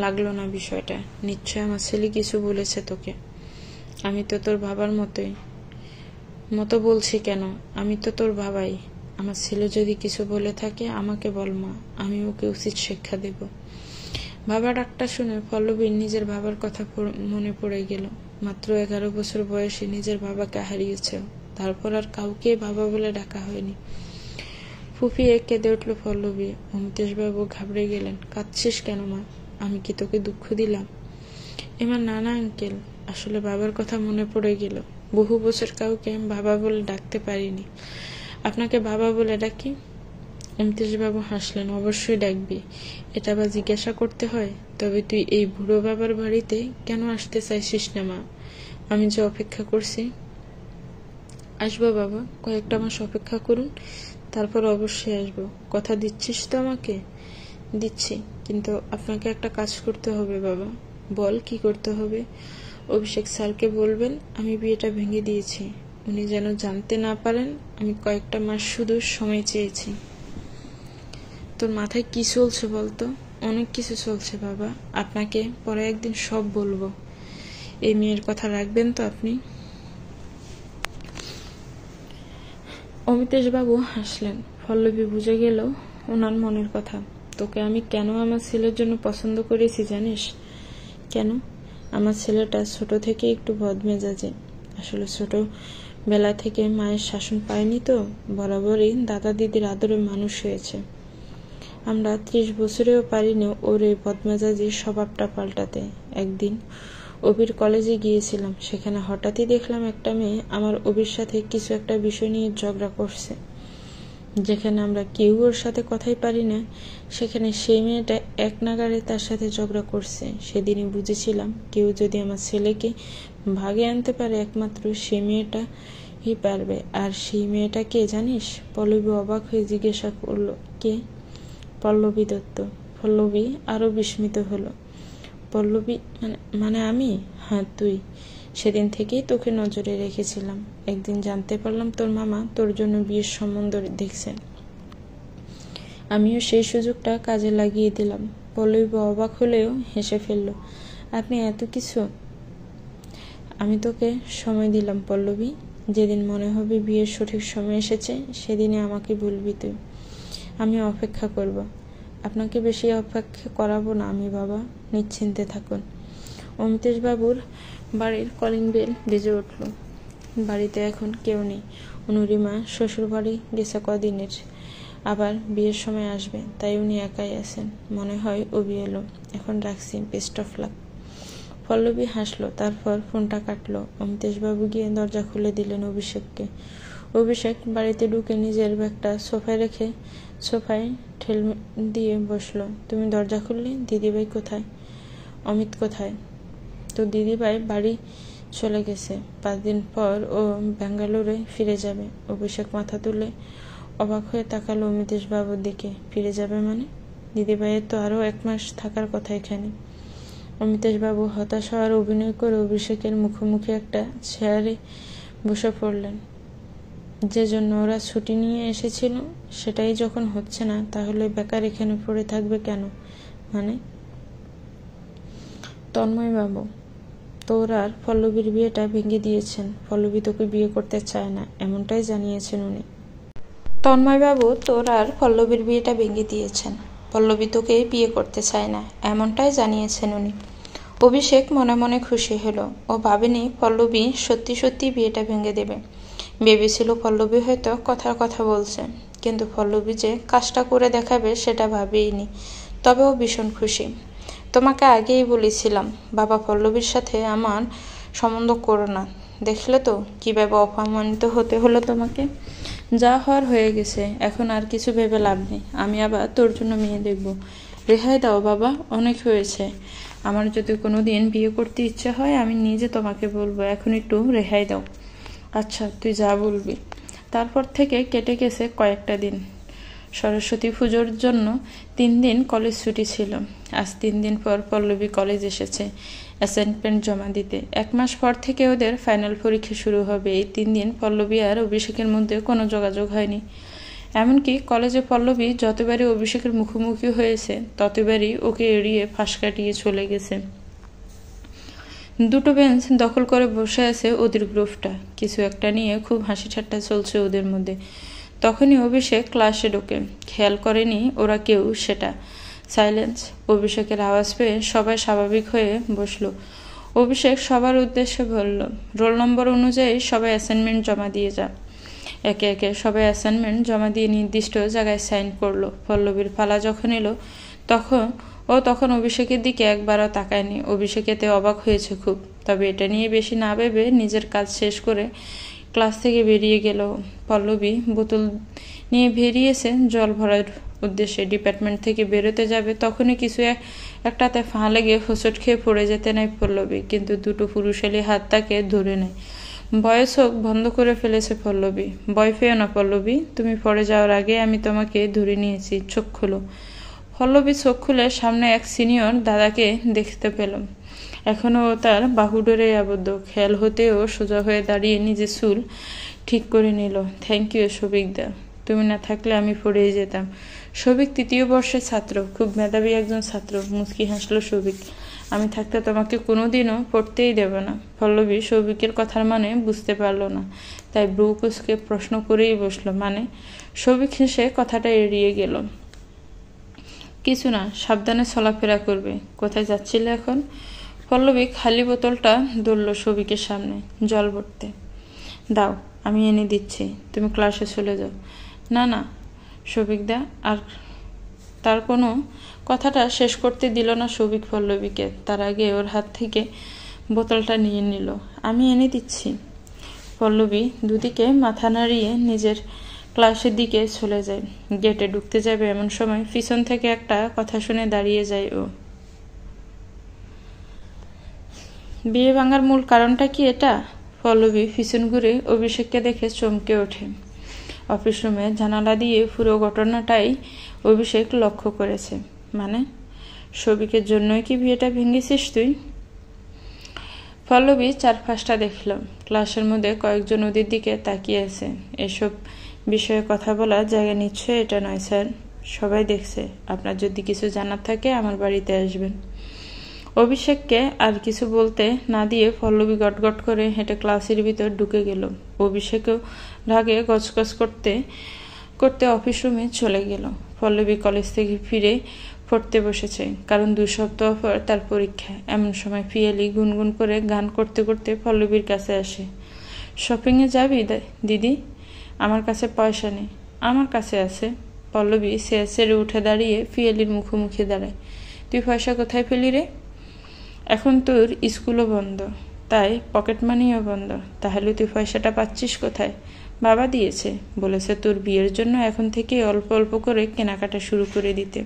লাগলো না বিষয়টা। নিশ্চয় আমার ছেলে কিছু বলেছে তোকে। আমি তো তোর বাবার মতো বলছি কেন, আমি তো তোর বাবাই। আমার ছেলে যদি কিছু বলে থাকে আমাকে বল মা, আমি ওকে উচিত শিক্ষা দেব। বাবা ডাকটা শুনে পল্লবীর নিজের বাবার কথা মনে পড়ে গেল। মাত্র 11 বছর বয়সে নিজের বাবাকে হারিয়েছে, তারপর আর কাউকে বাবা বলে ডাকা হয়নি। ফুপিয়ে কেঁদে উঠল পল্লবী। অমিতেশবাবু ঘাবড়ে গেলেন। কাঁদছিস কেন মা? আমি কি তোকে দুঃখ দিলাম? এমা না না আঙ্কেল, আসলে বাবার কথা মনে পড়ে গেল। বহু বছর কাউকে বাবা বলে ডাকতে পারিনি, আপনাকে বাবা বলে ডাকি। অমিতেশবাবু হাসলেন। অবশ্যই ডাকবি, এটা বা জিজ্ঞাসা করতে হয়? তবে তুই এই বুড়ো বাবার বাড়িতে কেন আসতে চাইছিস না মা? আমি যে অপেক্ষা করছি। আসবো বাবা, কয়েকটা মাস অপেক্ষা করুন, তারপর অবশ্যই আসবো। কথা দিচ্ছিস তো আমাকে? দিচ্ছি, কিন্তু আপনাকে একটা কাজ করতে হবে বাবা। বল, কি করতে হবে? অভিষেক স্যারকে বলবেন আমি বিয়েটা ভেঙে দিয়েছি। উনি যেন জানতে না পারেন আমি কয়েকটা মাস শুধু সময় চেয়েছি। তোর মাথায় কি চলছে বলতো? অনেক কিছু চলছে বাবা, আপনাকে পরে একদিন সব বলবো। এই মেয়ের কথা রাখবেন তো আপনি? অমিতেশবাবু হাসলেন। পল্লবী বুঝে গেল ওনার মনের কথা। তোকে আমি কেন আমার ছেলের জন্য পছন্দ করেছি জানিস? কেন? আমার ছেলেটা ছোট থেকে একটু বদমেজাজে। আসলে ছোটবেলা থেকে মায়ের শাসন পায়নি তো, বরাবরই দাদা দিদির আদরে মানুষ হয়েছে। আমরা 30 বছরেও পারিনি ওর এই বদমেজাজি স্বভাবটা পাল্টাতে। একদিন অবির কলেজে গিয়েছিলাম, সেখানে হঠাৎই দেখলাম একটা মেয়ে আমার অবির সাথে কিছু একটা বিষয় নিয়ে ঝগড়া করছে। যেখানে আমরা কেউ ওর সাথে কথাই পারি না, সেখানে সেই মেয়েটা এক নাগাড়ে তার সাথে ঝগড়া করছে। সেদিনই বুঝেছিলাম কেউ যদি আমার ছেলেকে ভাগে আনতে পারে একমাত্র সেই মেয়েটাই পারবে। আর সেই মেয়েটা কে জানিস? পল্লবী অবাক হয়ে জিজ্ঞাসা করলো, কে? পল্লবী দত্ত। পল্লবী আরো বিস্মিত হলো। পল্লবী মানে আমি? হ্যাঁ তুই। সেদিন থেকেই তোকে নজরে রেখেছিলাম। একদিন জানতে পারলাম তোর মামা তোর জন্য বিয়ের সম্বন্ধ দেখছেন। আমিও সেই সুযোগটা কাজে লাগিয়ে দিলাম। পল্লবী অবাক হলেও হেসে ফেলল। আপনি এত কিছু? আমি তোকে সময় দিলাম পল্লবী, যেদিন মনে হবে বিয়ের সঠিক সময় এসেছে সেদিনই আমাকে বলবি তুই। আমি অপেক্ষা করব। আপনাকে বেশি অপেক্ষা করাবো না আমি বাবা, নিশ্চিন্তে থাকুন। অমিতেশবাবুর বাড়ির কলিং বেল বেজে উঠল। বাড়িতে এখন কেউ নেই। অনুরিমা শ্বশুর বাড়ি গেছে কদিনের, আবার বিয়ের সময় আসবে, তাই উনি একাই আছেন। মনে হয় অভি এলো। এখন রাখছি, বেস্ট অফ লাক। পল্লবী হাসলো, তারপর ফোনটা কাটলো। অমিতেশবাবু গিয়ে দরজা খুলে দিলেন অভিষেককে। অভিষেক বাড়িতে ঢুকে নিজের ব্যাগটা সোফায় রেখে সোফায় ঠেল দিয়ে বসলো। তুমি দরজা খুললে? দিদিভাই কোথায়? অমিত কোথায়? তো দিদিভাই বাড়ি চলে গেছে, 5 দিন পর ও ব্যাঙ্গালোরে ফিরে যাবে। অভিষেক মাথা তুলে অবাক হয়ে তাকালো অমিতেশবাবুর দিকে। ফিরে যাবে মানে? দিদিভাইয়ের তো আরো 1 মাস থাকার কথা এখানে। অমিতেশবাবু হতাশ হওয়ার অভিনয় করে অভিষেকের মুখোমুখি একটা চেয়ারে বসে পড়লেন। যে জন্য ওরা ছুটি নিয়ে এসেছিল সেটাই যখন হচ্ছে না, তাহলে বেকার এখানে পড়ে থাকবে কেন? মানে? তন্ময়বাবু তোর আর পল্লবীর বিয়েটা ভেঙে দিয়েছেন। পল্লবী তোকে বিয়ে করতে চায় না, এমনটাই জানিয়েছেন উনি। তন্ময়বাবু তোর আর পল্লবীর বিয়েটা ভেঙে দিয়েছেন। পল্লবী তোকে বিয়ে করতে চায় না, এমনটাই জানিয়েছেন উনি। অভিষেক মনে মনে খুশি হলো। ও ভাবেনি পল্লবী সত্যি সত্যি বিয়েটা ভেঙে দেবে। ভেবেছিল পল্লবী হয়তো কথার কথা বলছে, কিন্তু পল্লবী যে কাজটা করে দেখাবে সেটা ভাবেইনি। তবে ও ভীষণ খুশি। তোমাকে আগেই বলেছিলাম বাবা পল্লবীর সাথে আমার সম্বন্ধ করো না। দেখলে তো কিভাবে অপমানিত হতে হলো তোমাকে। যা হওয়ার হয়ে গেছে, এখন আর কিছু ভেবে লাভ নেই। আমি আবার তোর জন্য মেয়ে দেখব। রেহাই দাও বাবা, অনেক হয়েছে। আমার যদি কোনো দিন বিয়ে করতে ইচ্ছে হয় আমি নিজে তোমাকে বলবো, এখন একটু রেহাই দাও। আচ্ছা, তুই যা বলবি। তারপর থেকে কেটে গেছে কয়েকটা দিন। সরস্বতী পুজোর জন্য 3 দিন কলেজ ছুটি ছিল। আজ 3 দিন পর পল্লবী কলেজ এসেছে অ্যাসাইনমেন্ট জমা দিতে। 1 মাস পর থেকে ওদের ফাইনাল পরীক্ষা শুরু হবে। এই 3 দিন পল্লবী আর অভিষেকের মধ্যে কোনো যোগাযোগ হয়নি। এমনকি কলেজে পল্লবী যতবারই অভিষেকের মুখোমুখি হয়েছে ততবারই ওকে এড়িয়ে ফাঁস কাটিয়ে চলে গেছে। 2টো বেঞ্চ দখল করে বসে আছে ওদের গ্রুপটা। কিছু একটা নিয়ে খুব হাসি ঠাট্টা চলছে ওদের মধ্যে। তখনই অভিষেক ক্লাসে ঢোকে। খেয়াল করেনি ওরা কেউ সেটা। সাইলেন্স। অভিষেকের আওয়াজ পেয়ে সবাই স্বাভাবিক হয়ে বসলো। অভিষেক সবার উদ্দেশ্যে বলল, রোল নম্বর অনুযায়ী সবাই অ্যাসাইনমেন্ট জমা দিয়ে যা। একে একে সবাই অ্যাসাইনমেন্ট জমা দিয়ে নির্দিষ্ট জায়গায় সাইন করলো। পল্লবীর পালা যখন এলো তখন অভিষেকের দিকে একবারও তাকায়নি। অভিষেক এতে অবাক হয়েছে খুব। তবে এটা নিয়ে বেশি না ভেবে নিজের কাজ শেষ করে ক্লাস থেকে বেরিয়ে গেল। পল্লবী বোতল নিয়ে বেরিয়েছে জল ভরার উদ্দেশ্যে। ডিপার্টমেন্ট থেকে বেরোতে যাবে তখনই কিছু একটাতে ফাঁ লেগে হোঁচট খেয়ে পড়ে যেতে নেয় পল্লবী। কিন্তু 2টো পুরুষালী হাত তাকে ধরে নেয়। ভয়ে চোখ বন্ধ করে ফেলেছে পল্লবী। ভয় পেও না পল্লবী, তুমি পড়ে যাওয়ার আগে আমি তোমাকে ধরে নিয়েছি, চোখ খোলো। পল্লবী চোখ খুলে সামনে এক সিনিয়র দাদাকে দেখতে পেল। এখনও তার বাহুডোরে আবদ্ধ। খেয়াল হতেও সোজা হয়ে দাঁড়িয়ে নিজের চুল ঠিক করে নিল। থ্যাংক ইউ সবিকদা, তুমি না থাকলে আমি পড়েই যেতাম। সবিক 3য় বর্ষের ছাত্র, খুব মেধাবী একজন ছাত্র। মুচকি হাসলো সবিক। আমি থাকতে তোমাকে কোনোদিনও পড়তেই দেব না। পল্লবী সৌভিকের কথার মানে বুঝতে পারল না, তাই ব্রু কুচকে প্রশ্ন করেই বসলো, মানে? সৌভিক হেসে কথাটা এড়িয়ে গেল। কিছু না, সাবধানে চলাফেরা করবে। কোথায় যাচ্ছিলে এখন? পল্লবী খালি বোতলটা ধরল সৌভিকের সামনে। জল ভরতে দাও, আমি এনে দিচ্ছি, তুমি ক্লাসে চলে যাও। না না সৌভিকদা। আর তার কোনো কথাটা শেষ করতে দিল না সৌভিক পল্লবীকে। তার আগে ওর হাত থেকে বোতলটা নিয়ে নিল। আমি এনে দিচ্ছি। পল্লবী দুদিকে মাথা নাড়িয়ে নিজের ক্লাসের দিকে চলে যায়। গেটে ঢুকতে যাবে এমন সময় পিছন থেকে একটা কথা শুনে দাঁড়িয়ে যায় ও। বিয়ে ভাঙার মূল কারণটা কি এটা? পল্লবী পিছন ঘুরে অভিষেককে দেখে চমকে ওঠে। অফিস রুমে জানালা দিয়ে পুরো ঘটনাটাই অভিষেক লক্ষ্য করেছে। মানে সবিকের জন্যই কি বিয়েটা ভেঙেছিস তুই? পল্লবী চারপাশটা দেখল। ক্লাসের মধ্যে কয়েকজন ওদের দিকে তাকিয়ে আছে। এসব বিষয়ে কথা বলার জায়গা নিশ্চয়ই এটা নয় স্যার। সবাই দেখছে। আপনার যদি কিছু জানার থাকে আমার বাড়িতে আসবেন। অভিষেককে আর কিছু বলতে না দিয়ে পল্লবী গটগট করে হেঁটে ক্লাসের ভিতর ঢুকে গেল। অভিষেকও রাগে গজগজ করতে করতে অফিস রুমে চলে গেল। পল্লবী কলেজ থেকে ফিরে পড়তে বসেছে, কারণ 2 সপ্তাহ পর তার পরীক্ষা। এমন সময় পিয়ালি গুনগুন করে গান করতে করতে পল্লবীর কাছে আসে। শপিংয়ে যাবি দিদি? আমার কাছে পয়সা নেই। আমার কাছে আছে। পল্লবী ছেড়ে উঠে দাঁড়িয়ে পিয়ালির মুখোমুখি দাঁড়ায়। তুই পয়সা কোথায় পেলি রে? এখন তোর স্কুলও বন্ধ, তাই পকেট মানিও বন্ধ। তাহলে তুই পয়সাটা পাচ্ছিস কোথায়? বাবা দিয়েছে, বলেছে তোর বিয়ের জন্য এখন থেকে অল্প অল্প করে কেনাকাটা শুরু করে দিতে।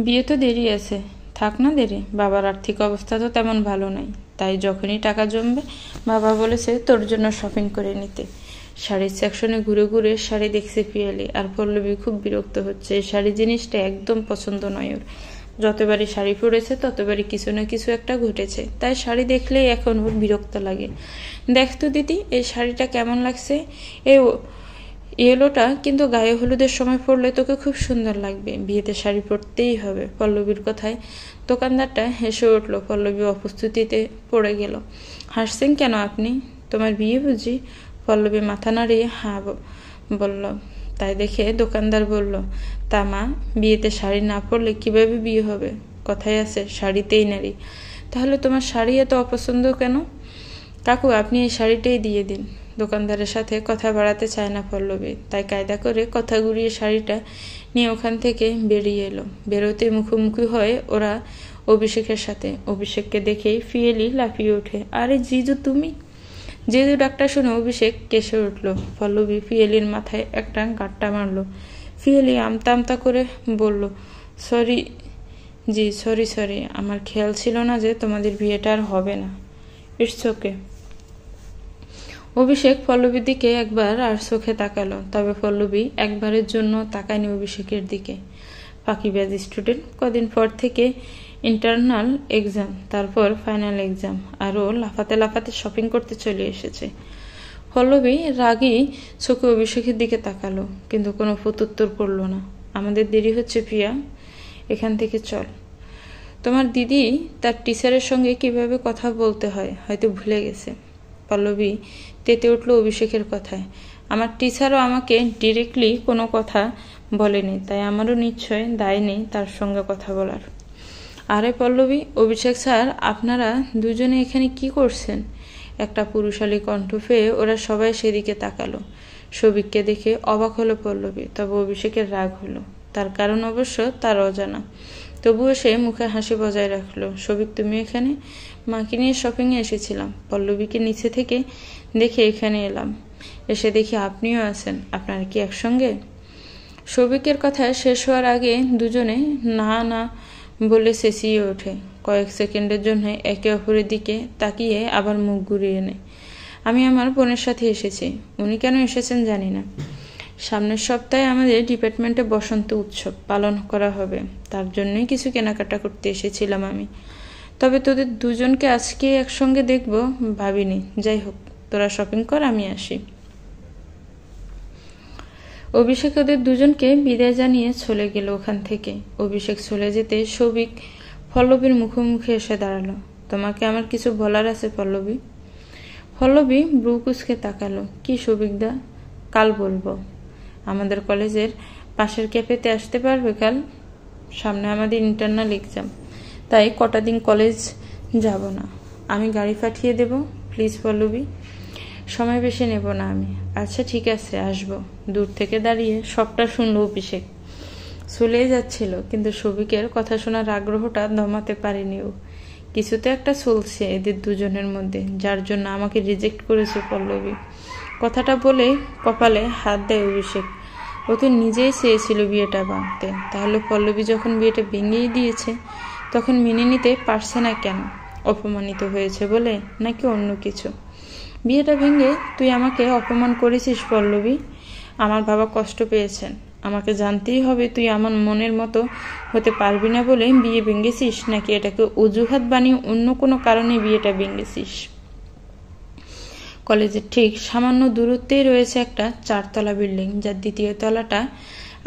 বিয়ে তো দেরি আছে। থাক না দেরি, বাবার আর্থিক অবস্থা তো তেমন ভালো নাই, তাই যখনই টাকা জমবে বাবা বলেছে তোর জন্য শপিং করে নিতে। শাড়ির সেকশনে ঘুরে ঘুরে শাড়ি দেখছে পিয়ালি। আর পল্লবী খুব বিরক্ত হচ্ছে। এই শাড়ি জিনিসটা একদম পছন্দ নয় ওর। যতবারই শাড়ি পরেছে ততবারই কিছু না কিছু একটা ঘটেছে, তাই শাড়ি দেখলেই এখন ওর বিরক্ত লাগে। দেখ তো দিদি, এই শাড়িটা কেমন লাগছে? ইয়েলোটা কিন্তু গায়ে হলুদের সময় পরলে তোকে খুব সুন্দর লাগবে। বিয়েতে শাড়ি পরতেই হবে। পল্লবীর কথায় দোকানদারটা হেসে উঠল। পল্লবী অপ্রস্তুতিতে পড়ে গেল। হাসছেন কেন আপনি? তোমার বিয়ে বুঝি? পল্লবী মাথা নাড়িয়ে হ্যাঁ বলল। তাই দেখে দোকানদার বলল, তা মা, বিয়েতে শাড়ি না পরলে কিভাবে বিয়ে হবে? কথায় আছে শাড়িতেই নারী। তাহলে তোমার শাড়ি এত অপছন্দ কেন? কাকু, আপনি এই শাড়িটাই দিয়ে দিন। দোকানদারের সাথে কথা বাড়াতে চায় না পল্লবী, তাই কায়দা করে কথা ঘুরিয়ে শাড়িটা নিয়ে ওখান থেকে বেরিয়ে এলো। বেরোতে মুখোমুখি হয় ওরা অভিষেকের সাথে। অভিষেককে দেখেই পিয়েলি লাফিয়ে ওঠে, আরে জিজু তুমি! জিজু ডাকটা শুনে অভিষেক কেসে উঠল। পল্লবী পিয়েলির মাথায় একটা গাঁটটা মারল। পিয়েলি আমতা আমতা করে বলল, সরি জি, সরি, আমার খেয়াল ছিল না যে তোমাদের বিয়েটা আর হবে না। It's okay. অভিষেক পল্লবীর দিকে একবার আর চোখে তাকালো, তবে পল্লবী একবারের জন্য তাকায়নি অভিষেকের দিকে। ফাঁকিবাজ স্টুডেন্ট, কদিন পর থেকে ইন্টারনাল এক্সাম, তারপর ফাইনাল এক্সাম, আরও লাফাতে লাফাতে শপিং করতে চলে এসেছে। পল্লবী রাগী চোখে অভিষেকের দিকে তাকালো, কিন্তু কোনো প্রত্যুত্তর করল না। আমাদের দেরি হচ্ছে প্রিয়া, এখান থেকে চল। তোমার দিদি তার টিচারের সঙ্গে কিভাবে কথা বলতে হয় হয়তো ভুলে গেছে। পল্লবী তেতে উঠল অভিষেকের কথায়। আমার টিচারও আমাকে ডিরেক্টলি কোনো কথা বলেনি, তাই আমারও নিশ্চয় দায় নেই তার সঙ্গে কথা বলার। আরে পল্লবী, অভিষেক স্যার, আপনারা দুজনে এখানে কি করছেন? একটা পুরুষালী কণ্ঠ পেয়ে ওরা সবাই সেদিকে তাকালো। সৌভিককে দেখে অবাক হলো পল্লবী, তবে অভিষেকের রাগ হলো। তার কারণ অবশ্য তার অজানা, তবুও সে মুখে হাসি বজায় রাখলো। সৌভিক, তুমি এখানে? মাকে নিয়ে শপিংয়ে এসেছিলাম, পল্লবীকে নিচে থেকে দেখে এখানে এলাম। এসে দেখি আপনিও আছেন, আপনারা কি একসঙ্গে? সৌভিকের কথা শেষ হওয়ার আগে দুজনে না না বলে চেঁচিয়ে ওঠে। কয়েক সেকেন্ডের জন্য একে অপরের দিকে তাকিয়ে আবার মুখ ঘুরিয়ে নেয়। আমি আমার বোনের সাথে এসেছি। উনি কেন এসেছেন জানি না। সামনের সপ্তাহে আমাদের ডিপার্টমেন্টে বসন্ত উৎসব পালন করা হবে, তার জন্যই কিছু কেনাকাটা করতে এসেছিলাম আমি। তবে তোদের দুজনকে আজকে একসঙ্গে দেখব ভাবিনি। যাই হোক, তোরা শপিং কর, আমি আসি। অভিষেক ওদের দুজনকে বিদায় জানিয়ে চলে গেল ওখান থেকে। অভিষেক চলে যেতে সৌভিক পল্লবীর মুখোমুখি এসে দাঁড়ালো। তোমাকে আমার কিছু বলার আছে পল্লবী। পল্লবী ব্রু কুঁচকে তাকালো। কি সৌভিকদা? কাল বলবো। আমাদের কলেজের পাশের ক্যাফেতে আসতে পারবে কাল? সামনে আমাদের ইন্টারনাল এক্সাম, তাই কটা দিন কলেজ যাব না। আমি গাড়ি পাঠিয়ে দেব, প্লিজ পল্লবী। সময় বেশি নেব না আমি। আচ্ছা ঠিক আছে, আসবো। দূর থেকে দাঁড়িয়ে সবটা শুনল অভিষেক। চলেই যাচ্ছিল, কিন্তু সৌভিকের কথা শোনার আগ্রহটা দমাতে পারেনি ও। কিছু তো একটা চলছে এদের দুজনের মধ্যে, যার জন্য আমাকে রিজেক্ট করেছে পল্লবী। কথাটা বলে কপালে হাত দেয় অভিষেক। ও তো নিজেই চেয়েছিল বিয়েটা ভাঙতে, তাহলে পল্লবী যখন বিয়েটা ভেঙেই দিয়েছে তখন মেনে নিতে পারছে না কেন? অপমানিত হয়েছে বলে, নাকি অন্য কিছু? বিয়েটা ভেঙে তুই আমাকে অপমান করেছিস পল্লবী। আমার বাবা কষ্ট পেয়েছেন, আমাকে জানতেই হবে তুই আমার মনের মতো হতে পারবি না বলে বিয়ে ভেঙেছিস, নাকি এটাকে অজুহাত বানিয়ে অন্য কোনো কারণে বিয়েটা ভেঙেছিস। কলেজের ঠিক সামান্য দূরত্বেই রয়েছে একটা 4 তলা বিল্ডিং, যার 2য় তলাটা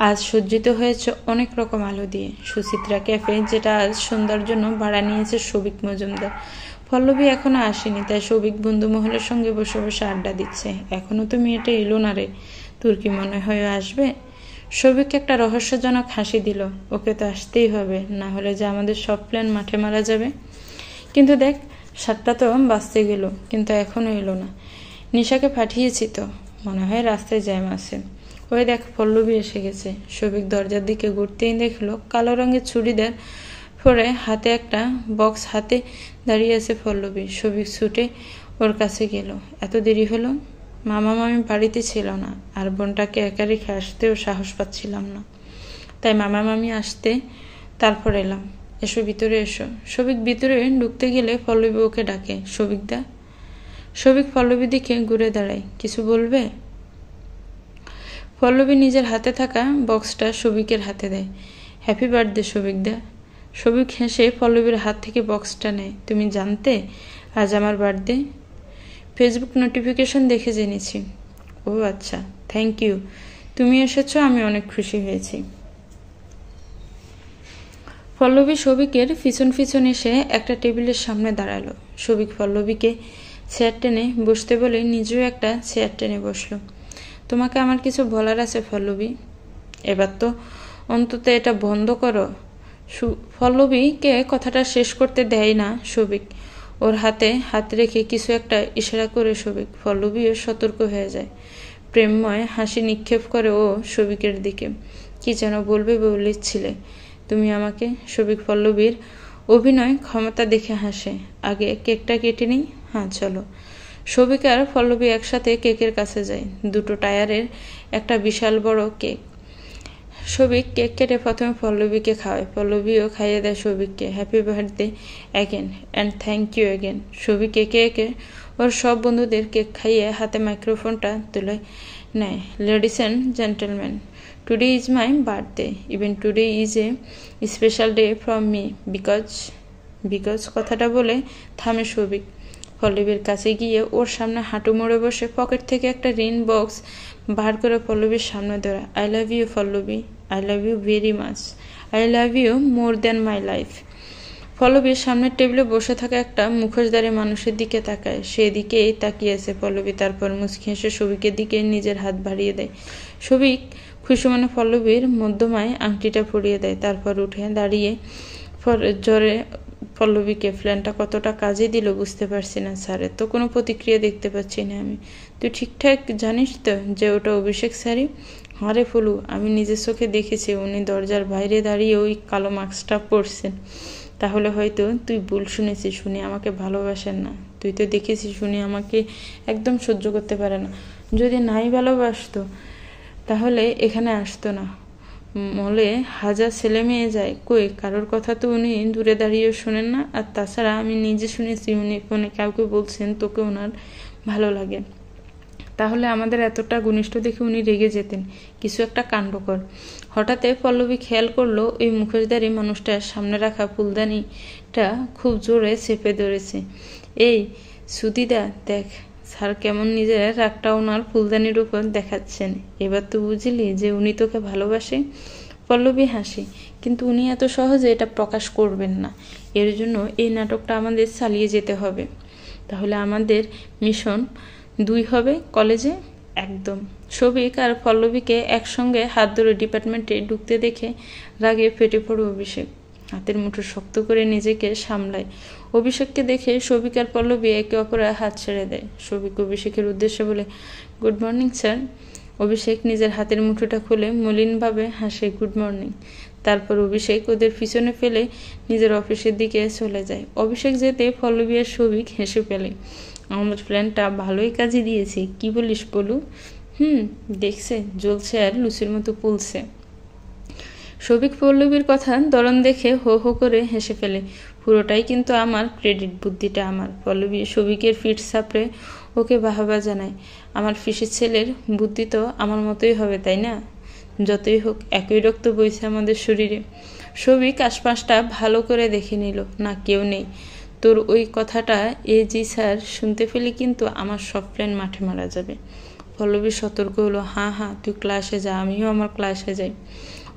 আজ সজ্জিত হয়েছে অনেক রকম আলো দিয়ে। সুচিত্রা ক্যাফে, যেটা আজ সন্ধ্যার জন্য ভাড়া নিয়েছে সৌভিক মজুমদার। পল্লবী এখনো আসেনি, তাই সৌভিক বন্ধু মহলের সঙ্গে বসে বসে আড্ডা দিচ্ছে। এখনো তো মেয়েটা এলো না রে, তোর কি মনে হয় আসবে? সৌভিক একটা রহস্যজনক হাসি দিল। ওকে তো আসতেই হবে, না হলে যে আমাদের সব প্ল্যান মাঠে মারা যাবে। কিন্তু দেখ, 7টা তো বাঁচতে গেল, কিন্তু এখনো এলো না। নিশাকে পাঠিয়েছি তো, মনে হয় রাস্তায় জ্যাম আছে। ওই দেখ, পল্লবী এসে গেছে। সৌভিক দরজার দিকে ঘুরতেই দেখলো কালো রঙের চুড়িদার পরে হাতে একটা বক্স হাতে দাঁড়িয়ে আছে পল্লবী। সৌভিক ছুটে ওর কাছে গেল। এত দেরি হলো? মামা মামি বাড়িতে ছিল না, আর বোনটাকে একা রেখে আসতেও সাহস পাচ্ছিলাম না, তাই মামা মামি আসতে তারপর এলাম। এসো, ভিতরে এসো। সৌভিক ভিতরে ঢুকতে গেলে পল্লবী ওকে ডাকে, সৌভিকদা। সৌভিক পল্লবীর দিকে ঘুরে দাঁড়ায়। কিছু বলবে? পল্লবী নিজের হাতে থাকা বক্সটা সৌভিকের হাতে দেয়। Happy birthday সৌভিকদা। সৌভিক হেসে পল্লবীর হাত থেকে বক্সটা নেয়। তুমি জানতে আজ আমার বার্থডে? ফেসবুক নোটিফিকেশন দেখে জেনেছি। ও আচ্ছা, থ্যাংক ইউ। তুমি এসেছো, আমি অনেক খুশি হয়েছি। পল্লবী সৌভিকের পিছন পিছন এসে একটা টেবিলের সামনে দাঁড়ালো। সৌভিক পল্লবীকে চেয়ার টেনে বসতে বলে নিজেও একটা চেয়ার টেনে বসলো। তোমাকে আমার কিছু বলার আছে পল্লবী। এবার তো অন্তত এটা বন্ধ করো। পল্লবীকে কথাটা শেষ করতে দেয় না সৌভিক। ওর হাতে হাত রেখে কিছু একটা ইশারা করে সবিক। পল্লবীও সতর্ক হয়ে যায়। প্রেমময় হাসি নিক্ষেপ করে ও সবিকের দিকে। কি যেন বলবে বলেছিলে তুমি আমাকে? সবিক পল্লবীর অভিনয় ক্ষমতা দেখে হাসে। আগে কেকটা কেটে নিই। হ্যাঁ চলো। সবিক আর পল্লবী একসাথে কেকের কাছে যায়। দুটো টায়ারের একটা বিশাল বড় কেক। সবিক কেক কেটে প্রথমে পল্লবীকে খাওয়ায়। পল্লবীও খাইয়ে দেয় সবিককে। Happy birthday again and thank you again. Sabik একে একে ওর সব বন্ধুদের কেক খাইয়ে হাতে মাইক্রোফোনটা তুলে নেয়। Ladies and gentleman, today is my birthday. Even today is a special day from me because কথাটা বলে থামে সবিক। পল্লবীর কাছে গিয়ে ওর সামনে হাঁটু মোড়ে বসে পকেট থেকে একটা রিং বক্স বার করে পল্লবীর সামনে ধরে। I love you Pallabi, I love you very much, I love you more than my life. পল্লবীর সামনের টেবিলে বসে থাকা একটা মুখোশধারী মানুষের দিকে তাকায়। সেদিকেই তাকিয়েছে পল্লবী। তারপর মুচকি হেসে সবিকের দিকে নিজের হাত বাড়িয়ে দেয়। সবিক খুশি মনে পল্লবীর মধ্যমায় আংটিটা পরিয়ে দেয়। তারপর উঠে দাঁড়িয়ে জোরে পল্লবীকে, প্ল্যানটা কতটা কাজে দিল বুঝতে পারছি না স্যারের তো কোনো প্রতিক্রিয়া দেখতে পাচ্ছি না আমি। তুই ঠিকঠাক জানিস তো যে ওটা অভিষেক স্যারই? হরে ফুলু, আমি নিজের চোখে দেখেছি উনি দরজার বাইরে দাঁড়িয়ে ওই কালো মাস্কটা পরছেন। তাহলে হয়তো তুই ভুল শুনেছিস, শুনি আমাকে ভালোবাসেন না। তুই তো দেখেছিস শুনি আমাকে একদম সহ্য করতে পারে না। যদি নাই ভালোবাসতো তাহলে এখানে আসতো না। মলে হাজার ছেলে মেয়ে যায়, কই কারোর কথা তো উনি দূরে দাঁড়িয়ে শোনেন না। আর তাছাড়া আমি নিজে শুনেছি উনি ফোনে কাউকে বলছেন তোকে ওনার ভালো লাগে। তাহলে আমাদের এতটা ঘনিষ্ঠ দেখে উনি রেগে যেতেন। কিছু একটা কাণ্ড কর। হঠাৎ পল্লবী খেয়াল করলো ওই মুখোশধারী মানুষটার সামনে রাখা ফুলদানিটা খুব জোরে চেপে ধরেছে। এই সুদিদা দেখ স্যার কেমন নিজের রাগটা ওনার ফুলদানির উপর দেখাচ্ছেন। এবার তো বুঝলি যে উনি তোকে ভালোবাসে। পল্লবী হাসি। কিন্তু উনি এত সহজে এটা প্রকাশ করবেন না। এর জন্য এই নাটকটা আমাদের চালিয়ে যেতে হবে। তাহলে আমাদের মিশন 2 হবে কলেজে। একদম। সবিক আর পল্লবীকে একসঙ্গে হাত ধরে ডিপার্টমেন্টে ঢুকতে দেখে রাগে ফেটে পড়ে অভিষেক। হাতের মুঠো শক্ত করে নিজেকে সামলায়। অভিষেককে দেখে সবিক আর পল্লবী একে অপরের হাত ছেড়ে দেয়। সবিক অভিষেকের উদ্দেশ্যে বলে, গুড মর্নিং স্যার। অভিষেক নিজের হাতের মুঠোটা খুলে মলিনভাবে হাসে, গুড মর্নিং। তারপর অভিষেক ওদের পিছনে ফেলে নিজের অফিসের দিকে চলে যায়। অভিষেক যেতে পল্লবী আর সবিক হেসে ফেলে। আমাদের প্ল্যানটা ভালোই কাজে দিয়েছে, কি বলিস বলু? দেখছে জ্বলছে আর লুচির মতো পুলছে। সবিক পল্লবীর কথা ধরন দেখে হো হো করে হেসে ফেলে। পুরোটাই কিন্তু আমার ক্রেডিট, বুদ্ধিটা আমার। পল্লবী সবিকের ফিট সাপড়ে ওকে বাহবা জানায়। আমার ফিসের ছেলের বুদ্ধি তো আমার মতোই হবে তাই না? যতই হোক একই রক্ত বইছে আমাদের শরীরে। সবিক আশপাশটা ভালো করে দেখে নিল। না কেউ নেই। তোর ওই কথাটা জি স্যার শুনতে পেলে কিন্তু আমার সব প্ল্যান মাঠে মারা যাবে। পল্লবী সতর্ক হলো। হ্যাঁ তুই ক্লাসে যা, আমিও আমার ক্লাসে যাই।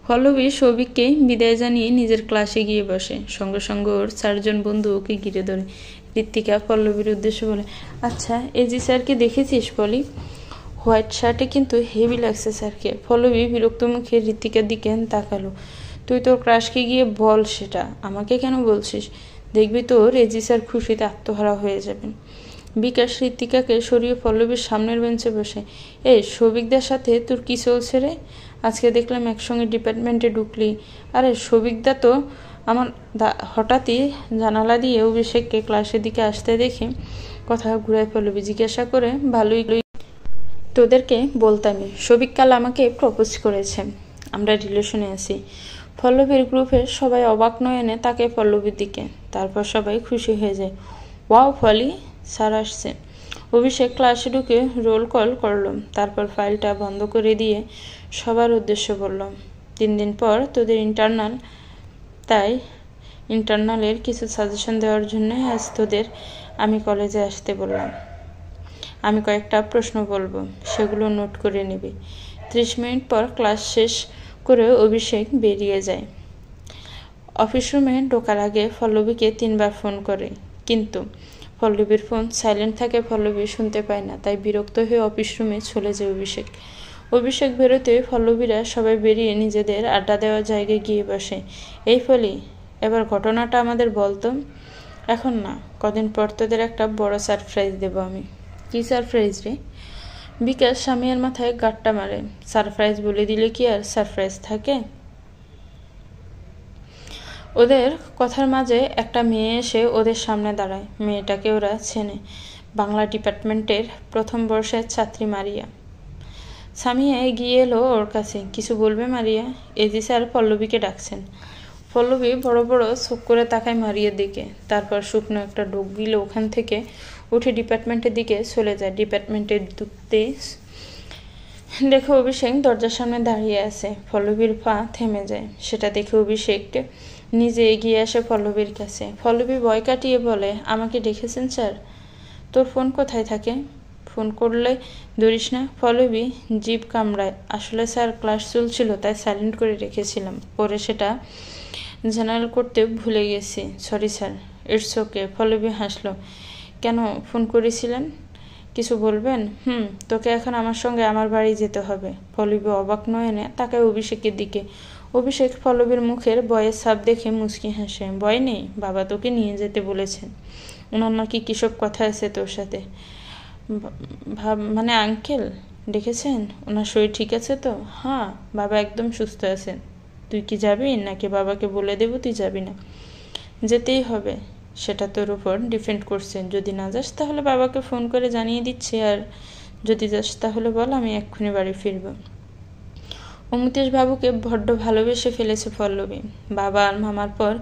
পল্লবী সবিককে বিদায় জানিয়ে নিজের ক্লাসে গিয়ে বসে। সঙ্গে সঙ্গে ওর 4 জন বন্ধু ওকে ঘিরে ধরে। ঋত্বিকা পল্লবীর উদ্দেশ্যে বলে, আচ্ছা জি স্যারকে দেখেছিস পলি? হোয়াইট শার্টে কিন্তু হেভি লাগছে স্যারকে। পল্লবী বিরক্ত মুখে ঋত্বিকার দিকে তাকালো। তুই তোর ক্লাসকে গিয়ে বল সেটা, আমাকে কেন বলছিস? দেখবি তোর জি স্যার খুশিতে আত্মহারা হয়ে যাবেন। বিকাশ ঋত্বিকাকে সরিয়ে পল্লবীর সামনের বেঞ্চে বসে, এই সবিকদার সাথে তোর কি চলছে রে? আজকে দেখলাম একসঙ্গে ডিপার্টমেন্টে ঢুকলি। আরে সবিকদা তো আমার হঠাৎই জানালা দিয়ে অভিষেককে ক্লাসের দিকে আসতে দেখে কথা ঘুরায় পল্লবী জিজ্ঞাসা করে, ভালোই তোদেরকে বলতামই, সবিক কাল আমাকে প্রপোজ করেছে, আমরা রিলেশনে আছি। পল্লবীর গ্রুপের সবাই অবাক নয়নে তাকে পল্লবীর দিকে। তারপর সবাই খুশি হয়ে যায়। ওয়াও পলি, স্যার আসছে। অভিষেক ক্লাসে ঢুকে রোল কল করলাম। তারপর ফাইলটা বন্ধ করে দিয়ে সবার উদ্দেশ্যে বললাম, 3 দিন পর তোদের ইন্টারনাল, তাই ইন্টারনালের কিছু সাজেশন দেওয়ার জন্য আজ তোদের আমি কলেজে আসতে বললাম। আমি কয়েকটা প্রশ্ন বলবো, সেগুলো নোট করে নিবি। 30 মিনিট পর ক্লাস শেষ করে অভিষেক বেরিয়ে যায়। অফিস রুমে ঢোকার আগে পল্লবীকে 3 বার ফোন করে, কিন্তু পল্লবীর ফোন সাইলেন্ট থাকে। পল্লবী শুনতে পায় না, তাই বিরক্ত হয়ে অফিস রুমে চলে যায় অভিষেক বেরোতে পল্লবীরা সবাই বেরিয়ে নিজেদের আড্ডা দেওয়ার জায়গায় গিয়ে বসে। এই ফলি, এবার ঘটনাটা আমাদের বলতো। এখন না, কদিন পর তোদের একটা বড় সারপ্রাইজ দেব আমি। কি সারপ্রাইজ রে? বিকাশ স্বামীর মাথায় গাঁটটা মারে। সারপ্রাইজ বলে দিলে কি আর সারপ্রাইজ থাকে? ওদের কথার মাঝে একটা মেয়ে এসে ওদের সামনে দাঁড়ায়। মেয়েটাকে ওরা চেনে, বাংলা ডিপার্টমেন্টের প্রথম বর্ষের ছাত্রী মারিয়া। সামিয়া এগিয়ে এলো ওর কাছে। কিছু বলবে মারিয়া? এজি স্যার পল্লবীকে ডাকছেন। পল্লবী বড় বড় চোখ করে তাকায় মারিয়ার দিকে, তারপর শুকনো একটা ডোক গিলে ওখান থেকে উঠে ডিপার্টমেন্টের দিকে চলে যায়। ডিপার্টমেন্টের ঢুকতে দেখে অভিষেক দরজার সামনে দাঁড়িয়ে আছে। পল্লবীর পা থেমে যায়। সেটা দেখে অভিষেক নিজে এগিয়ে আসে পল্লবীর কাছে। পল্লবী ভয় কাটিয়ে বলে, আমাকে ডেকেছেন স্যার? তোর ফোন কোথায় থাকে? ফোন করলে ধরিস না? পল্লবী জিভ কামড়ায়। আসলে স্যার ক্লাস চলছিল, তাই সাইলেন্ট করে রেখেছিলাম, পরে সেটা জেনারেল করতে ভুলে গেছি। Sorry sir. It's okay. Pallabi হাসলো। কেন ফোন করেছিলেন? কিছু বলবেন? তোকে এখন আমার সঙ্গে আমার বাড়ি যেতে হবে। পল্লবী অবাক নয়নে তাকায় অভিষেকের দিকে। অভিষেক পল্লবীর মুখের ভয়ের ছাপ দেখে মুচকি হাসে। ভয় নেই, বাবা তোকে নিয়ে যেতে বলেছেন। ওনার নাকি কিসব কথা আছে তোর সাথে। মানে আঙ্কেল ডেকেছেন? ওনার শরীর ঠিক আছে তো? হ্যাঁ, বাবা একদম সুস্থ আছেন। তুই কি যাবি নাকি বাবাকে বলে দেব তুই যাবি না? যেতেই হবে। সেটা তোর উপর ডিপেন্ড করছে। যদি না যাস তাহলে বাবাকে ফোন করে জানিয়ে দিচ্ছি, আর যদি যাস তাহলে বল, আমি এক্ষুনি বাড়ি ফিরব। অমিতেশ বাবুকে বড্ড ভালোবেসে ফেলেছে পল্লবী। বাবা আর মামার পর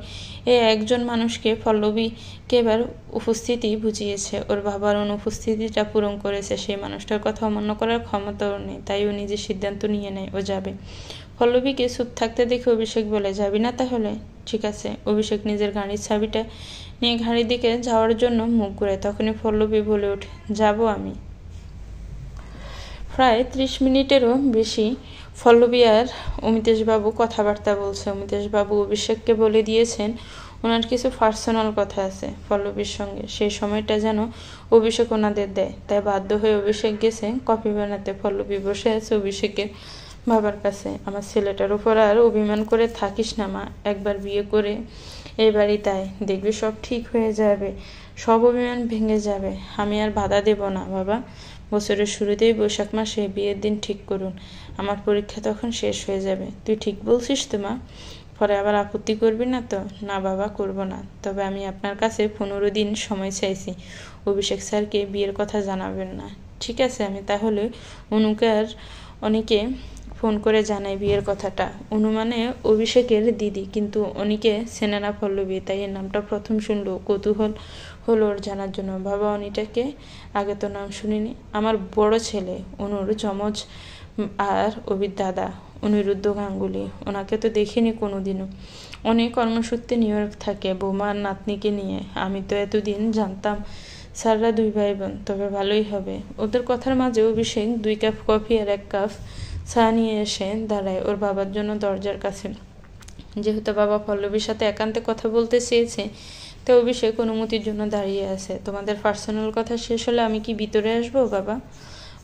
একজন মানুষকে পল্লবীকে এবার উপস্থিতি বুঝিয়েছে। ওর বাবার অনুপস্থিতিটা পূরণ করেছে। সেই মানুষটার কথা অমান্য করার ক্ষমতা ওর নেই, তাই ও নিজের সিদ্ধান্ত নিয়ে নেয় ও যাবে। পল্লবীকে চুপ থাকতে দেখে অভিষেক বলে, যাবি না তাহলে? ঠিক আছে। অভিষেক নিজের গাড়ির চাবিটা নিয়ে গাড়ির দিকে যাওয়ার জন্য মুখ ঘুরে। তখনই পল্লবী বলে ওঠে, যাব আমি। প্রায় 30 মিনিটেরও বেশি পল্লবী আর অমিতেশবাবু কথাবার্তা বলছে। অমিতেশবাবু অভিষেককে বলে দিয়েছেন ওনার কিছু পার্সোনাল কথা আছে পল্লবীর সঙ্গে। সেই সময়টা যেন অভিষেক ওনাদের দেয়, তাই বাধ্য হয়ে অভিষেক গেছে কফি বানাতে। পল্লবী বসে আছে অভিষেকের বাবার কাছে। আমার ছেলেটার উপর আর অভিমান করে থাকিস না মা, একবার বিয়ে করে এই বাড়ি, তাই দেখবি সব ঠিক হয়ে যাবে, সব অভিমান ভেঙে যাবে। আমি আর বাধা দেব না বাবা। বছরের শুরুতেই বৈশাখ মাসে বিয়ের দিন ঠিক করুন, আমার পরীক্ষা তখন শেষ হয়ে যাবে। তুই ঠিক বলছিস তো মা? পরে আবার আপত্তি করবি না তো? না বাবা, করব না। তবে আমি আপনার কাছে 15 দিন সময় চাইছি। অভিষেক স্যারকে বিয়ের কথা জানাবেন না। ঠিক আছে, আমি তাহলে অনুকে আর অনেকে ফোন করে জানাই বিয়ের কথাটা। অনু মানে অভিষেকের দিদি, কিন্তু অনিকে চেনে না পল্লবী, তাই এর নামটা প্রথম শুনলো। কৌতূহল হলো ওর জানার জন্য। বাবা, অনিটাকে আগে তো নাম শুনিনি। আমার বড় ছেলে, অনুর যমজ আর অভির দাদা অনিরুদ্ধ গাঙ্গুলি। ওনাকে তো দেখিনি কোনোদিনও। অনেক কর্মসূত্রে নিউ ইয়র্ক থাকে বৌমা আর নাতনিকে নিয়ে। আমি তো এতদিন জানতাম স্যাররা 2 ভাই বোন। তবে ভালোই হবে। ওদের কথার মাঝে অভিষেক 2 কাপ কফি আর 1 কাপ চা নিয়ে এসে দাঁড়ায় ওর বাবার জন্য দরজার কাছে। যেহেতু বাবা পল্লবীর সাথে একান্তে কথা বলতে চেয়েছে, তো অভিষেক অনুমতির জন্য দাঁড়িয়ে আছে। তোমাদের পার্সোনাল কথা শেষ হলে আমি কি ভিতরে আসবো বাবা?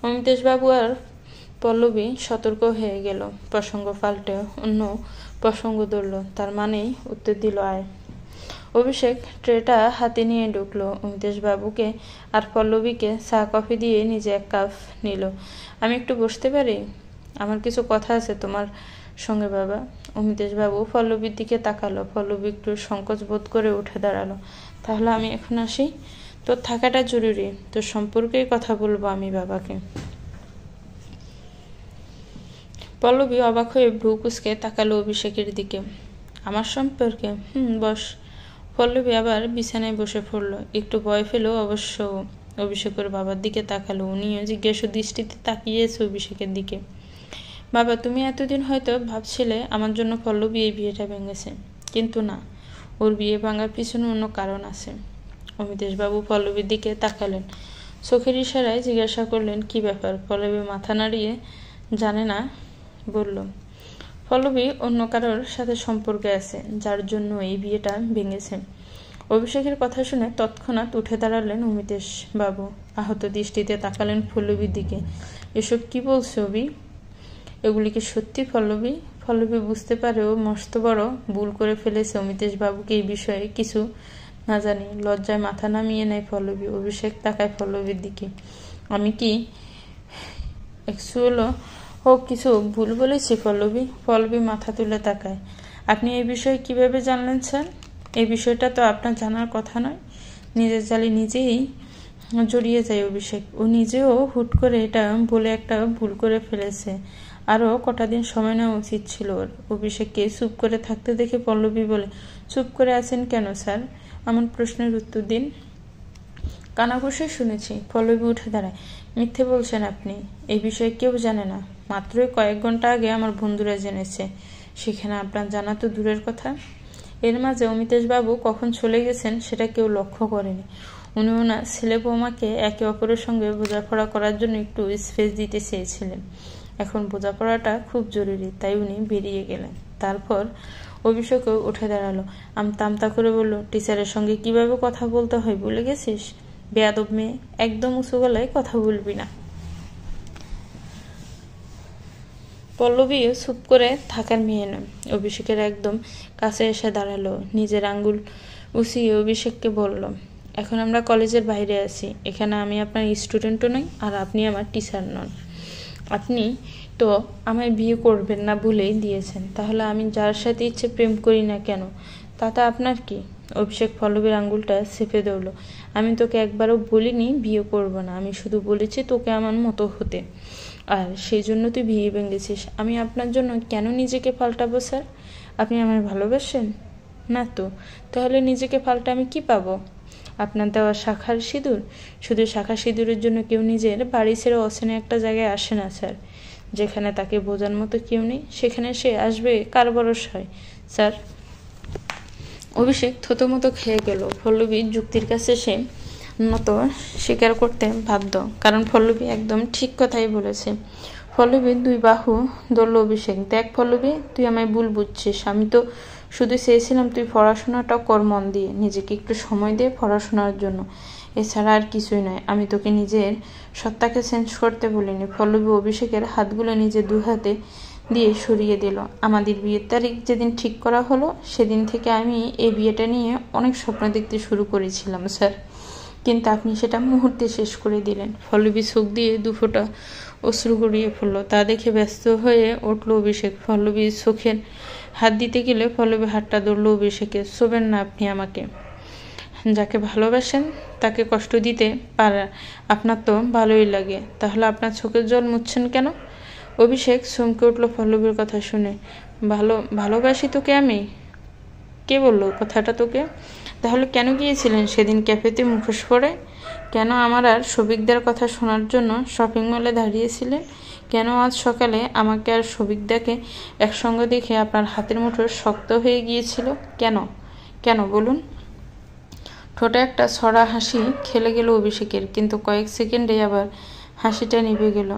অমিতেশবাবু আর পল্লবী সতর্ক হয়ে গেল। প্রসঙ্গ পাল্টে অন্য প্রসঙ্গ ধরল। তার মানেই উত্তর দিল, আয়। অভিষেক ট্রেটা হাতে নিয়ে ঢুকলো। অমিতেশবাবুকে আর পল্লবীকে চা কফি দিয়ে নিজে 1 কাপ নিল। আমি একটু বসতে পারি? আমার কিছু কথা আছে তোমার সঙ্গে বাবা। অমিতেশবাবু পল্লবীর দিকে তাকালো। পল্লবী একটু সংকোচ বোধ করে উঠে দাঁড়ালো। তাহলে আমি এখন আসি? তোর থাকাটা জরুরি। তোর সম্পর্কেই কথা বলবো আমি বাবাকে। পল্লবী অবাক হয়ে ভ্রু কুঁচকে তাকালো অভিষেকের দিকে। আমার সম্পর্কে? বস। পল্লবী আবার বিছানায় বসে পড়ল। একটু ভয় পেল অবশ্য। অভিষেকের বাবার দিকে তাকালো। উনিও জিজ্ঞাসা দৃষ্টিতে তাকিয়েছে অভিষেকের দিকে। বাবা, তুমি এতদিন হয়তো ভাবছিলে আমার জন্য পল্লবী এই বিয়েটা ভেঙেছে, কিন্তু না, ওর বিয়ে ভাঙার পিছনে অন্য কারণ আছে। অমিতেশবাবু পল্লবীর দিকে তাকালেন। চোখের ইশারায় জিজ্ঞাসা করলেন, কি ব্যাপার? পল্লবী মাথা নাড়িয়ে জানে না বলল, পল্লবী অন্য কারোর সাথে সম্পর্কে আছে, যার জন্য এই বিয়েটা ভেঙেছে। অভিষেকের কথা শুনে তৎক্ষণাৎ উঠে দাঁড়ালেন অমিতেশ বাবু। আহত দৃষ্টিতে তাকালেন পল্লবীর দিকে। এসব কি বলছো অভি? এগুলি কি সত্যি পল্লবী? পল্লবী বুঝতে পারেও মস্ত বড় ভুল করে ফেলেছে অমিতেশ বাবুকে এই বিষয়ে কিছু না জানি লজ্জায় মাথা নামিয়ে নেয় পল্লবী। অভিষেক তাকায় পল্লবীর দিকে। আমি কি কিছু ভুল বলেছি পল্লবী? পল্লবী মাথা তুলে তাকায়। আপনি এই বিষয়ে কিভাবে জানলেন স্যার? এই বিষয়টা তো আপনার জানার কথা নয়। নিজের জালে নিজেই জড়িয়ে যায় অভিষেক। ও নিজেও হুট করে এটা বলে একটা ভুল করে ফেলেছে। আরও কটা দিন সময় নেওয়া উচিত ছিল ওর। অভিষেককে চুপ করে থাকতে দেখে পল্লবী বলে, চুপ করে আছেন কেন স্যার? আমার প্রশ্নের উত্তর দিন। কানাঘুষে শুনেছি। পল্লবী উঠে দাঁড়ায়। মিথ্যে বলছেন আপনি। এই বিষয়ে কেউ জানে না। মাত্রই কয়েক ঘন্টা আগে আমার বন্ধুরা জেনেছে। সেখানে আপনার জানা তো দূরের কথা। এর মাঝে অমিতেশবাবু কখন চলে গেছেন সেটা কেউ লক্ষ্য করেনি। উনি ওনার ছেলে বৌমাকে একে অপরের সঙ্গে বোঝাপড়া করার জন্য একটু স্পেস দিতে চেয়েছিলেন। এখন বোঝাপড়াটা খুব জরুরি, তাই উনি বেরিয়ে গেলেন। তারপর অভিষেকও উঠে দাঁড়ালো। আমতা করে বলল, টিচারের সঙ্গে কিভাবে কথা বলতে হয় ভুলে গেছিস? বেয়াদব মেয়ে, একদম উঁচু গলায় কথা বলবি না। পল্লবীও চুপ করে থাকার মেয়ে নয়। অভিষেকের একদম কাছে এসে দাঁড়ালো। নিজের আঙ্গুল উঁচিয়ে অভিষেককে বলল, এখন আমরা কলেজের বাইরে আছি। এখানে আমি আপনার স্টুডেন্টও নই, আর আপনি আমার টিচার নন। আপনি তো আমায় বিয়ে করবেন না বলেই দিয়েছেন। তাহলে আমি যার সাথে ইচ্ছে প্রেম করি না কেন, তাতে আপনার কি? অভিষেক পল্লবীর আঙ্গুলটা চেপে ধরল। আমি তোকে একবারও বলিনি বিয়ে করব না। আমি শুধু বলেছি তোকে আমার মতো হতে, আর সেই জন্য তুই বিয়ে ভেঙেছিস। আমি আপনার জন্য কেন নিজেকে পাল্টাবো স্যার? আপনি আমায় ভালোবাসেন না তো? তাহলে নিজেকে পাল্টা আমি কি পাবো? আপনার দেওয়া শাখার সিঁদুর? শুধু শাখা সিঁদুরের জন্য কেউ নিজের বাড়ি ছেড়ে অচেনা একটা জায়গায় আসে না স্যার। যেখানে তাকে বোঝার মতো কেউ নেই, সেখানে সে আসবে কার ভরসায় স্যার? অভিষেক থতমত খেয়ে গেল। পল্লবীর যুক্তির কাছে সে নত স্বীকার করতে বাধ্য, কারণ পল্লবী একদম ঠিক কথাই বলেছে। পল্লবীর দুই বাহু ধরল অভিষেক। দেখ পল্লবী, তুই আমায় ভুল বুঝছিস। আমি তো শুধু চেয়েছিলাম তুই পড়াশোনাটা কর মন দিয়ে, নিজেকে একটু সময় দে পড়াশোনার জন্য, এছাড়া আর কিছুই নয়। আমি তোকে নিজের সত্তাকে চেঞ্জ করতে বলিনি। পল্লবী অভিষেকের হাতগুলো নিজের দু হাতে দিয়ে সরিয়ে দিল। আমাদের বিয়ের তারিখ যেদিন ঠিক করা হলো, সেদিন থেকে আমি এই বিয়েটা নিয়ে অনেক স্বপ্ন দেখতে শুরু করেছিলাম স্যার, কিন্তু আপনি সেটা মুহূর্তে শেষ করে দিলেন। পল্লবী চোখ দিয়ে দুফোঁটা অশ্রু গড়িয়ে পড়ল। তা দেখে ব্যস্ত হয়ে উঠল অভিষেক। পল্লবী চোখের হাত দিতে গেলে পল্লবী হাতটা ধরল অভিষেকের। ছোবেন না আপনি আমাকে। যাকে ভালোবাসেন তাকে কষ্ট দিতে পারা আপনার তো ভালোই লাগে, তাহলে আপনার চোখের জল মুছছেন কেন? অভিষেক চমকে উঠল পল্লবীর কথা শুনে। ভালোবাসি তোকে আমি? কে বললো কথাটা তোকে? তাহলে কেন গিয়েছিলেন সেদিন ক্যাফেতে মুখোশ পরে? কেন আমার আর সবিকদার কথা শোনার জন্য শপিং মলে দাঁড়িয়েছিলেন? কেন আজ সকালে আমাকে আর সবিকদাকে একসঙ্গে দেখে আপনার হাতের মুঠো শক্ত হয়ে গিয়েছিল? কেন কেন বলুন? ঠোঁটে একটা ছড়া হাসি খেলে গেল অভিষেকের, কিন্তু কয়েক সেকেন্ডে আবার হাসিটা নিভে গেল।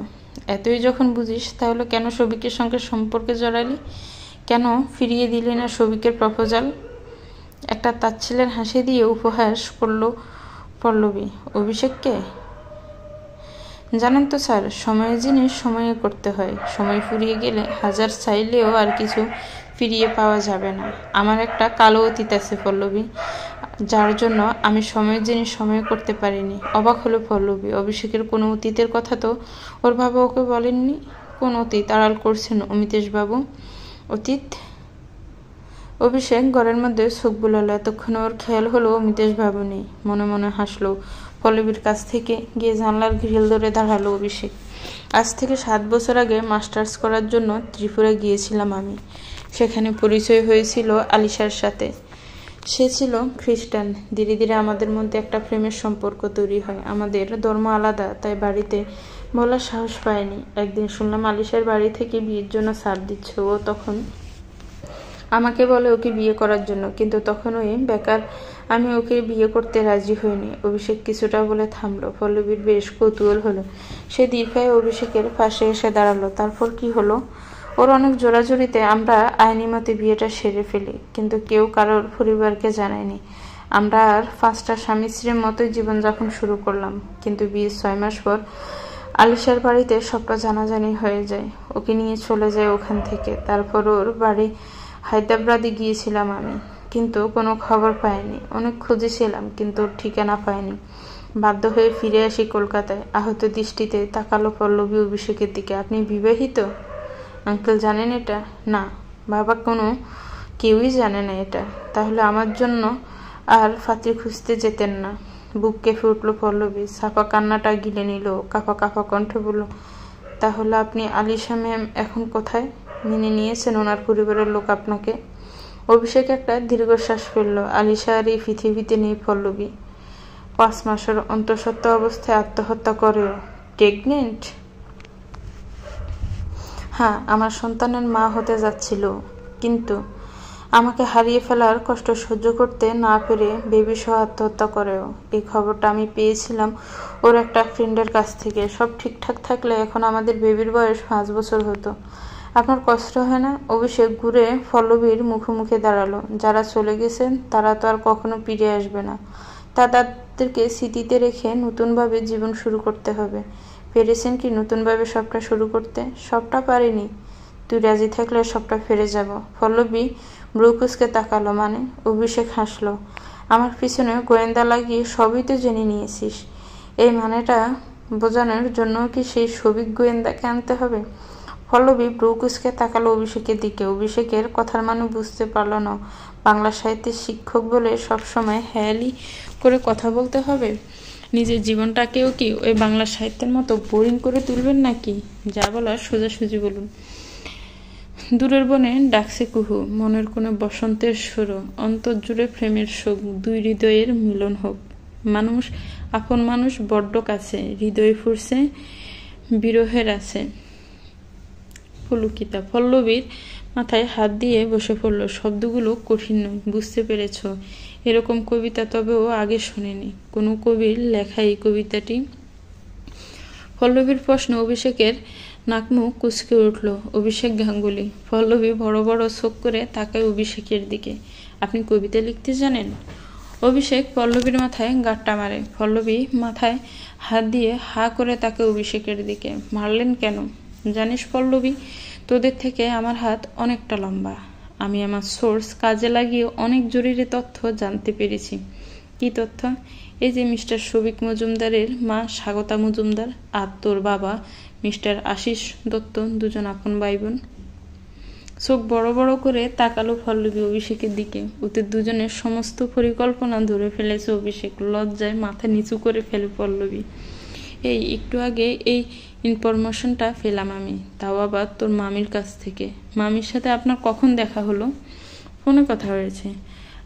এতই যখন বুঝিস, তাহলে কেন সবিকের সঙ্গে সম্পর্কে জড়ালি? কেন ফিরিয়ে দিলি না সবিকের প্রপোজাল? একটা তাচ্ছিলের হাসি দিয়ে উপহাস করল পল্লবী অভিষেককে। জানেন তো স্যার, সময়ের জিনিস সময়ে করতে হয়। সময় ফুরিয়ে গেলে হাজার চাইলেও আর কিছু ফিরিয়ে পাওয়া যাবে না। আমার একটা কালো অতীত আছে পল্লবী, যার জন্য আমি সময়ের জিনিস সময়ে করতে পারিনি। অবাক হলো পল্লবী। অভিষেকের কোনো অতীতের কথা তো ওর বাবা ওকে বলেননি। কোন অতীত আড়াল করছেন অমিতেশবাবু? অতীত? অভিষেক ঘরের মধ্যে চোখ বুলালো। এতক্ষণে ওর খেয়াল হলো অমিতেশবাবু নেই। মনে মনে হাসলো। পল্লবীর কাছ থেকে গিয়ে জানলার গ্রিল ধরে দাঁড়ালো অভিষেক। আজ থেকে 7 বছর আগে মাস্টার্স করার জন্য ত্রিপুরা গিয়েছিলাম আমি। সেখানে পরিচয় হয়েছিল আলিশার সাথে। সে ছিল খ্রিস্টান। ধীরে ধীরে আমাদের মধ্যে একটা প্রেমের সম্পর্ক তৈরি হয়। আমাদের ধর্ম আলাদা, তাই বাড়িতে বলার সাহস পায়নি। একদিন শুনলাম আলিশার বাড়ি থেকে বিয়ের জন্য ছাড় দিচ্ছে। ও তখন আমাকে বলে ওকে বিয়ে করার জন্য, কিন্তু তখন ওই বেকার, আমি ওকে বিয়ে করতে রাজি হইনি। অভিষেক কিছুটা বলে থামলো। পল্লবীর বেশ কৌতূহল হলো। সে দীর্ঘায় অভিষেকের পাশে এসে দাঁড়ালো। তারপর কি হলো? ওর অনেক জোরাজুরিতে আমরা আইনি মতে বিয়েটা সেরে ফেলি, কিন্তু কেউ কারোর পরিবারকে জানায়নি। আমরা আর 5টা স্বামী স্ত্রীর মতোই জীবনযাপন শুরু করলাম। কিন্তু বিয়ের 6 মাস পর আলিশার বাড়িতে সবটা জানাজানি হয়ে যায়। ওকে নিয়ে চলে যায় ওখান থেকে। তারপর ওর বাড়ি হায়দ্রাবাদে গিয়েছিলাম আমি। কিন্তু কোনো খবর পাইনি। অনেক খুঁজেছিলাম কিন্তু ঠিকানা পাইনি। বাধ্য হয়ে ফিরে আসি কলকাতায়। আহত দৃষ্টিতে তাকালো পল্লবী অভিষেকের দিকে। আপনি বিবাহিত? আঙ্কেল জানেন এটা? না, বাবা কোনো কেউই জানে না এটা। তাহলে আমার জন্য আর পাত্রী খুঁজতে যেতেন না? বুক কেঁপে উঠল পল্লবী। ছাপা কান্নাটা গিলে নিল। কাঁপা কাঁপা কণ্ঠে বলল, তাহলে আপনি আলিশা ম্যাম এখন কোথায়? মেনে নিয়েছেন ওনার পরিবারের লোক আপনাকে? অভিষেক একটা দীর্ঘশ্বাস ফেলল। আলিশা আর এই পৃথিবীতে নেই পল্লবী। 5 মাসের অন্তঃসত্ত্বা অবস্থায় আত্মহত্যা করেও। প্রেগনেন্ট? হ্যাঁ, আমার সন্তানের মা হতে যাচ্ছিল, কিন্তু আমাকে হারিয়ে ফেলার কষ্ট সহ্য করতে না পেরে বেবি সহ আত্মহত্যা করেও। এই খবরটা আমি পেয়েছিলাম ওর একটা ফ্রেন্ডের কাছ থেকে। সব ঠিকঠাক থাকলে এখন আমাদের বেবির বয়স 5 বছর হতো। আপনার কষ্ট হয় না? অভিষেক ঘুরে পল্লবীর মুখোমুখি দাঁড়ালো। যারা চলে গেছেন তারা তো আর কখনো ফিরে আসবে না। তাদেরকে স্মৃতিতে রেখে নতুনভাবে জীবন শুরু করতে হবে। পেরেছেন কি নতুনভাবে সবটা শুরু করতে? সবটা পারিনি। তুই রাজি থাকলে সবটা ফিরে যাব। পল্লবী ব্রুকুসকে তাকালো। মানে? অভিষেক হাসলো। আমার পিছনে গোয়েন্দা লাগিয়ে সবই তো জেনে নিয়েছিস। এই মানেটা বোঝানোর জন্য কি সেই সবিক গোয়েন্দাকে আনতে হবে? পল্লবী ব্রুকুসকে তাকালো অভিষেকের দিকে। অভিষেকের কথার মানে বুঝতে পারল না। বাংলা সাহিত্যের শিক্ষক বলে সবসময় হেয়ালি করে কথা বলতে হবে? নিজের জীবনটাকেও কি ওই বাংলা সাহিত্যের মতো বোরিং করে তুলবেন নাকি? যা বলার সোজাসুজি বলুন। দূরের বনে ডাকছে কুহু, মনের কোণে বসন্তের সুরো, অন্তর্জুড়ে প্রেমের শোক, দুই হৃদয়ের মিলন হোক। মানুষ, আপন মানুষ বড্ড কাছে, হৃদয় ফুরছে বিরহের আছে। পুলকিতা পল্লবীর মাথায় হাত দিয়ে বসে পড়ল। শব্দগুলো কঠিন নয়, বুঝতে পেরেছ? এরকম কবিতা তবেও আগে শোনেনি। কোনো কবির লেখা এই কবিতাটি? পল্লবীর প্রশ্ন অভিষেকের নাকমুখ কুঁচকে উঠল। অভিষেক গাঙ্গুলি। পল্লবী বড় বড় চোখ করে তাকায় অভিষেকের দিকে। আপনি কবিতা লিখতে জানেন? অভিষেক পল্লবীর মাথায় গাঁটটা মারে। পল্লবী মাথায় হাত দিয়ে হা করে তাকে অভিষেকের দিকে। মারলেন কেন? জানিস পল্লবী, তোদের থেকে আমার হাত অনেকটা লম্বা। আমি আমার সোর্স কাজে লাগিয়ে অনেক জরুরি তথ্য জানতে পেরেছি। কি তথ্য? এই যে মিস্টার সবিক মজুমদারের মা স্বাগতা মজুমদার আর তোর বাবা মিস্টার আশিস দত্ত দুজন আপন ভাই বোন। চোখ বড় বড় করে তাকালো পল্লবী অভিষেকের দিকে। ওদের দুজনের সমস্ত পরিকল্পনা ধরে ফেলেছে অভিষেক। লজ্জায় মাথা নিচু করে ফেলে পল্লবী। এই একটু আগে এই ইনফরমেশনটা পেলাম আমি, তাও আবার তোর মামির কাছ থেকে। মামির সাথে আপনার কখন দেখা হলো? ফোনে কথা হয়েছে।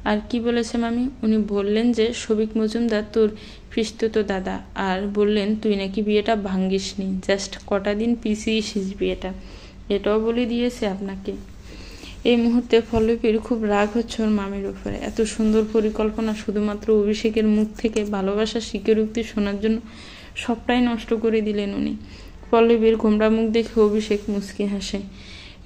আর কি বলেছে মামি? উনি বললেন যে সবিক মজুমদার তোর পিসতুত দাদা, আর বললেন তুই নাকি বিয়েটা ভাঙ্গিসনি, জাস্ট কটা দিন পিছিয়েছিস বিয়েটা। এটাও বলে দিয়েছে আপনাকে? এই মুহূর্তে পল্লবীর খুব রাগ হচ্ছে ওর মামির উপরে। এত সুন্দর পরিকল্পনা শুধুমাত্র অভিষেকের মুখ থেকে ভালোবাসার স্বীকারোক্তি শোনার জন্য সবটাই নষ্ট করে দিলেন উনি। পল্লবীর গোমরা মুখ দেখে অভিষেক মুচকি হাসে।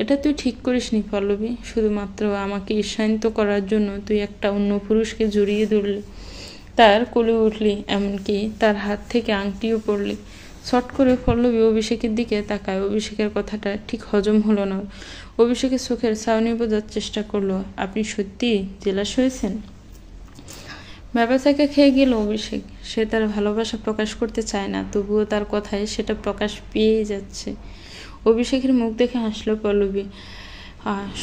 এটা তুই ঠিক করিসনি পল্লবী। শুধুমাত্র আমাকে ঈর্ষান্বিত করার জন্য তুই একটা অন্য পুরুষকে জড়িয়ে ধরলি, তার কোলে উঠলি, এমনকি তার হাত থেকে আংটিও পড়লি। শট করে পল্লবী অভিষেকের দিকে তাকায়। অভিষেকের কথাটা ঠিক হজম হলো না। অভিষেকের চোখের ছাউনি বোঝার চেষ্টা করলো। আপনি সত্যি জেলাস হয়েছেন? ব্যবসাকে খেয়ে গেল অভিষেক। সে তার ভালোবাসা প্রকাশ করতে চায় না, তবুও তার কথায় সেটা প্রকাশ পেয়েই যাচ্ছে। অভিষেকের মুখ দেখে হাসলো পল্লবী।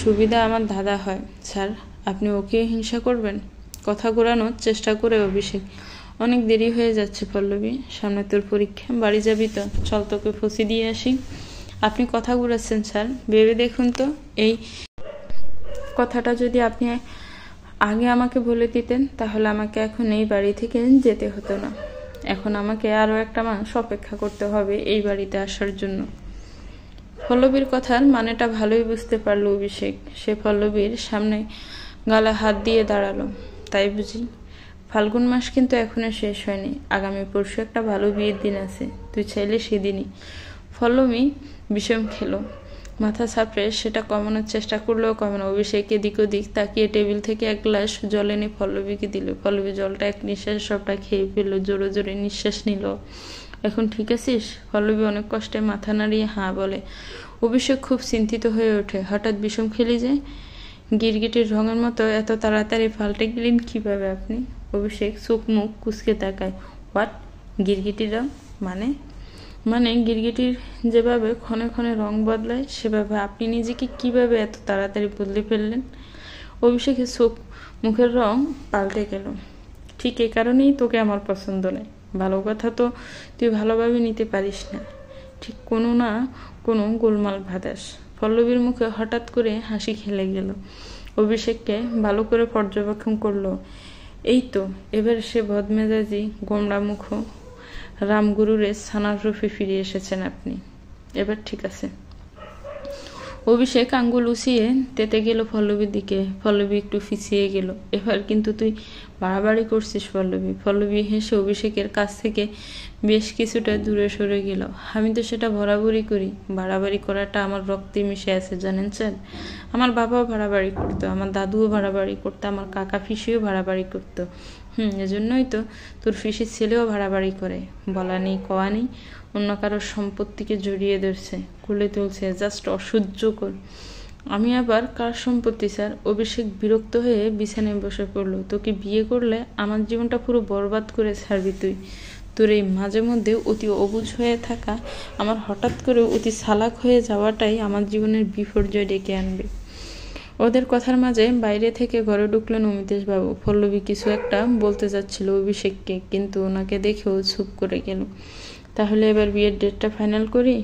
সুবিধা আমার দাদা হয় স্যার, আপনি ওকেও হিংসা করবেন? কথা ঘোরানোর চেষ্টা করে অভিষেক। অনেক দেরি হয়ে যাচ্ছে পল্লবী, সামনে তোর পরীক্ষা, বাড়ি যাবি তো? চল তোকে ফসি দিয়ে আসি। আপনি কথা ঘুরাচ্ছেন স্যার, ভেবে দেখুন তো, এই কথাটা যদি আপনি আগে আমাকে বলে দিতেন তাহলে আমাকে এখন এই বাড়ি থেকে যেতে হতো না। এখন আমাকে আরও একটা মাস অপেক্ষা করতে হবে এই বাড়িতে আসার জন্য। পল্লবীর কথার মানেটা ভালোই বুঝতে পারল অভিষেক। সে পল্লবীর সামনে গালে হাত দিয়ে দাঁড়ালো। তাই বুঝি? ফাল্গুন মাস কিন্তু এখনো শেষ হয়নি। আগামী পরশু একটা ভালো বিয়ের দিন আছে, তুই চাইলে সেদিনই। পল্লবী বিষম খেলো। মাথা চাপড়ে সেটা কমানোর চেষ্টা করলেও কমে না। অভিষেক এদিক ওদিক তাকিয়ে টেবিল থেকে এক গ্লাস জল এনে পল্লবীকে দিল। পল্লবী জলটা এক নিঃশ্বাসে সবটা খেয়ে ফেললো। জোরে জোরে নিঃশ্বাস নিল। এখন ঠিক আছিস? পল্লবী অনেক কষ্টে মাথা নাড়িয়ে হাঁ বলে। অভিষেক খুব চিন্তিত হয়ে ওঠে। হঠাৎ বিষম খেলি যে? গিরগিটির রঙের মতো এত তাড়াতাড়ি পাল্টে গেলেন কিভাবে আপনি? অভিষেক চোখ মুখ কুঁচকে তাকায়। হোয়াট? গিরগিটির রং মানে? মানে গিরগিটির যেভাবে ক্ষণে ক্ষণে রং বদলায় সেভাবে আপনি নিজেকে কিভাবে এত তাড়াতাড়ি বদলে ফেললেন? অভিষেকের চোখ মুখের রং পাল্টে গেল। ঠিক এই কারণেই তোকে আমার পছন্দ নয়। ভালো কথা তো তুই ভালোভাবে নিতে পারিস না, ঠিক কোনো না কোনো গোলমাল বাঁধাস। পল্লবীর মুখে হঠাৎ করে হাসি খেলে গেল। অভিষেককে ভালো করে পর্যবেক্ষণ করলো। এই তো এবার সে বদমেজাজি গোমড়া মুখ রামগুরুরে ছানার রূপে ফিরে এসেছেন আপনি। এবার ঠিক আছে। অভিষেক আঙ্গুল উঁচিয়ে তেতে গেল পল্লবীর দিকে। পল্লবী একটু পিছিয়ে গেল। এবার কিন্তু তুই বাড়াবাড়ি করছিস পল্লবী। পল্লবী হেসে অভিষেকের কাছ থেকে বেশ কিছুটা দূরে সরে গেল। আমি তো সেটা বরাবরই করি। বাড়াবাড়ি করাটা আমার রক্তে মিশে আছে জানেন স্যার। আমার বাবাও বাড়াবাড়ি করতো, আমার দাদুও বাড়াবাড়ি করতো, আমার কাকা পিসিও বাড়াবাড়ি করতো। এজন্যই তো তোর পিসির ছেলেও বাড়াবাড়ি করে। বলা নেই কওয়া নেই, অন্য কারোর সম্পত্তিকে জড়িয়ে ধরছে, কোলে তুলছে, জাস্ট অসহ্যকর। আমি আবার কার সম্পত্তি স্যার? অভিষেক বিরক্ত হয়ে বিছানায় বসে পড়ল। তোকে বিয়ে করলে আমার জীবনটা পুরো বরবাদ করে ছাড়বি তুই। তোর এই মাঝে মধ্যে অতি অবুঝ হয়ে থাকা, আমার হঠাৎ করে অতি চালাক হয়ে যাওয়াটাই আমার জীবনের বিপর্যয় ডেকে আনবে। ওদের কথার মাঝে বাইরে থেকে ঘরে ঢুকলেন অমিতেশ বাবু। পল্লবী কিছু একটা বলতে যাচ্ছিল অভিষেককে, কিন্তু ওনাকে দেখেও চুপ করে গেল। তাহলে এবার বিয়ের ডেটটা ফাইনাল করি?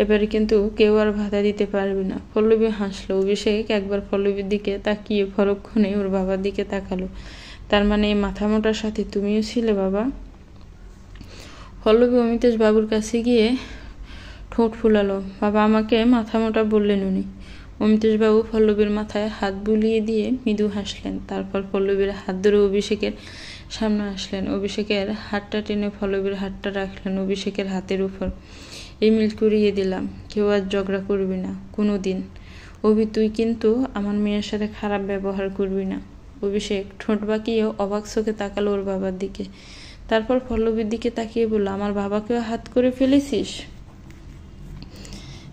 এবারে কিন্তু কেউ আর বাধা দিতে পারবে না। পল্লবী হাসলো। অভিষেক একবার পল্লবীর দিকে তাকিয়ে পরক্ষণে ওর বাবার দিকে তাকালো। তার মানে এই মাথা মোটার সাথে তুমিও ছিলে বাবা? পল্লবী অমিতেশ বাবুর কাছে গিয়ে ঠোঁট ফুলালো। বাবা আমাকে মাথা মোটা বললেন উনি। অমিতেশ বাবু পল্লবীর মাথায় হাত বুলিয়ে দিয়ে মৃদু হাসলেন। তারপর পল্লবীর হাত ধরে অভিষেকের সামনে আসলেন। অভিষেকের হাতটা টেনে পল্লবীর হাতটা রাখলেন অভিষেকের হাতের উপর। এই মিল করিয়ে দিলাম, কেউ আর ঝগড়া করবি না কোনো দিন। অভি তুই কিন্তু আমার মেয়ের সাথে খারাপ ব্যবহার করবি না। অভিষেক ঠোঁট বাঁকিয়ে অবাক চোখে তাকালো ওর বাবার দিকে। তারপর পল্লবীর দিকে তাকিয়ে বলল, আমার বাবাকেও হাত করে ফেলেছিস?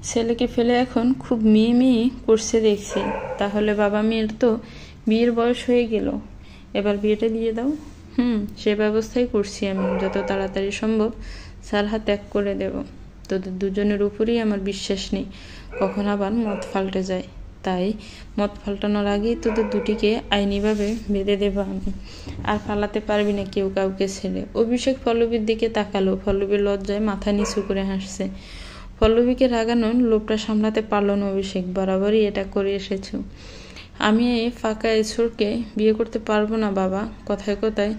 ছেলেকে ফেলে এখন খুব মেয়ে করছে দেখছি। তাহলে বাবা মেয়ের তো বিয়ের বয়স হয়ে গেল, এবার বিয়েটা দিয়ে দাও। সে ব্যবস্থাই করছি আমি। যত তাড়াতাড়ি সম্ভব সারহা ত্যাগ করে দেব। তোদের দুজনের উপরেই আমার বিশ্বাস নেই কখন আবার মত পাল্টে যায়। তাই মত পাল্টানোর আগেই তোদের দুটিকে আইনিভাবে বেঁধে দেব আমি। আর পালাতে পারবি না কেউ কাউকে ছেড়ে। অভিষেক পল্লবীর দিকে তাকালো। পল্লবীর লজ্জায় মাথা নিচু করে হাসছে। পল্লবীকে রাগানোর লোভটা সামলাতে পারল না অভিষেক। বরাবরই এটা করে এসেছ। আমি এই ফাঁকা এসুরকে বিয়ে করতে পারবো না বাবা। কথায় কথায়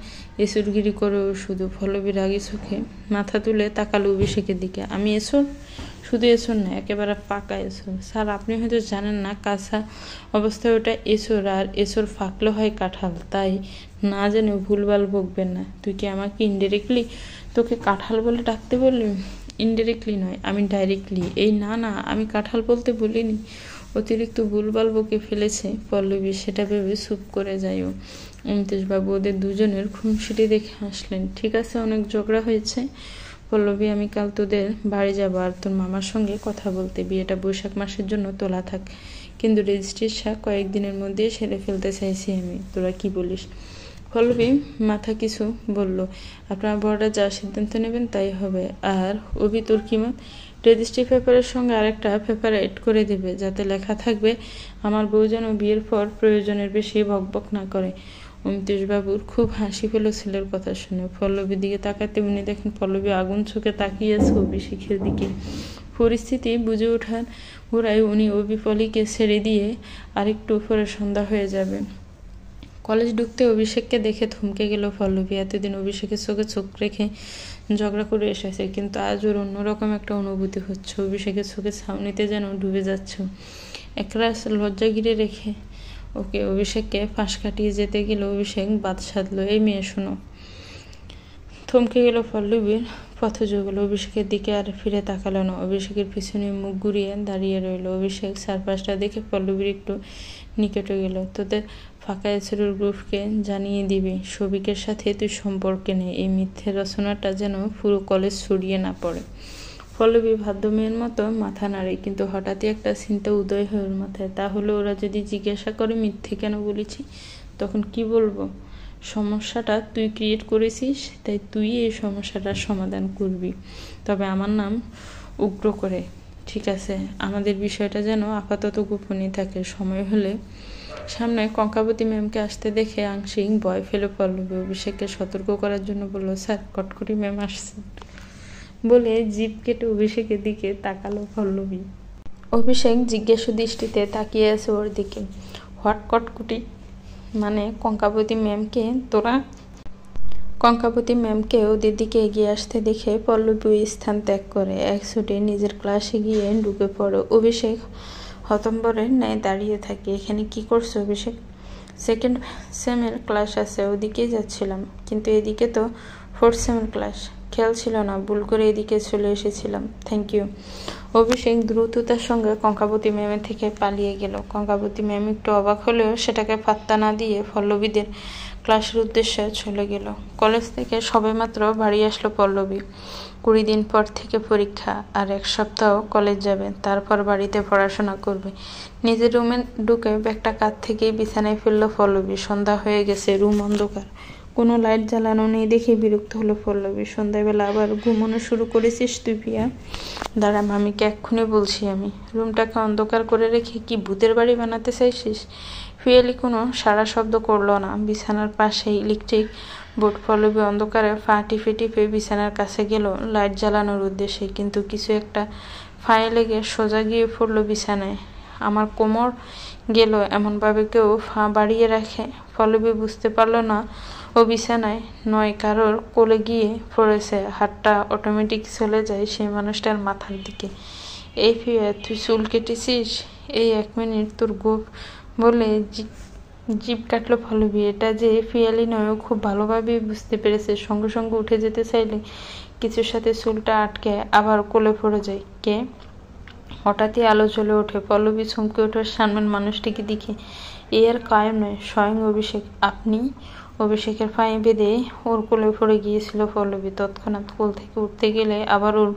এসুরগিরি করেও শুধু। পল্লবী রাগী চোখে মাথা তুলে তাকালো অভিষেকের দিকে। আমি এসুর? শুধু এসুর না, একেবারে পাকা এসুর। স্যার আপনি হয়তো জানেন না, কাঁচা অবস্থায় ওটা এসুর, আর এসুর ফাঁকলে হয় কাঁঠাল। তাই না জেনে ভুলভাল বকবেন না। তুই কি আমাকে ইনডিরেক্টলি তোকে কাঁঠাল বলে ডাকতে বললি? ইনডিরেক্টলি নয়, আমি ডাইরেক্টলি। এই না না, আমি কাঁঠাল বলতে বলিনি। অতিরিক্ত ভুলভাল বকে ফেলেছে পল্লবী, সেটা ভেবে চুপ করে যাইও। অমিতেশ বাবু ওদের দুজনের খুনসুটি দেখে হাসলেন। ঠিক আছে, অনেক ঝগড়া হয়েছে। পল্লবী আমি কাল তোদের বাড়ি যাবো আর তোর মামার সঙ্গে কথা বলতে। বিয়েটা বৈশাখ মাসের জন্য তোলা থাক, কিন্তু রেজিস্ট্রিটা কয়েকদিনের মধ্যে সেরে ফেলতে চাইছি আমি। তোরা কি বলিস? পল্লবী মাথা কিছু বলল। আপনার বড়রা যা সিদ্ধান্ত নেবেন তাই হবে। আর অভি তোর কি মত? রেজিস্ট্রি পেপারের সঙ্গে আরেকটা পেপার এড করে দেবে, যাতে লেখা থাকবে আমার বউ যেন বিয়ের পর প্রয়োজনের বেশি বকবক না করে। অমিতেশ বাবুর খুব হাসি পেল ছেলের কথা শুনে। পল্লবীর দিকে তাকাতে উনি দেখেন পল্লবী আগুন চোখে তাকিয়েছে অভিষেকের দিকে। পরিস্থিতি বুঝে ওঠার ঘোরায় উনি অভিপলিকে ছেড়ে দিয়ে আরেকটু পরে সন্ধ্যা হয়ে যাবে। কলেজ ঢুকতে অভিষেককে দেখে থমকে গেল পল্লবী। এতদিন অভিষেকের চোখে চোখ রেখে ঝগড়া করে এসেছে, কিন্তু আজ ওর অন্যরকম একটা অনুভূতি হচ্ছে। অভিষেকের চোখে ছাউনিতে যেন ডুবে যাচ্ছ। একরাশ লজ্জা ঘিরে রেখে ওকে অভিষেককে পাশ কাটিয়ে যেতে গেল। অভিষেক বাদ সাধলো, এই মেয়ে শোনো। থমকে গেল পল্লবীর পথ জগল। অভিষেকের দিকে আর ফিরে তাকালো না। অভিষেকের পিছনে মুখ ঘুরিয়ে দাঁড়িয়ে রইল। অভিষেক চারপাশটা দেখে পল্লবীর একটু নিকটে গেল। তোদের ফাঁকা এসেরুর গ্রুপকে জানিয়ে দিবি সবিকের সাথে তুই সম্পর্কে নেই। এই মিথ্যে রচনাটা যেন পুরো কলেজ ছড়িয়ে না পড়ে। পল্লবী বাধ্য মেয়ের মতো মাথা নাড়ে, কিন্তু হঠাৎই একটা চিন্তা উদয় হয় ওর মাথায়। তাহলে ওরা যদি জিজ্ঞাসা করে মিথ্যে কেন বলেছি, তখন কি বলবো? সমস্যাটা তুই ক্রিয়েট করেছিস, তাই তুই এই সমস্যাটার সমাধান করবি, তবে আমার নাম উগ্র করে। ঠিক আছে, আমাদের বিষয়টা যেন আপাতত গোপনই থাকে। সময় হলে সামনে কঙ্কাবতী ম্যামকে আসতে দেখে আংশিক ভয় ফেলে পল্লবী অভিষেককে সতর্ক করার জন্য বলল, স্যার, কটকটি ম্যাম আসছেন বলে জিভ কেটে অভিষেকের দিকে তাকালো পল্লবী। অভিষেক জিজ্ঞাসু দৃষ্টিতে তাকিয়ে আছে ওর দিকে। হোয়াট কটকুটি? মানে কঙ্কাবতী ম্যামকে তোরা? কঙ্কাবতী ম্যামকে ওদের দিকে এগিয়ে আসতে দেখে পল্লবী ওই স্থান ত্যাগ করে এক ছুটে নিজের ক্লাসে গিয়ে ঢুকে পড়ে। অভিষেক হতম্বরের ন্যায় দাঁড়িয়ে থাকে। এখানে কি করছো অভিষেক? সেকেন্ড সেমের ক্লাস আছে, ওদিকেই যাচ্ছিলাম। কিন্তু এদিকে তো ফোর্থ সেমের ক্লাস। খেয়াল ছিল না, ভুল করে এদিকে চলে এসেছিলাম। Thank you. অভিষেক দ্রুততার সঙ্গে কঙ্কাবতী ম্যামের থেকে পালিয়ে গেল। কঙ্কাবতী ম্যাম একটু অবাক হলেও সেটাকে পাত্তা না দিয়ে পল্লবীদের ক্লাসের উদ্দেশ্যে চলে গেল। কলেজ থেকে সবেমাত্র বাড়ি আসলো পল্লবী। 20 দিন পর থেকে পরীক্ষা, আর 1 সপ্তাহ কলেজ যাবে, তারপর বাড়িতে পড়াশোনা করবে। নিজের রুমে ঢুকে ব্যাগটা কাঁধ থেকেই বিছানায় ফেললো পল্লবী। সন্ধ্যা হয়ে গেছে, রুম অন্ধকার, কোনো লাইট জ্বালানো নেই দেখে বিরক্ত হলো পল্লবী। সন্ধ্যাবেলা আবার ঘুমানো শুরু করেছিস তুই পিয়া? দাঁড়া, মামিকে এক্ষুনি বলছি আমি। রুমটাকে অন্ধকার করে রেখে কি ভূতের বাড়ি বানাতে চাইছিস? পিয়ালি কোনো সারা শব্দ করলো না। বিছানার পাশে ইলেকট্রিক বোর্ড। পল্লবী অন্ধকারে পা টিপে টিপে বিছানার কাছে গেল লাইট জ্বালানোর উদ্দেশ্যে, কিন্তু কিছু একটা ফায়ে লেগে সোজা গিয়ে পড়লো বিছানায়। আমার কোমর গেল এমনভাবে কেউ ফা বাড়িয়ে রাখে? পল্লবী বুঝতে পারলো না ও বিছানায় নয়, কারোর কোলে গিয়ে পড়েছে। হাতটা অটোমেটিক চলে যায় সেই মানুষটার মাথার দিকে। এই ফিয়া, তুই চুল কেটেছিস? এই 1 মিনিট তোর গোপ বলে জিভ কাটলো পল্লবী। এটা যে পিয়ালি নয় ও খুব ভালোভাবেই বুঝতে পেরেছে। সঙ্গে সঙ্গে উঠে যেতে চাইলে কিছুর সাথে চুলটা আটকে আবার কোলে পড়ে যায়। কে? হঠাৎই আলো জ্বলে ওঠে। পল্লবী চমকে ওঠে সামনের মানুষটিকে দেখে। এ আর কায়েম নয়, স্বয়ং অভিষেক। আপনি? অভিষেকের পায়ে বেঁধে ওর কোলে পড়ে গিয়েছিল পল্লবী। তৎক্ষণাৎ কোল থেকে উঠতে গেলে আবার ওর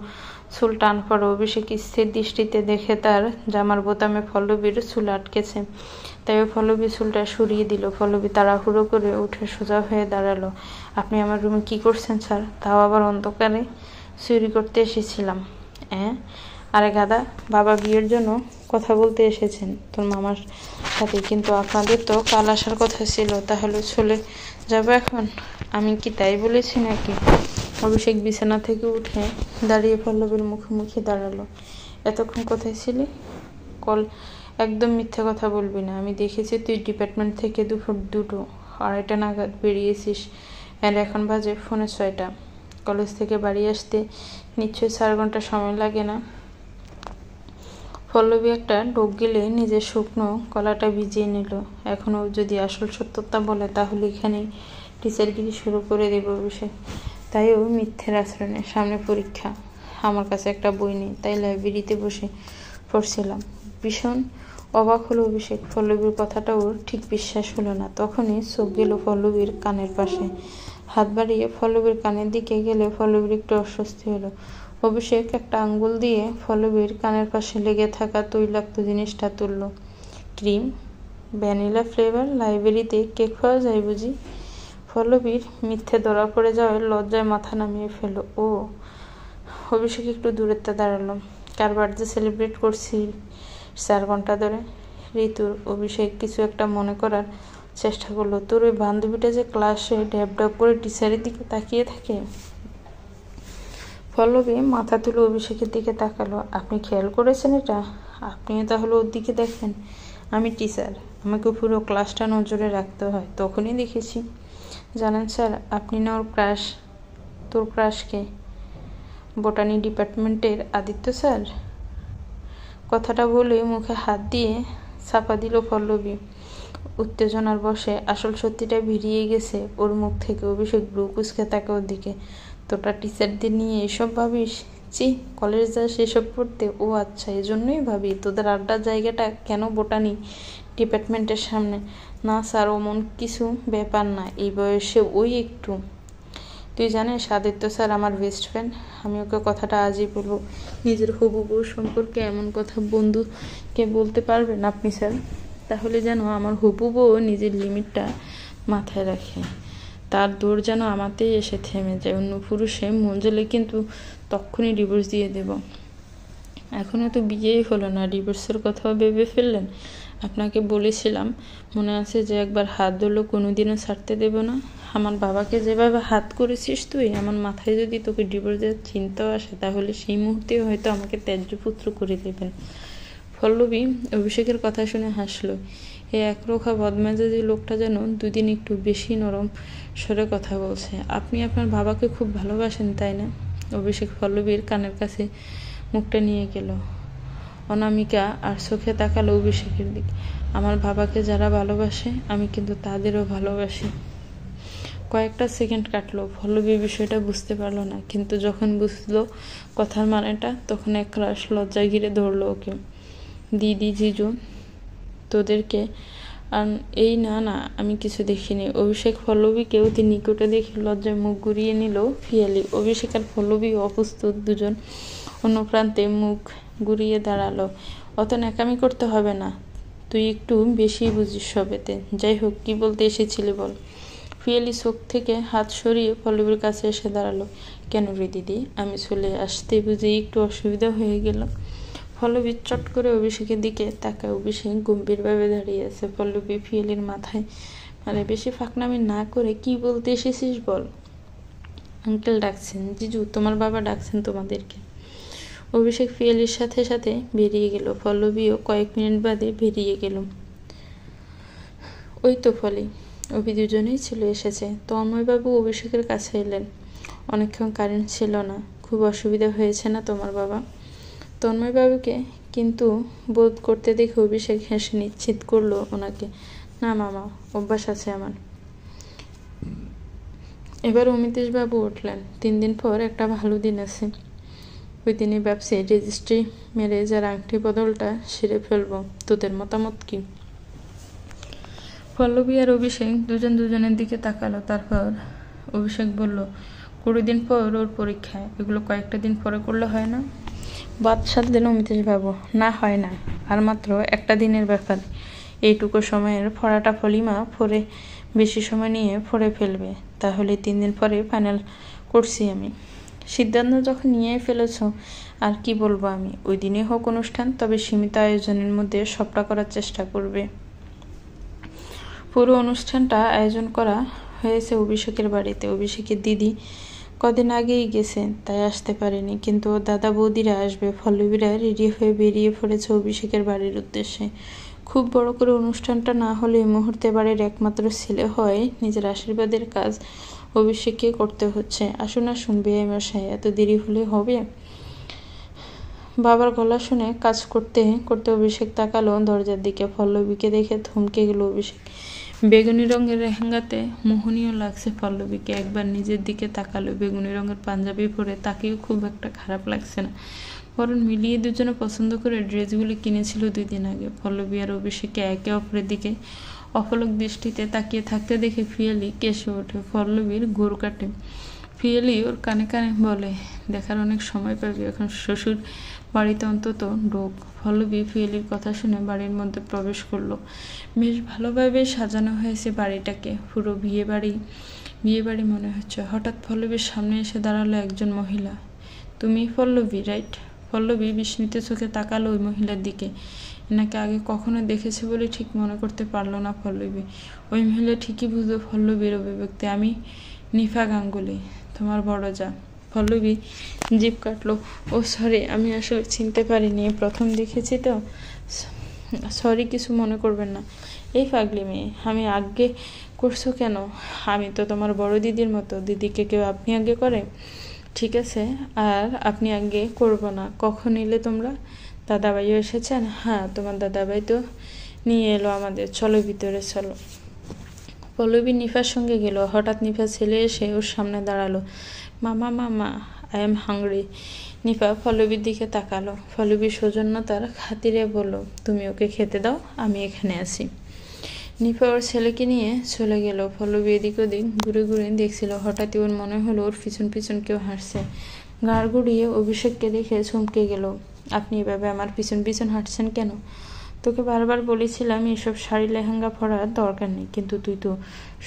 চুল টান পড়ে। অভিষেক স্থির দৃষ্টিতে দেখে তার জামার বোতামে পল্লবীর চুল আটকেছে, তাই পল্লবী চুলটা সরিয়ে দিল। পল্লবী তাড়াহুড়ো করে উঠে সোজা হয়ে দাঁড়ালো। আপনি আমার রুমে কি করছেন স্যার? তাও আবার অন্ধকারে? চুরি করতে এসেছিলাম। আরে গাদা, বাবা বিয়ের জন্য কথা বলতে এসেছেন তোর মামার সাথে, কিন্তু আপনাদের তো কাল আসার কথা ছিল। তাহলে চলে যাবো এখন? আমি কি তাই বলেছি নাকি? অভিষেক বিছানা থেকে উঠে দাঁড়িয়ে পল্লবীর মুখোমুখি দাঁড়ালো। এতক্ষণ কোথায় ছিলি? কল একদম মিথ্যে কথা বলবি না। আমি দেখেছি তুই ডিপার্টমেন্ট থেকে দুপুর 2-2:30 নাগাদ বেরিয়েছিস, আর এখন বাজে 6:45। কলেজ থেকে বাড়ি আসতে নিশ্চয়ই 4 ঘন্টা সময় লাগে না? পল্লবী একটা ঢোক গিলে নিজের শুকনো গলাটা ভিজিয়ে নিল। এখন ও যদি আসল সত্যতা বলে তাহলে এখানেই টিচারগিরি শুরু করে দেবে অভিষেক। তাই ও মিথ্যের আশ্রয় নেয়। সামনে পরীক্ষা, আমার কাছে একটা বই নেই, তাই লাইব্রেরিতে বসে পড়ছিলাম। ভীষণ অবাক হলো অভিষেক। পল্লবীর কথাটা ওর ঠিক বিশ্বাস হলো না। তখনই চোখ গেল পল্লবীর কানের পাশে। হাত বাড়িয়ে পল্লবীর কানের দিকে গেলে পল্লবীর একটু অস্বস্তি হলো। অভিষেক একটা আঙ্গুল দিয়ে পল্লবীর কানের পাশে লেগে থাকা তৈলাক্ত জিনিসটা তুলল। Cream, vanilla flavour? লাইব্রেরিতে কেক পাওয়া যায় বুঝি? পল্লবীর মিথ্যে ধরা পড়ে যাওয়ায় লজ্জায় মাথা নামিয়ে ফেলল ও। অভিষেক একটু দূরত্বে দাঁড়ালো। কার বার্থডে সেলিব্রেট করছি 4 ঘন্টা ধরে? ঋতুর। অভিষেক কিছু একটা মনে করার চেষ্টা করলো। তোর ওই বান্ধবীটা যে ক্লাসে ড্যাব ড্যাব করে টিচারের দিকে তাকিয়ে থাকে? পল্লবী মাথা তুলে অভিষেকের দিকে তাকালো। আপনি খেয়াল করেছেন এটা? আপনিও তাহলে ওর দিকে দেখেন? আমি টিচার, আমাকে পুরো ক্লাসটা নজরে রাখতে হয়। তখনই দেখেছি। জানেন স্যার, আপনি না ওর ক্রাশ? তোর ক্রাশকে? বোটানি ডিপার্টমেন্টের আদিত্য স্যার। কথাটা বলে মুখে হাত দিয়ে চাপা দিল পল্লবী। উত্তেজনার বশে আসল সত্যিটা বেরিয়ে গেছে ওর মুখ থেকে। অভিষেক ব্রু কুঁচকে তাকে ওর দিকে। তোটা টিচারদের নিয়ে এসব ভাবিস? চি, কলেজ যাস এসব পড়তে? ও আচ্ছা, এজন্যই ভাবি। তোদের আড্ডার জায়গাটা কেন বোটানি ডিপার্টমেন্টের সামনে? না স্যার, অমন কিছু ব্যাপার না। এই বয়সে ওই একটু তুই জানিস আদিত্য স্যার আমার বেস্ট ফ্রেন্ড। আমি ওকে কথাটা আজই বলবো। নিজের হবু বউ সম্পর্কে এমন কথা বন্ধুকে বলতে পারবেন আপনি স্যার? তাহলে যেন আমার হবু বউ নিজের লিমিটটা মাথায় রাখে। তার দৌড় যেন আমাতেই এসে থেমে যায়। অন্য পুরুষে মন জ্বলে কিন্তু তখনই ডিভোর্স দিয়ে দেব। এখনও তো বিয়েই হলো না, ডিভোর্সের কথাও ভেবে ফেললেন? আপনাকে বলেছিলাম মনে আছে যে একবার হাত ধরলো কোনোদিনও ছাড়তে দেব না। আমার বাবাকে যেভাবে হাত করেছিস তুই, আমার মাথায় যদি তোকে ডিভোর্স দেওয়ার চিন্তাও আসে তাহলে সেই মুহূর্তে হয়তো আমাকে ত্যায্য পুত্র করে দেবেন। পল্লবী অভিষেকের কথা শুনে হাসলো। এই একরোখা বদমেজাজি লোকটা যেন দুদিন একটু বেশি নরম স্বরে কথা বলছে। আপনি আপনার বাবাকে খুব ভালোবাসেন তাই না? অভিষেক পল্লবীর কানের কাছে মুখটা নিয়ে গেল। অনামিকা আর চোখে তাকালো অভিষেকের দিকে। আমার বাবাকে যারা ভালোবাসে আমি কিন্তু তাদেরও ভালোবাসি। কয়েকটা সেকেন্ড কাটলো। পল্লবী বিষয়টা বুঝতে পারলো না, কিন্তু যখন বুঝলো কথার মানেটা তখন একরাশ লজ্জা ঘিরে ধরলো ওকে। দিদি জিজু তোদেরকে আর এই না না আমি কিছু দেখিনি। অভিষেক পল্লবীকে অতি নিকটে দেখে লজ্জায় মুখ ঘুরিয়ে নিল পিয়ালি। অভিষেক আর পল্লবী অপ্রস্তুত দুজন অন্য প্রান্তে মুখ ঘুরিয়ে দাঁড়ালো। অত ন্যাকামি করতে হবে না, তুই একটু বেশি বুঝিস সবেতে। যাই হোক, কি বলতে এসেছিলি বল। পিয়ালি চোখ থেকে হাত সরিয়ে পল্লবীর কাছে এসে দাঁড়ালো। কেন রে দিদি, আমি চলে আসতে বুঝি একটু অসুবিধা হয়ে গেল? পল্লবী চট করে অভিষেকের দিকে তাকায়। অভিষেক গম্ভীরভাবে দাঁড়িয়ে আছে। পল্লবী পিয়ালির মাথায় বেশি ফাঁকনামি না করে কি বলতে এসেছিস বল। আঙ্কেল ডাকছেন, জিজু তোমার বাবা ডাকছেন তোমাদেরকে। অভিষেক পিয়ালির সাথে সাথে বেরিয়ে গেল। পল্লবীও কয়েক মিনিট বাদে বেরিয়ে গেল। ওই তো ফলি, অভি দুজনেই চলে এসেছে। তন্ময়বাবু অভিষেকের কাছে এলেন। অনেকক্ষণ কারেন্ট ছিল না, খুব অসুবিধা হয়েছে না তোমার বাবা? তন্ময়বাবুকে কিন্তু বোধ করতে দেখে অভিষেক হেসে নিশ্চিত করলো ওনাকে। না মামা, অভ্যাস আছে আমার। এবার অমিতেশবাবু উঠলেন। 3 দিন পর একটা ভালো দিন আছে। ওই দিনই ব্যবসায়ী রেজিস্ট্রি মেরে যার আংটি বদলটা সেরে ফেলবো। তোদের মতামত কি? পল্লবী আর অভিষেক দুজন দুজনের দিকে তাকালো। তারপর অভিষেক বলল, 20 দিন পর ওর পরীক্ষায়, এগুলো কয়েকটা দিন পরে করলে হয় না? বাদ সাধলেন অমিতেশবাবু। না হয় না, আর মাত্র একটা দিনের ব্যাপার। এইটুকু সময়ের পড়াটা ফলিমা পড়ে বেশি সময় নিয়ে পড়ে ফেলবে। তাহলে 3 দিন পরে ফাইনাল করছি আমি। সিদ্ধান্ত যখন নিয়ে ফেলেছ আর কি বলবো আমি। ওই দিনে হোক অনুষ্ঠান, তবে সীমিত আয়োজনের মধ্যে সবটা করার চেষ্টা করবে। পুরো অনুষ্ঠানটা আয়োজন করা হয়েছে অভিষেকের বাড়িতে। অভিষেকের দিদি কদিন আগেই গেছে, তাই আসতে পারেনি, কিন্তু ওর দাদা বৌদিরা আসবে। পল্লবীরা রেডি হয়ে বেরিয়ে পড়েছে অভিষেকের বাড়ির উদ্দেশ্যে। খুব বড় করে অনুষ্ঠানটা না হলে এই মুহূর্তে বাড়ির একমাত্র ছেলে হয় নিজের আশীর্বাদের কাজ অভিষেককে করতে হচ্ছে। আসুন আসুন বেয়াই মশাই, এত দেরি হলে হবে? বাবার গলা শুনে কাজ করতে করতে অভিষেক তাকালো দরজার দিকে। পল্লবীকে দেখে থমকে গেল অভিষেক। বেগুনি রঙের লেহেঙ্গাতে মোহনীয় লাগছে পল্লবীকে। একবার নিজের দিকে তাকালো। বেগুনি রঙের পাঞ্জাবি পরে তাকেও খুব একটা খারাপ লাগছে না, বরং মিলিয়ে দুজনে পছন্দ করে ড্রেসগুলি কিনেছিল 2 দিন আগে। পল্লবী আর অভিষেককে একে অপরের দিকে অপলক দৃষ্টিতে তাকিয়ে থাকতে দেখে পিয়ালি কেসে ওঠে। পল্লবীর ঘোর কাটে। পিয়ালি ওর কানে কানে বলে, দেখার অনেক সময় পাবি, এখন শ্বশুর বাড়িতে অন্তত ঢোক। পল্লবী পিয়ালির কথা শুনে বাড়ির মধ্যে প্রবেশ করলো। বেশ ভালোভাবে সাজানো হয়েছে বাড়িটাকে, পুরো বিয়ে বাড়ি মনে হচ্ছে। হঠাৎ পল্লবীর সামনে এসে দাঁড়ালো একজন মহিলা। তুমি পল্লবী, রাইট? পল্লবী বিস্মিত চোখে তাকালো ওই মহিলার দিকে। এনাকে আগে কখনো দেখেছে বলে ঠিক মনে করতে পারলো না পল্লবী। ওই মহিলা ঠিকই বুঝলো পল্লবীর অভিব্যক্তি। আমি নিফা গাঙ্গুলি, তোমার বড় যা। পল্লবী জিভ কাটলো। ও সরি, আমি আসলে চিনতে পারিনি, প্রথম দেখেছি তো। সরি, কিছু মনে করবেন না। এই পাগলি মেয়ে, আমি আগে করছো কেন? আমি তো তোমার বড় দিদির মতো। দিদিকে কেউ আপনি আগে করে? ঠিক আছে, আর আপনি আগে করব না। কখন এলে তোমরা? দাদাভাইও এসেছেন? হ্যাঁ, তোমার দাদাভাই তো নিয়ে এলো আমাদের। চলো ভিতরে চলো। পল্লবী নিফার সঙ্গে গেল। হঠাৎ নিফা ছেলে এসে ওর সামনে দাঁড়ালো। মামা মামা, আই এম হাংরি। নিফা পল্লবীর দিকে তাকালো। পল্লবী সৌজন্যতার খাতিরে বলল, তুমি ওকে খেতে দাও, আমি এখানে আছি। নিপা ওর ছেলেকে নিয়ে চলে গেল। পল্লবী এদিক ওদিক ঘুরে ঘুরে দেখছিল। হঠাৎই ওর মনে হলো ওর পিছন পিছন কেউ হাঁটছে। ঘাড় ঘুরিয়ে অভিষেককে দেখে চমকে গেল। আপনি এভাবে আমার পিছন পিছন হাঁটছেন কেন? তোকে বারবার বলেছিলাম এসব শাড়ি লেহেঙ্গা পরার দরকার নেই, কিন্তু তুই তো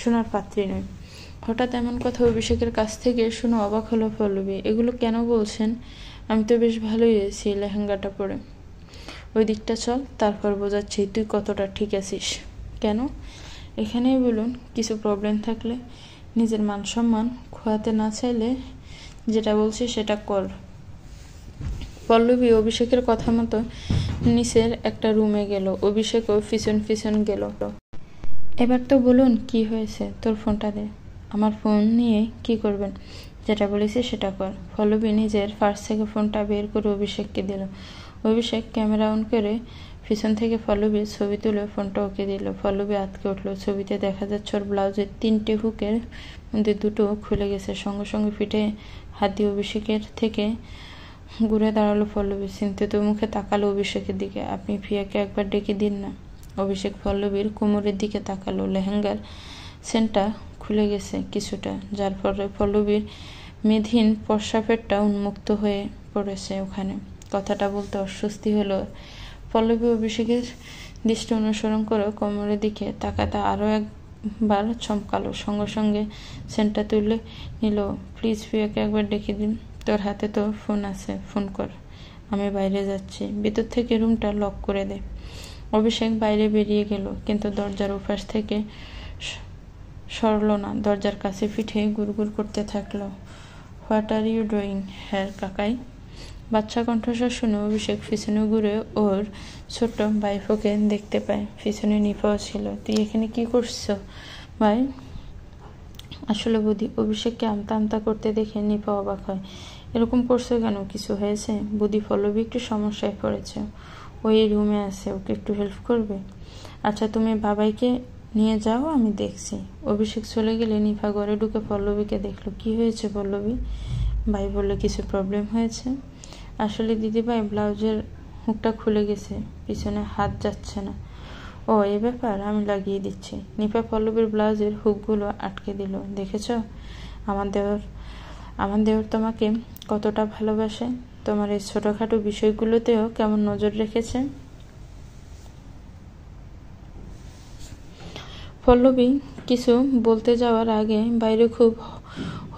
শোনার পাত্রী নয়। হঠাৎ এমন কথা অভিষেকের কাছ থেকে শুনে অবাক হলো পল্লবী। এগুলো কেন বলছেন? আমি তো বেশ ভালোই আছি লেহেঙ্গাটা পরে। ওই দিকটা চল, তারপর বোঝাচ্ছি তুই কতটা ঠিক আছিস। কেন? এখানেই বলুন। কিছু প্রবলেম থাকলে নিজের মান সম্মান খোয়াতে না চাইলে যেটা বলছি সেটা কর। পল্লবী অভিষেকের কথা মতো নিচের একটা রুমে গেল। অভিষেকও পিছন পিছন গেল। এবার তো বলুন কি হয়েছে? তোর ফোনটা দে। আমার ফোন নিয়ে কি করবেন? যেটা বলেছি সেটা কর। পল্লবী নিজের পার্স থেকে ফোনটা বের করে অভিষেককে দিল। অভিষেক ক্যামেরা অন করে পিছন থেকে পল্লবীর ছবি তুলে ফোনটা ওকে দিল। পল্লবী আটকে উঠল। ছবিতে দেখা যাচ্ছে ওর ব্লাউজের 3টে হুকের মধ্যে 2টো খুলে গেছে। সঙ্গে সঙ্গে পিঠে হাত দিয়ে অভিষেকের থেকে ঘুরে দাঁড়ালো পল্লবী। চিন্তিত মুখে তাকালো অভিষেকের দিকে। আপনি ফিয়াকে একবার ডেকে দিন না। অভিষেক পল্লবীর কোমরের দিকে তাকালো। লেহেঙ্গার সেন্টটা খুলে গেছে কিছুটা, যার ফলে পল্লবীর মেধহীন প্রস্রাবেরটা উন্মুক্ত হয়ে পড়েছে ওখানে। কথাটা বলতে অস্বস্তি হলো। পল্লবী অভিষেকের দৃষ্টি অনুসরণ করে কোমরের দিকে তাকাতে আরও একবার চমকালো। সঙ্গে সঙ্গে সেন্টটা তুলে নিল। প্লিজ ফিয়াকে একবার ডেকে দিন। তোর হাতে তো ফোন আছে, ফোন কর। আমি বাইরে যাচ্ছি। ভিতর থেকে রুমটা লক করে দে। অভিষেক বাইরে বেরিয়ে গেল, কিন্তু দরজার ওপাশ থেকে সরল না। দরজার কাছে পিঠে গুড়গুড় করতে থাকলো। হোয়াট আর ইউ ডুইং হ্যার কাকাই? বাচ্চা কণ্ঠস্বর শুনে অভিষেক পিছনে ঘুরে ওর ছোট্ট ভাইফোকে দেখতে পায়। পিছনে নিপাও ছিল। তুই এখানে কি করছো ভাই? আসলে বুদ্ধি। অভিষেককে আমতা আমতা করতে দেখে নিপা অবাক হয়। এরকম করছো কেন? কিছু হয়েছে? বুদ্ধি পল্লবী একটু সমস্যায় পড়েছে। ওই রুমে আছে, ওকে একটু হেল্প করবে? আচ্ছা তুমি বাবাইকে নিয়ে যাও, আমি দেখছি। অভিষেক চলে গেলে নিপা ঘরে ঢুকে পল্লবীকে দেখলো। কি হয়েছে পল্লবী? ভাই বললে কিছু প্রবলেম হয়েছে। আসলে দিদিভাই ব্লাউজের হুকটা খুলে গেছে, পিছনে হাত যাচ্ছে না। ও এই ব্যাপার, আমি লাগিয়ে দিচ্ছি। নিপা পল্লবীর ব্লাউজের হুকগুলো আটকে দিল। দেখেছ আমার দেওর তোমাকে কতটা ভালোবাসে। তোমার এই ছোটখাটো বিষয়গুলোতেও কেমন নজর রেখেছে। পল্লবী কিছু বলতে যাওয়ার আগে বাইরে খুব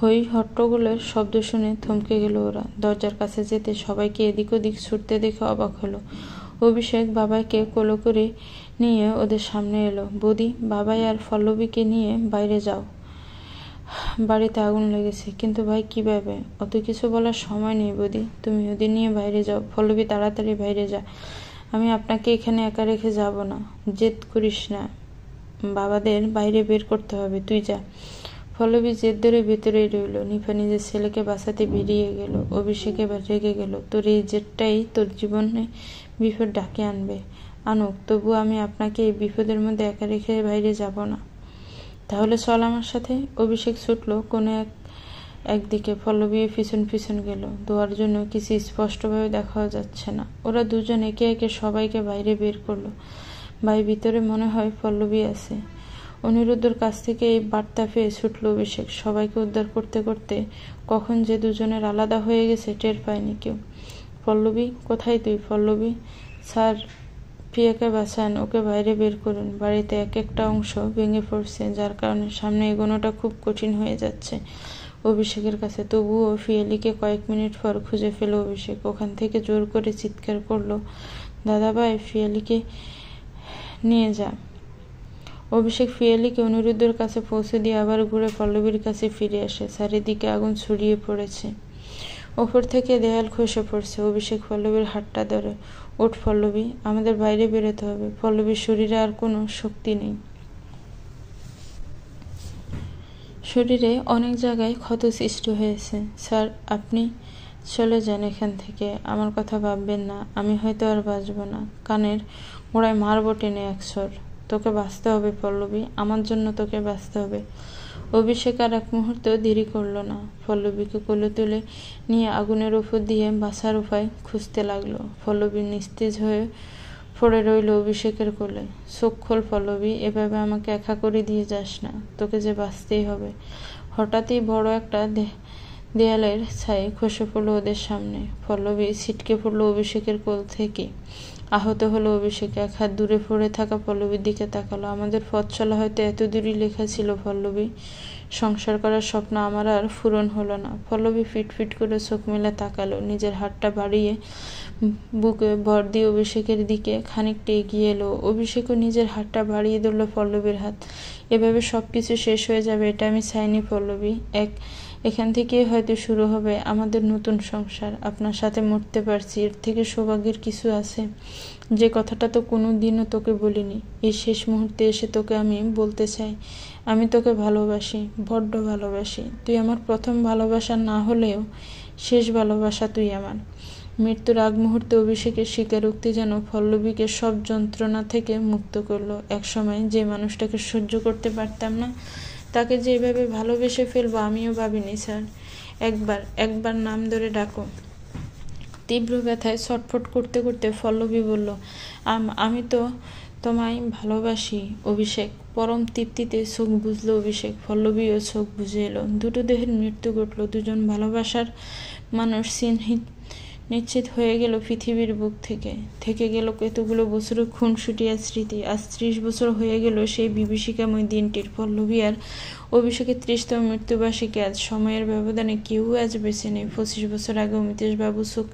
হই হট্টগোলের শব্দ শুনে থমকে গেল ওরা। দরজার কাছে যেতে সবাইকে এদিক ওদিক ছুটতে দেখে অবাক হলো। অভিষেক বাবাইকে কোলে করে নিয়ে ওদের সামনে এলো। বৌদি, বাবাই আর পল্লবীকে নিয়ে বাইরে যাও। বাড়িতে আগুন লেগেছে। কিন্তু ভাই কিভাবে? অত কিছু বলার সময় নেই বৌদি, তুমি ওদের নিয়ে বাইরে যাও। পল্লবী তাড়াতাড়ি বাইরে যা। আমি আপনাকে এখানে একা রেখে যাব না। জেদ করিস না, বাবাদের বাইরে বের করতে হবে, তুই যা। পল্লবী জেদ ধরে ভেতরেই রইল। নিপা নিজের ছেলেকে বাঁচাতে বেরিয়ে গেল। অভিষেক এবার রেগে গেল। তোর এই জেদটাই তোর জীবনে বিপদ ডাকে আনুক, তবু আমি আপনাকে এই বিপদের মধ্যে একা রেখে বাইরে যাব না। তাহলে চল আমার সাথে। অভিষেক ছুটল কোনো একদিকে। পল্লবী পিছন পিছন গেল। দোয়ার জন্য কিছু স্পষ্টভাবে দেখা যাচ্ছে না। ওরা দুজন একে একে সবাইকে বাইরে বের করলো। ভাই ভিতরে মনে হয় পল্লবী আছে। অনিরুদ্ধর কাছ থেকে এই বার্তা পেয়ে ছুটল অভিষেক। সবাইকে উদ্ধার করতে করতে কখন যে দুজনের আলাদা হয়ে গেছে টের পায়নি কেউ। পল্লবী কোথায় তুই? পল্লবী, স্যার প্রিয়াকে বাঁচান, ওকে বাইরে বের করুন। বাড়িতে এক একটা অংশ ভেঙে পড়ছে, যার কারণে সামনে এগোনোটা খুব কঠিন হয়ে যাচ্ছে অভিষেকের কাছে। তবুও ফিয়ালিকে কয়েক মিনিট পর খুঁজে ফেল অভিষেক। ওখান থেকে জোর করে চিৎকার করলো, দাদাভাই ফিয়ালিকে নিয়ে যা। অভিষেক ফিয়ালিকে অনিরুদ্ধের কাছে পৌঁছে দিয়ে আবার ঘুরে পল্লবীর কাছে ফিরে আসে। চারিদিকে আগুন ছড়িয়ে পড়েছে। ওপর থেকে দেয়াল খসে পড়ছে। অভিষেক পল্লবীর হাতটা ধরে, ওঠ পল্লবী, আমাদের বাইরে বেরোতে হবে। পল্লবীর শরীরে আর কোনো শক্তি নেই। শরীরে অনেক জায়গায় ক্ষত সৃষ্টি হয়েছে। স্যার আপনি চলে যান এখান থেকে, আমার কথা ভাববেন না। আমি হয়তো আর বাঁচব না। কানের গোড়ায় মারব টেনে একশর। তোকে বাঁচতে হবে পল্লবী, আমার জন্য তোকে বাঁচতে হবে। অভিষেক আর এক মুহূর্ত দেরি করল না। পল্লবীকে কোলে তুলে নিয়ে আগুনের উপর দিয়ে বাঁচার উপায় খুঁজতে লাগলো। পল্লবী নিস্তেজ হয়ে পড়ে রইল অভিষেকের কোলে। চোখ খোল পল্লবী, এভাবে আমাকে একা করে দিয়ে যাস না, তোকে যে বাঁচতেই হবে। হঠাৎই বড় একটা দেয়ালের ছাই খসে পড়ল ওদের সামনে। পল্লবী ছিটকে পড়ল অভিষেকের কোল থেকে। আহত হলো অভিষেক। এক হাত দূরে পড়ে থাকা পল্লবীর দিকে তাকালো। আমাদের পথ চলা হয়তো এত দূরই লেখা ছিল পল্লবী। সংসার করার স্বপ্ন আমার আর পূরণ হলো না। পল্লবী ফিটফিট করে চোখ মেলে তাকালো। নিজের হাতটা বাড়িয়ে বুকে ভর দিয়ে অভিষেকের দিকে খানিকটা এগিয়ে এলো। অভিষেকও নিজের হাতটা বাড়িয়ে ধরল পল্লবীর হাত। এভাবে সবকিছু শেষ হয়ে যাবে এটা আমি চাইনি পল্লবী। এখান থেকেই হয়তো শুরু হবে আমাদের নতুন সংসার। আপনার সাথে মরতে পারছি, এর থেকে সৌভাগ্যের কিছু আছে? যে কথাটা তো কোনো দিনও তোকে বলিনি, এই শেষ মুহূর্তে এসে তোকে আমি বলতে চাই। আমি তোকে ভালোবাসি, বড্ড ভালোবাসি। তুই আমার প্রথম ভালোবাসা না হলেও শেষ ভালোবাসা তুই আমার। মৃত্যুর আগ মুহূর্তে অভিষেকের স্বীকারোক্তি যেন পল্লবীকে সব যন্ত্রণা থেকে মুক্ত করলো। একসময় যে মানুষটাকে সহ্য করতে পারতাম না, তাকে যে এভাবে ভালোবেসে ফেলবো আমিও ভাবিনি স্যার। একবার নাম ধরে ডাকো। তীব্র ব্যথায় ছটফট করতে করতে পল্লবী বলল, আমি তো তোমায় ভালোবাসি অভিষেক। পরম তৃপ্তিতে চোখ বুঝলো অভিষেক। পল্লবীও চোখ বুঝে এলো। দুটো দেহের মৃত্যু ঘটল। দুজন ভালোবাসার মানুষ নিশ্চিত হয়ে গেল পৃথিবীর বুক থেকে গেল এতগুলো বছরের খুনসুটিয়া স্মৃতি। আজ 30 বছর হয়ে গেল সেই বিভীষিকাময় দিনটির। পল্লবী আর অভিষেকের 30তম মৃত্যুবার্ষিকী আজ। সময়ের ব্যবধানে কেউ আজ বেঁচে নেই। 25 বছর আগে অমিতেশবাবু চোখ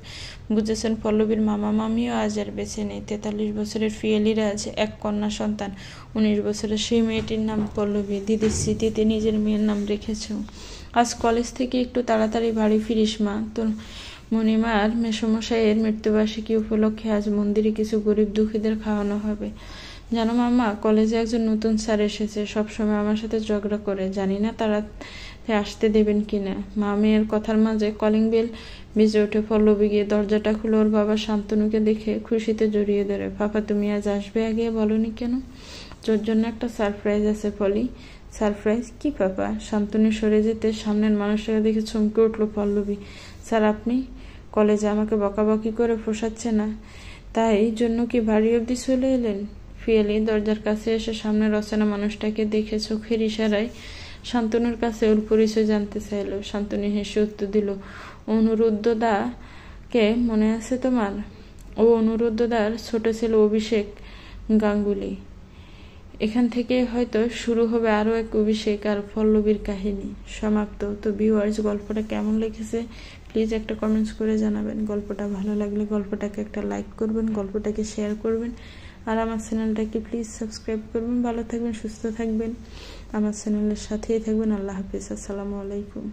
বুঝেছেন, পল্লবীর মামা মামিও আজ আর বেঁচে নেই। 43 বছরের ফিয়েলিরা আজ এক কন্যা সন্তান। 19 বছরের সেই মেয়েটির নাম পল্লবী। দিদির স্মৃতিতে নিজের মেয়ের নাম রেখেছ। আজ কলেজ থেকে একটু তাড়াতাড়ি বাড়ি ফিরিস মা। তোর মণিমার মেসমশাইয়ের মৃত্যুবার্ষিকী উপলক্ষে আজ মন্দিরে কিছু গরিব দুঃখীদের খাওয়ানো হবে। জানো মামা, কলেজে একজন নতুন স্যার এসেছে। সবসময় আমার সাথে ঝগড়া করে। জানি না তারা আসতে দেবেন কিনা। মা মেয়ের কথার মাঝে কলিং বেল বেজে ওঠে। পল্লবী গিয়ে দরজাটা খুলে ওর বাবা শান্তনুকে দেখে খুশিতে জড়িয়ে ধরে। পাপা, তুমি আজ আসবে, আগে বলনি কেন? তোর জন্য একটা সারপ্রাইজ আছে পলি। সারপ্রাইজ কি পাপা? শান্তনু সরে যেতে সামনের মানুষটাকে দেখে চমকে উঠল পল্লবী। স্যার, আপনি কলেজে আমাকে বকাবকি করে ফোসাচ্ছে না, তাই জন্য কি বাড়ি অবধি চলে এলেন? ফিয়েলি দরজার কাছে এসে সামনের অচেনা মানুষটাকে দেখে চোখের ইশারায় শান্তনুর কাছে ওর পরিচয় জানতে চাইল। শান্তনু হেসে উত্তর দিল, অনুরুদ্ধদাকে মনে আছে তোমার? ও অনুরুদ্ধদার ছোট ছেলে অভিষেক গাঙ্গুলি। এখান থেকে হয়তো শুরু হবে আরও এক অভিষেক আর পল্লবীর কাহিনী। সমাপ্ত। তো ভিউয়ার্স, গল্পটা কেমন লেগেছে প্লিজ একটা কমেন্টস করে জানাবেন। গল্পটা ভালো লাগলে গল্পটাকে একটা লাইক করবেন, গল্পটাকে শেয়ার করবেন, আর আমার চ্যানেলটাকে প্লিজ সাবস্ক্রাইব করবেন। ভালো থাকবেন, সুস্থ থাকবেন, আমার চ্যানেলের সাথেই থাকবেন। আল্লাহ হাফিজ। আসসালামু আলাইকুম।